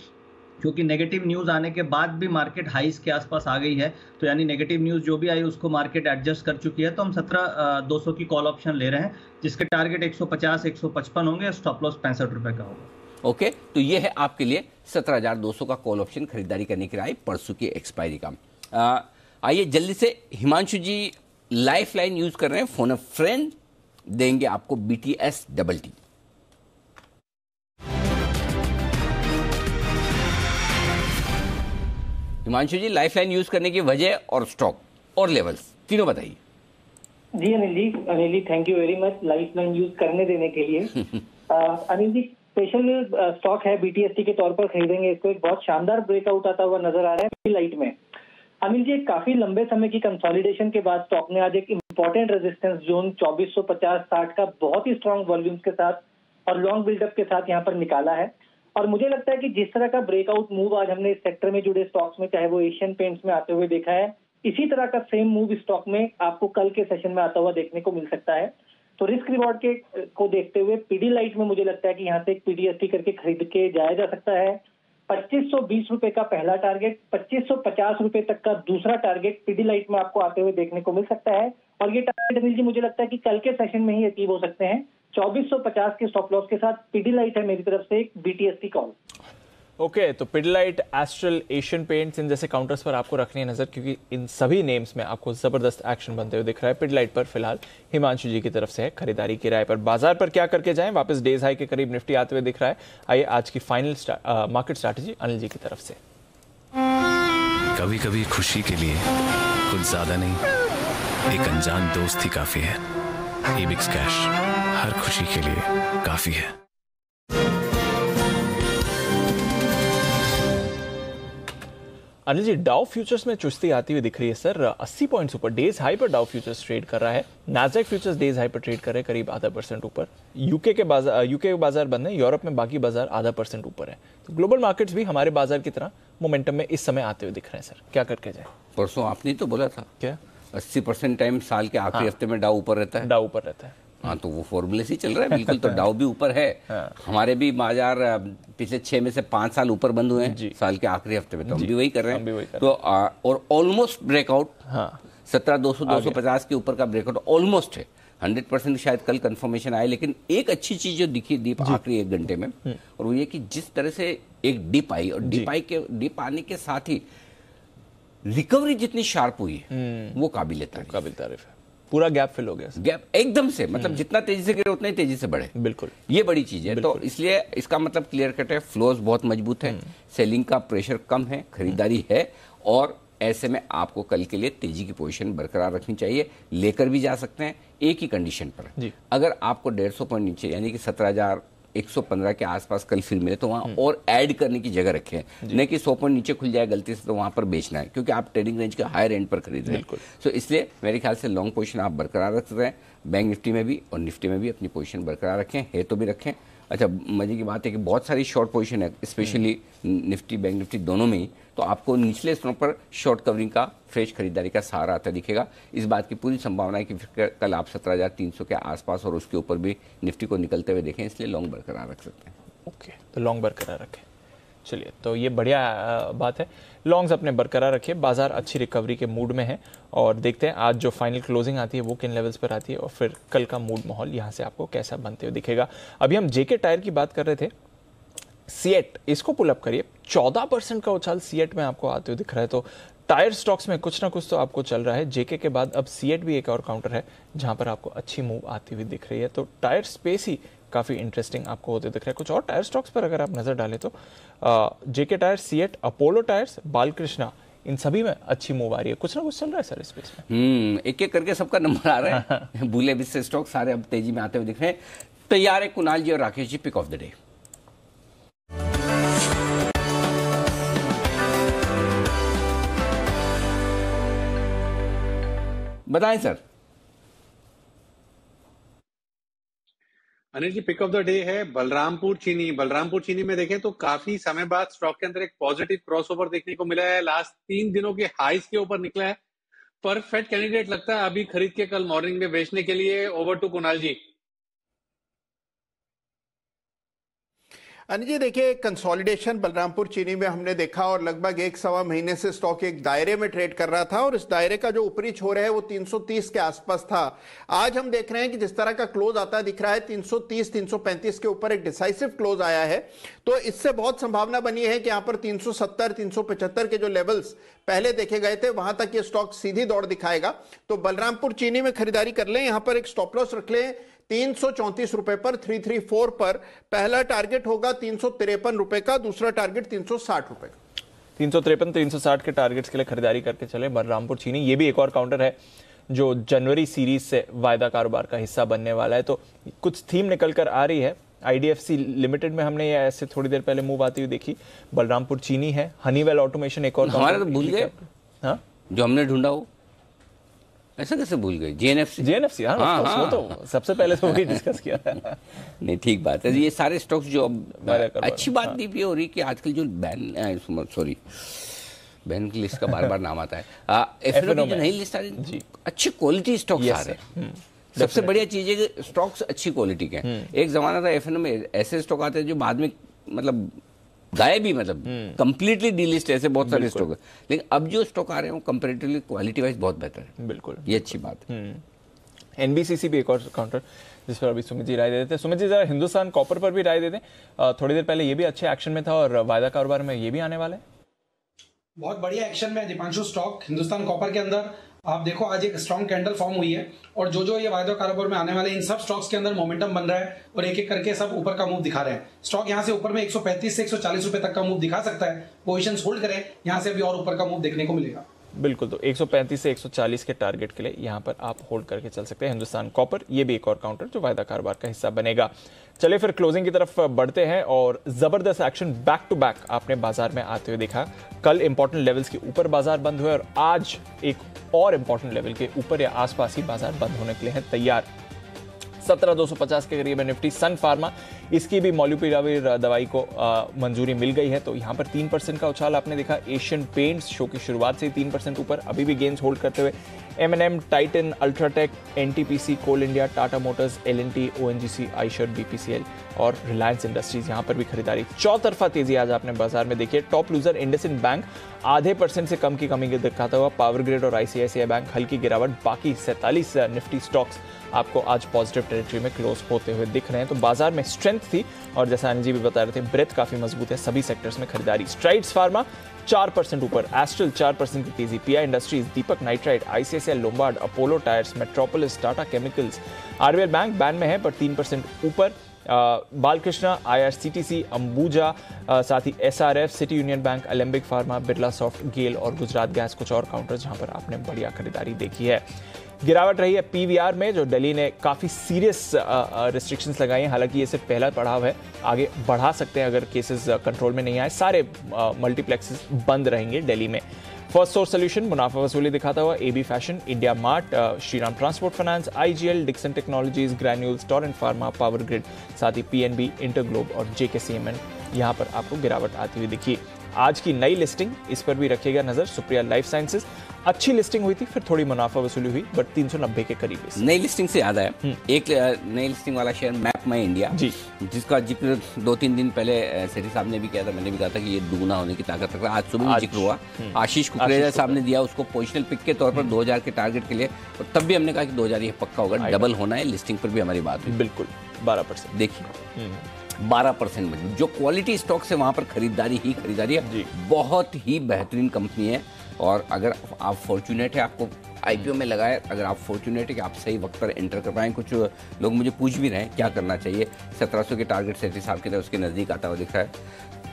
क्योंकि नेगेटिव न्यूज़ आने के बाद भी मार्केट हाइस के आसपास आ गई है। तो यानी नेगेटिव न्यूज़ जो भी आई उसको मार्केट एडजस्ट कर चुकी है। तो हम 17,200 की कॉल ऑप्शन ले रहे हैं, जिसके टारगेट 150, 155 होंगे, स्टॉप लॉस 65 रुपये का होगा। ओके, तो ये है आपके लिए 17,200 का कॉल ऑप्शन खरीदारी करने की राय परसों की एक्सपायरी का। आइए जल्दी से Himanshu ji life line use कर रहे हैं, फोन अ फ्रेंड देंगे आपको BTS DT। Himanshu ji life line use करने की वजह और स्टॉक और लेवल्स तीनों बताइए। जी Anil ji thank you very much life line use करने देने के लिए। अनिल जी स्पेशल स्टॉक है, BTST के तौर पर खरीदेंगे इसको। एक बहुत शानदार ब्रेकआउट आता हुआ नजर आ रहा है लाइट में। अनिल जी काफी लंबे समय की कंसोलिडेशन के बाद स्टॉक ने आज एक इंपॉर्टेंट रेजिस्टेंस जोन 2450-60 का बहुत ही स्ट्रॉन्ग वॉल्यूम्स के साथ और लॉन्ग बिल्डअप के साथ यहाँ पर निकाला है। और मुझे लगता है कि जिस तरह का ब्रेकआउट मूव आज हमने इस सेक्टर में जुड़े स्टॉक्स में, चाहे वो एशियन पेंट्स में आते हुए देखा है, इसी तरह का सेम मूव स्टॉक में आपको कल के सेशन में आता हुआ देखने को मिल सकता है। तो रिस्क रिवॉर्ड के को देखते हुए पीडीलाइट में मुझे लगता है कि यहाँ से एक पीडीएसटी करके खरीद के जाया जा सकता है। 2520 रुपए का पहला टारगेट, 2550 रुपए तक का दूसरा टारगेट पीडीलाइट में आपको आते हुए देखने को मिल सकता है। और ये टारगेट अनिल जी मुझे लगता है कि कल के सेशन में ही अचीव हो सकते हैं। 2450 के स्टॉप लॉस के साथ पीडीलाइट है मेरी तरफ से एक बीटीएसटी कॉल। ओके, तो पिडलाइट, एस्ट्रल, एशियन पेंट्स, इन जैसे काउंटर्स पर आपको रखनी है नजर, क्योंकि इन सभी नेम्स में आपको जबरदस्त एक्शन बनते हुए दिख रहा है। पिडलाइट पर फिलहाल हिमांशु जी की तरफ से है खरीदारी की राय पर। बाजार पर क्या करके जाएं, वापस डेज हाई के करीब निफ्टी आते हुए दिख रहा है। आइए आज की final market strategy Anil ji की तरफ से। कभी कभी खुशी के लिए कुछ ज्यादा नहीं, एक अनजान दोस्त ही काफी है। ईबिक्स कैश हर खुशी के लिए काफी है। अनिल जी, डाउ फ्यूचर्स में चुस्ती आती हुई दिख रही है सर। 80 पॉइंट्स ऊपर डेज हाई पर डाउ फ्यूचर्स ट्रेड कर रहा है। नैस्डैक फ्यूचर्स डेज हाई पर ट्रेड कर रहे हैं करीब 0.5% ऊपर। यूके के बाजार बंद है, यूरोप में बाकी बाजार 0.5% ऊपर है। तो ग्लोबल मार्केट्स भी हमारे बाजार की तरह मोमेंटम में इस समय आते हुए दिख रहे हैं सर, क्या करके जाए? परसों आपने तो बोला था क्या 80% टाइम साल के आखिरी हफ्ते में डाउ ऊपर रहता है। डाउ ऊपर रहता है, हाँ, तो वो फॉर्मूले से चल रहा है बिल्कुल। तो डाउ भी ऊपर है। हमारे भी बाजार पिछले 6 में से 5 साल ऊपर बंद हुए हैं साल के आखिरी हफ्ते में, तो हम भी वही कर रहे हैं। तो और ऑलमोस्ट ब्रेकआउट 17,200 250 के ऊपर का ब्रेकआउट ऑलमोस्ट है। 100% शायद कल कंफर्मेशन आए, लेकिन एक अच्छी चीज जो दिखी दीप आखिरी 1 घंटे में, और वो ये कि जिस तरह से एक डिप आई, और डिप आने के साथ ही रिकवरी जितनी शार्प हुई है वो काबिल तारीफ है। पूरा गैप फिल हो गया, गैप एकदम से, मतलब जितना तेजी से गिरे उतना ही तेजी से बढ़े। बिल्कुल, ये बड़ी चीज है। तो इसलिए इसका मतलब क्लियर कट है, फ्लोज बहुत मजबूत है, सेलिंग का प्रेशर कम है, खरीदारी है, और ऐसे में आपको कल के लिए तेजी की पोजीशन बरकरार रखनी चाहिए। लेकर भी जा सकते हैं एक ही कंडीशन पर, अगर आपको 150 पॉइंट नीचे यानी कि 17,115 के आसपास कल फिर मिले तो वहां और ऐड करने की जगह रखें, नहीं कि 100 पॉइंट नीचे खुल जाए गलती से तो वहां पर बेचना है, क्योंकि आप ट्रेडिंग रेंज के हायर एंड पर खरीद रहे हैं। तो इसलिए मेरे ख्याल से लॉन्ग पोजीशन आप बरकरार रख सकते हैं। बैंक निफ्टी में भी और निफ्टी में भी अपनी पोजीशन बरकरार रखें, है तो भी रखें। अच्छा, मजे की बात है कि बहुत सारी शॉर्ट पोजीशन है, स्पेशली निफ्टी बैंक निफ्टी दोनों में ही, तो आपको निचले स्तरों पर शॉर्ट कवरिंग का फ्रेश खरीदारी का सहारा आता दिखेगा। इस बात की पूरी संभावना है कि कल आप 17,300 के आसपास और उसके ऊपर भी निफ्टी को निकलते हुए देखें, इसलिए लॉन्ग बरकरार रख सकते हैं। ओके, तो लॉन्ग बरकरार रखें। चलिए, तो ये बढ़िया बात है, लॉन्ग्स अपने बरकरार रखिए। बाजार अच्छी रिकवरी के मूड में है, और देखते हैं आज जो फाइनल क्लोजिंग आती है वो किन लेवल्स पर आती है, और फिर कल का मूड माहौल यहाँ से आपको कैसा बनते हुए दिखेगा। अभी हम जेके टायर की बात कर रहे थे, सीएट, इसको पुल अप करिए। 14% का उछाल सीएट में आपको आते हुए दिख रहा है। तो टायर स्टॉक्स में कुछ ना कुछ तो आपको चल रहा है। जेके के बाद अब सीएट भी एक और काउंटर है जहां पर आपको अच्छी मूव आती हुई दिख रही है। तो टायर स्पेस ही काफी इंटरेस्टिंग आपको होते दिख रहा है। कुछ और टायर स्टॉक्स पर अगर आप नजर डालें तो JK Tyre, CEAT, Apollo Tyres, Balkrishna, इन सभी में अच्छी मूव आ रही है। कुछ ना कुछ चल रहा है सर स्पेस में। एक एक करके सबका नंबर आ रहा है। बुले बिस्से स्टॉक सारे अब तेजी में आते हुए दिख रहे हैं। तैयार है कुणाल जी और Rakesh ji, pick of the day. बताएं sir. Anil ji, pick of the day है बलरामपुर चीनी। बलरामपुर चीनी में देखें तो काफी समय बाद स्टॉक के अंदर एक पॉजिटिव क्रॉसओवर देखने को मिला है। लास्ट 3 दिनों के हाईज के ऊपर निकला है। परफेक्ट कैंडिडेट लगता है अभी खरीद के कल मॉर्निंग में बेचने के लिए। ओवर टू कुणाल जी। अनिल जी, देखिए कंसोलिडेशन बलरामपुर चीनी में हमने देखा, और लगभग 1-1.25 महीने से स्टॉक एक दायरे में ट्रेड कर रहा था, और इस दायरे का जो ऊपरी छोर है वो 330 के आसपास था। आज हम देख रहे हैं कि जिस तरह का क्लोज आता दिख रहा है 330-335 के ऊपर एक डिसाइसिव क्लोज आया है। तो इससे बहुत संभावना बनी है कि यहाँ पर 370-375 के जो लेवल्स पहले देखे गए थे वहां तक ये स्टॉक सीधी दौड़ दिखाएगा। तो बलरामपुर चीनी में खरीदारी कर लें। यहाँ पर एक स्टॉप लॉस रख लें 334 रुपए पर, 334 पर। पहला टारगेट होगा 353 रुपए का, दूसरा टारगेट 360 रुपए का। 353-360 के टारगेट्स के लिए खरीदारी करके चले बलरामपुर चीनी। ये भी एक और काउंटर है जो जनवरी सीरीज से वायदा कारोबार का हिस्सा बनने वाला है। तो कुछ थीम निकल कर आ रही है। आईडीएफसी लिमिटेड में हमने ये ऐसे थोड़ी देर पहले मूव आती हुई देखी। बलरामपुर चीनी है, हनीवेल ऑटोमेशन एक और हमारे तो भूल गए, हाँ जो हमने ढूंढा वो ऐसा कैसे भूल गए? जेएनएफसी हाँ, वो तो सबसे पहले तो वही डिस्कस किया था। नहीं, ठीक बात है। ये सारे स्टॉक्स जो अच्छी बात नहीं भी हो रही कि आजकल जो बैन की लिस्ट का बार बार नाम आता है, एफएनओ की जो नई लिस्ट आ रही है, अच्छी क्वालिटी स्टॉक्स आ रहे हैं। सबसे बढ़िया चीज है कि स्टॉक्स अच्छी क्वालिटी के हैं। एक जमाना था एफएनओ में ऐसे स्टॉक आते हैं जो बाद में मतलब गायब ही, मतलब कंप्लीटली डीलिस्ट, ऐसे बहुत सारे स्टॉक है। लेकिन अब जो स्टॉक आ रहे हैं वो कंपैरेटिवली क्वालिटी वाइज बहुत बेहतर है। बिल्कुल, ये अच्छी बात है। एनबीसीसी भी एक और काउंटर जिस पर अभी सुमित जी राय दे देते हैं। सुमित जी जरा हिंदुस्तान कॉपर पर भी राय दे दें। थोड़ी देर पहले ये भी अच्छे एक्शन में था और वायदा कारोबार में ये भी आने वाला है। बहुत बढ़िया एक्शन में दीपांशु स्टॉक हिंदुस्तान कॉपर के अंदर आप देखो आज एक स्ट्रॉन्ग कैंडल फॉर्म हुई है और जो ये वायदा कारोबार में आने वाले इन सब स्टॉक्स के अंदर मोमेंटम बन रहा है और एक एक करके सब ऊपर का मूव दिखा रहे हैं। स्टॉक यहां से ऊपर में 135 से 140 रुपए तक का मूव दिखा सकता है। पोजीशंस होल्ड करें, यहां से अभी और ऊपर का मूव देखने को मिलेगा। बिल्कुल, तो 135 से 140 के टारगेट के लिए यहां पर आप होल्ड करके चल सकते हैं हिंदुस्तान कॉपर। ये भी एक और काउंटर जो वायदा कारोबार का हिस्सा बनेगा। चलिए फिर क्लोजिंग की तरफ बढ़ते हैं और जबरदस्त एक्शन बैक टू बैक आपने बाजार में आते हुए देखा। कल इंपॉर्टेंट लेवल्स के ऊपर बाजार बंद हुए और आज एक और इंपॉर्टेंट लेवल के ऊपर या आसपास ही बाजार बंद होने के लिए है तैयार। 17,250 के करीब है निफ्टी। सन फार्मा, इसकी भी मॉल्यूपिराविर दवाई को मंजूरी मिल गई है, तो यहां पर 3% का उछाल आपने देखा। एशियन पेंट्स शो की शुरुआत से ही 3% ऊपर, अभी भी गेन्स होल्ड करते हुए। M&M, Titan, UltraTech, NTPC, Coal India, Tata Motors, L&T, ONGC, Eicher, BPCL और रिलायंस इंडस्ट्रीज यहां पर भी खरीदारी। चौतरफा तेजी आज आपने बाजार में देखी है। टॉप लूजर इंडसइंड बैंक 0.5% से कम की कमी दिखाता हुआ। पावर ग्रिड और ICICI बैंक हल्की गिरावट। बाकी 47 निफ्टी स्टॉक्स आपको आज पॉजिटिव टेरिटरी में क्लोज होते हुए दिख रहे हैं। तो बाजार में स्ट्रेंथ थी और जैसा अनिल जी भी बता रहे थे, ब्रेथ काफी मजबूत है। सभी सेक्टर्स में खरीदारी। स्ट्राइड्स फार्मा 4% ऊपर, एस्ट्रल 4% की तेजी। PI Industries, Deepak Nitrite, ICICI Lombard, Apollo Tyres, Metropolis, Tata Chemicals. RBL bank ban में है पर 3% ऊपर। बालकृष्णा, IRCTC, अंबुजा, साथ ही SRF, City Union Bank, Alembic Pharma, Birlasoft, GAIL और गुजरात गैस कुछ और काउंटर जहां पर आपने बढ़िया खरीदारी देखी है। गिरावट रही है PVR में, जो दिल्ली ने काफी सीरियस रिस्ट्रिक्शंस लगाई हैं। हालांकि ये सिर्फ पहला पड़ाव है, आगे बढ़ा सकते हैं अगर केसेस कंट्रोल में नहीं आए। सारे मल्टीप्लेक्सेस बंद रहेंगे दिल्ली में। फर्स्ट सोर्स सोल्यूशन मुनाफा वसूली दिखाता हुआ। AB fashion, India mart, Shriram transport finance, IGL, Dixon technologies, granules, Torrent pharma, power grid, साथ ही PNB, इंटरग्लोब और JKCMN यहां पर आपको गिरावट आती हुई दिखी। आज की नई लिस्टिंग, इस पर भी रखिएगा नजर। सुप्रिया लाइफ साइंसेज अच्छी लिस्टिंग हुई थी, फिर थोड़ी मुनाफा वसूली हुई, बट 390 के करीब। नई लिस्टिंग से याद आया, एक नई लिस्टिंग वाला शेयर मैप माई इंडिया जी, जिसका जिक्र 2-3 दिन पहले सेठी साहब ने भी किया था, मैंने भी कहा था कि ये दुगुना होने की ताकत रखता है। आज सुबह जिक्र हुआ, आशीष कुकरेजा साहब ने दिया उसको पोजिशनल पिक के तौर पर 2000 के टारगेट के लिए, और तब भी हमने कहा कि 2000 ये पक्का होगा, डबल होना है। लिस्टिंग पर भी हमारी बात हुई। बिल्कुल 12%। देखिए 12% मजबूत, जो क्वालिटी स्टॉक से वहां पर खरीदारी है। बहुत ही बेहतरीन कंपनी है और अगर आप फॉर्चुनेट है, आपको IPO में लगाए, अगर आप फॉर्चुनेट है कि आप सही वक्त पर एंटर कर पाएं। कुछ लोग मुझे पूछ भी रहे हैं क्या करना चाहिए। 1700 के टारगेट सेठी साहब की तरफ उसके नजदीक आता हुआ दिख रहा है,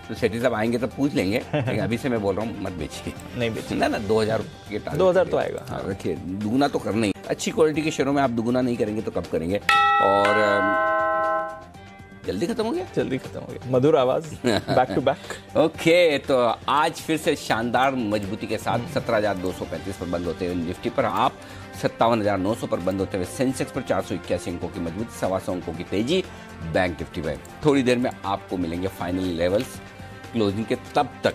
तो सेठी साहब आएंगे तो पूछ लेंगे, लेकिन अभी से मैं बोल रहा हूँ मत बेचिए, नहीं बेचिए ना 2000 के टारगेट 2000 तो आएगा। हाँ रखिए, दुगुना तो करना ही। अच्छी क्वालिटी के शेयरों में आप दुगुना नहीं करेंगे तो कब करेंगे। और जल्दी खत्म हो गया, जल्दी खत्म हो गया। मधुर आवाज बैक टू बैक। ओके, तो आज फिर से शानदार मजबूती के साथ 17,235 पर बंद होते हुए निफ्टी पर आप 57,900 पर बंद होते हुए सेंसेक्स पर 481 अंकों की मजबूती, 125 अंकों की तेजी बैंक निफ्टी में। थोड़ी देर में आपको मिलेंगे फाइनल लेवल्स क्लोजिंग के, तब तक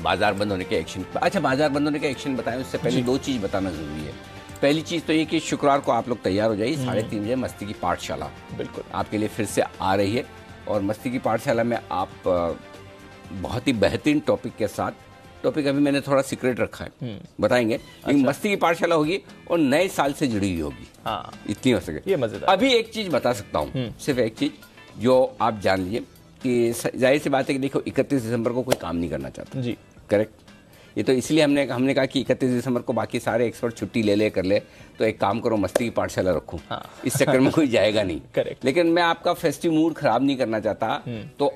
बाजार बंद होने के एक्शन। अच्छा, बाजार बंद होने के एक्शन बताएं उससे पहले 2 चीज बताना जरूरी है। पहली चीज तो ये कि शुक्रवार को आप लोग तैयार हो जाइए, 3:30 बजे मस्ती की पाठशाला बिल्कुल आपके लिए फिर से आ रही है। और मस्ती की पाठशाला में आप बहुत ही बेहतरीन टॉपिक के साथ, टॉपिक अभी मैंने थोड़ा सीक्रेट रखा है, बताएंगे। लेकिन मस्ती की पाठशाला होगी और नए साल से जुड़ी हुई होगी। हाँ, इतनी हो सके। ये मजेदार। अभी एक चीज बता सकता हूँ, सिर्फ एक चीज जो आप जान लीजिए कि जाहिर सी बात है कि देखो 31 दिसंबर को कोई काम नहीं करना चाहता जी, करेक्ट। ये तो इसलिए हमने कहा कि 31 दिसंबर को बाकी सारे एक्सपर्ट छुट्टी ले कर ले, तो एक काम करो मस्ती की पाठशाला रखूं। हाँ। इस चक्कर में कोई जाएगा नहीं। करेक्ट। लेकिन मैं आपका फेस्टिव मूड खराब नहीं करना चाहता, तो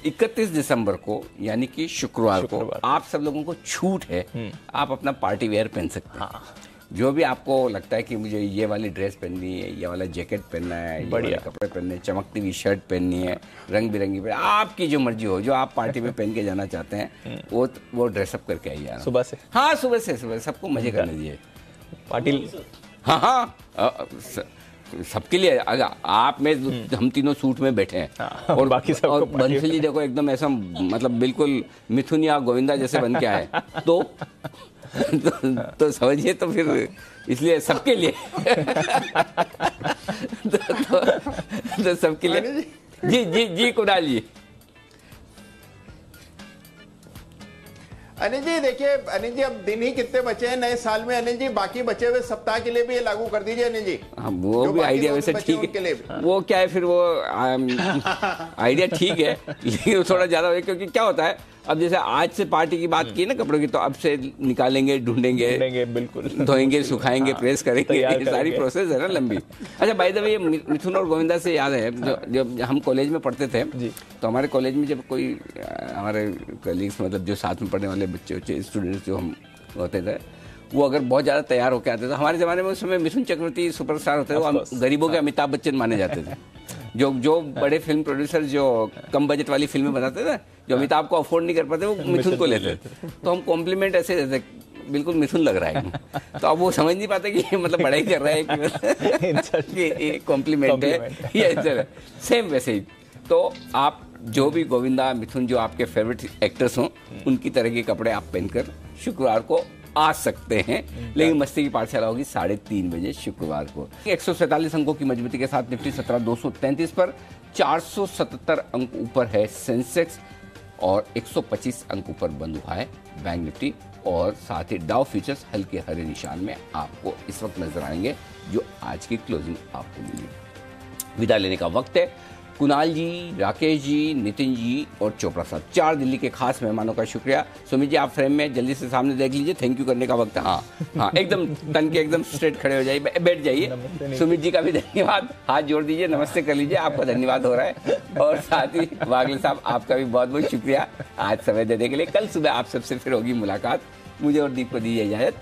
31 दिसंबर को यानी कि शुक्रवार को आप सब लोगों को छूट है, आप अपना पार्टी वेयर पहन सकते हैं। जो भी आपको लगता है कि मुझे ये वाली ड्रेस पहननी है, ये वाला जैकेट पहनना है, ये वाले कपड़े पहनने हैं, चमकती हुई शर्ट पहननी है, रंग बिरंगी पहन, आपकी जो मर्जी हो, जो आप पार्टी में पहन के जाना चाहते हैं वो ड्रेसअप करके आइए सुबह से। हाँ, सुबह से सबको मजे करने दिए पाटिल। हाँ, सबके लिए, अगर आप में हम तीनों सूट में बैठे हैं और बाकी सब और बंसल जी देखो एकदम ऐसा मतलब बिल्कुल मिथुन या गोविंदा जैसे बन के आए तो समझिए, तो फिर इसलिए सबके लिए तो सबके लिए जी जी जी कुणाल जी। अनिल जी देखिए, अनिल जी अब दिन ही कितने बचे हैं नए साल में अनिल जी, बाकी बचे हुए सप्ताह के लिए भी ये लागू कर दीजिए अनिल जी। हाँ वो भी आइडिया वैसे ठीक है, वो क्या है फिर वो आइडिया ठीक है लेकिन थोड़ा ज्यादा हो, क्योंकि क्या होता है अब जैसे आज से पार्टी की बात की ना कपड़ों की, तो अब से निकालेंगे, ढूंढेंगे बिल्कुल, धोएंगे, सुखाएंगे, प्रेस करेंगे, ये सारी प्रोसेस है ना लंबी। अच्छा बाय द वे, ये मिथुन और गोविंदा से याद है, जब हम कॉलेज में पढ़ते थे तो हमारे कॉलेज में जब कोई हमारे कलीग्स मतलब जो साथ में पढ़ने वाले बच्चे स्टूडेंट्स जो हम होते थे, वो अगर बहुत ज़्यादा तैयार होकर आते थे, हमारे ज़माने में उस समय मिथुन चक्रवर्ती सुपरस्टार होते थे, वो गरीबों के अमिताभ बच्चन माने जाते थे। जो बड़े फिल्म प्रोड्यूसर जो कम बजट वाली फिल्में बनाते थे, जो अमिताभ को अफोर्ड नहीं कर पाते, वो मिथुन को लेते थे। तो हम कॉम्प्लीमेंट ऐसे देते, बिल्कुल मिथुन लग रहा है, तो अब वो समझ नहीं पाते कि मतलब बड़ाई कर रहा है कि कॉम्प्लीमेंट है या सेम वैसे ही। तो आप जो भी गोविंदा, मिथुन जो आपके फेवरेट एक्टर्स हों, उनकी तरह के कपड़े आप पहनकर शुक्रवार को आ सकते हैं, लेकिन मस्ती की पाठशाला होगी 3:30 बजे शुक्रवार को। 147 अंकों की मजबूती के साथ निफ्टी 17,233 पर 477 अंक ऊपर है सेंसेक्स और 125 अंक ऊपर बंद हुआ है बैंक निफ्टी, और साथ ही डाउ फ्यूचर्स हल्के हरे निशान में आपको इस वक्त नजर आएंगे जो आज की क्लोजिंग आपको मिली। विदा लेने का वक्त है। कुणाल जी, राकेश जी, नितिन जी और चोपड़ा साहब, 4 दिल्ली के खास मेहमानों का शुक्रिया। सुमित जी आप फ्रेम में जल्दी से सामने देख लीजिए, थैंक यू करने का वक्त है। हाँ एकदम तन के एकदम स्ट्रेट खड़े हो जाइए, बैठ जाइए। सुमित जी का भी धन्यवाद, हाथ जोड़ दीजिए, नमस्ते कर लीजिए, आपका धन्यवाद हो रहा है। और साथ ही वागले साहब आपका भी बहुत बहुत शुक्रिया आज समय देने के लिए। कल सुबह आप सबसे फिर होगी मुलाकात। मुझे और दीप को दीजिए इजाजत,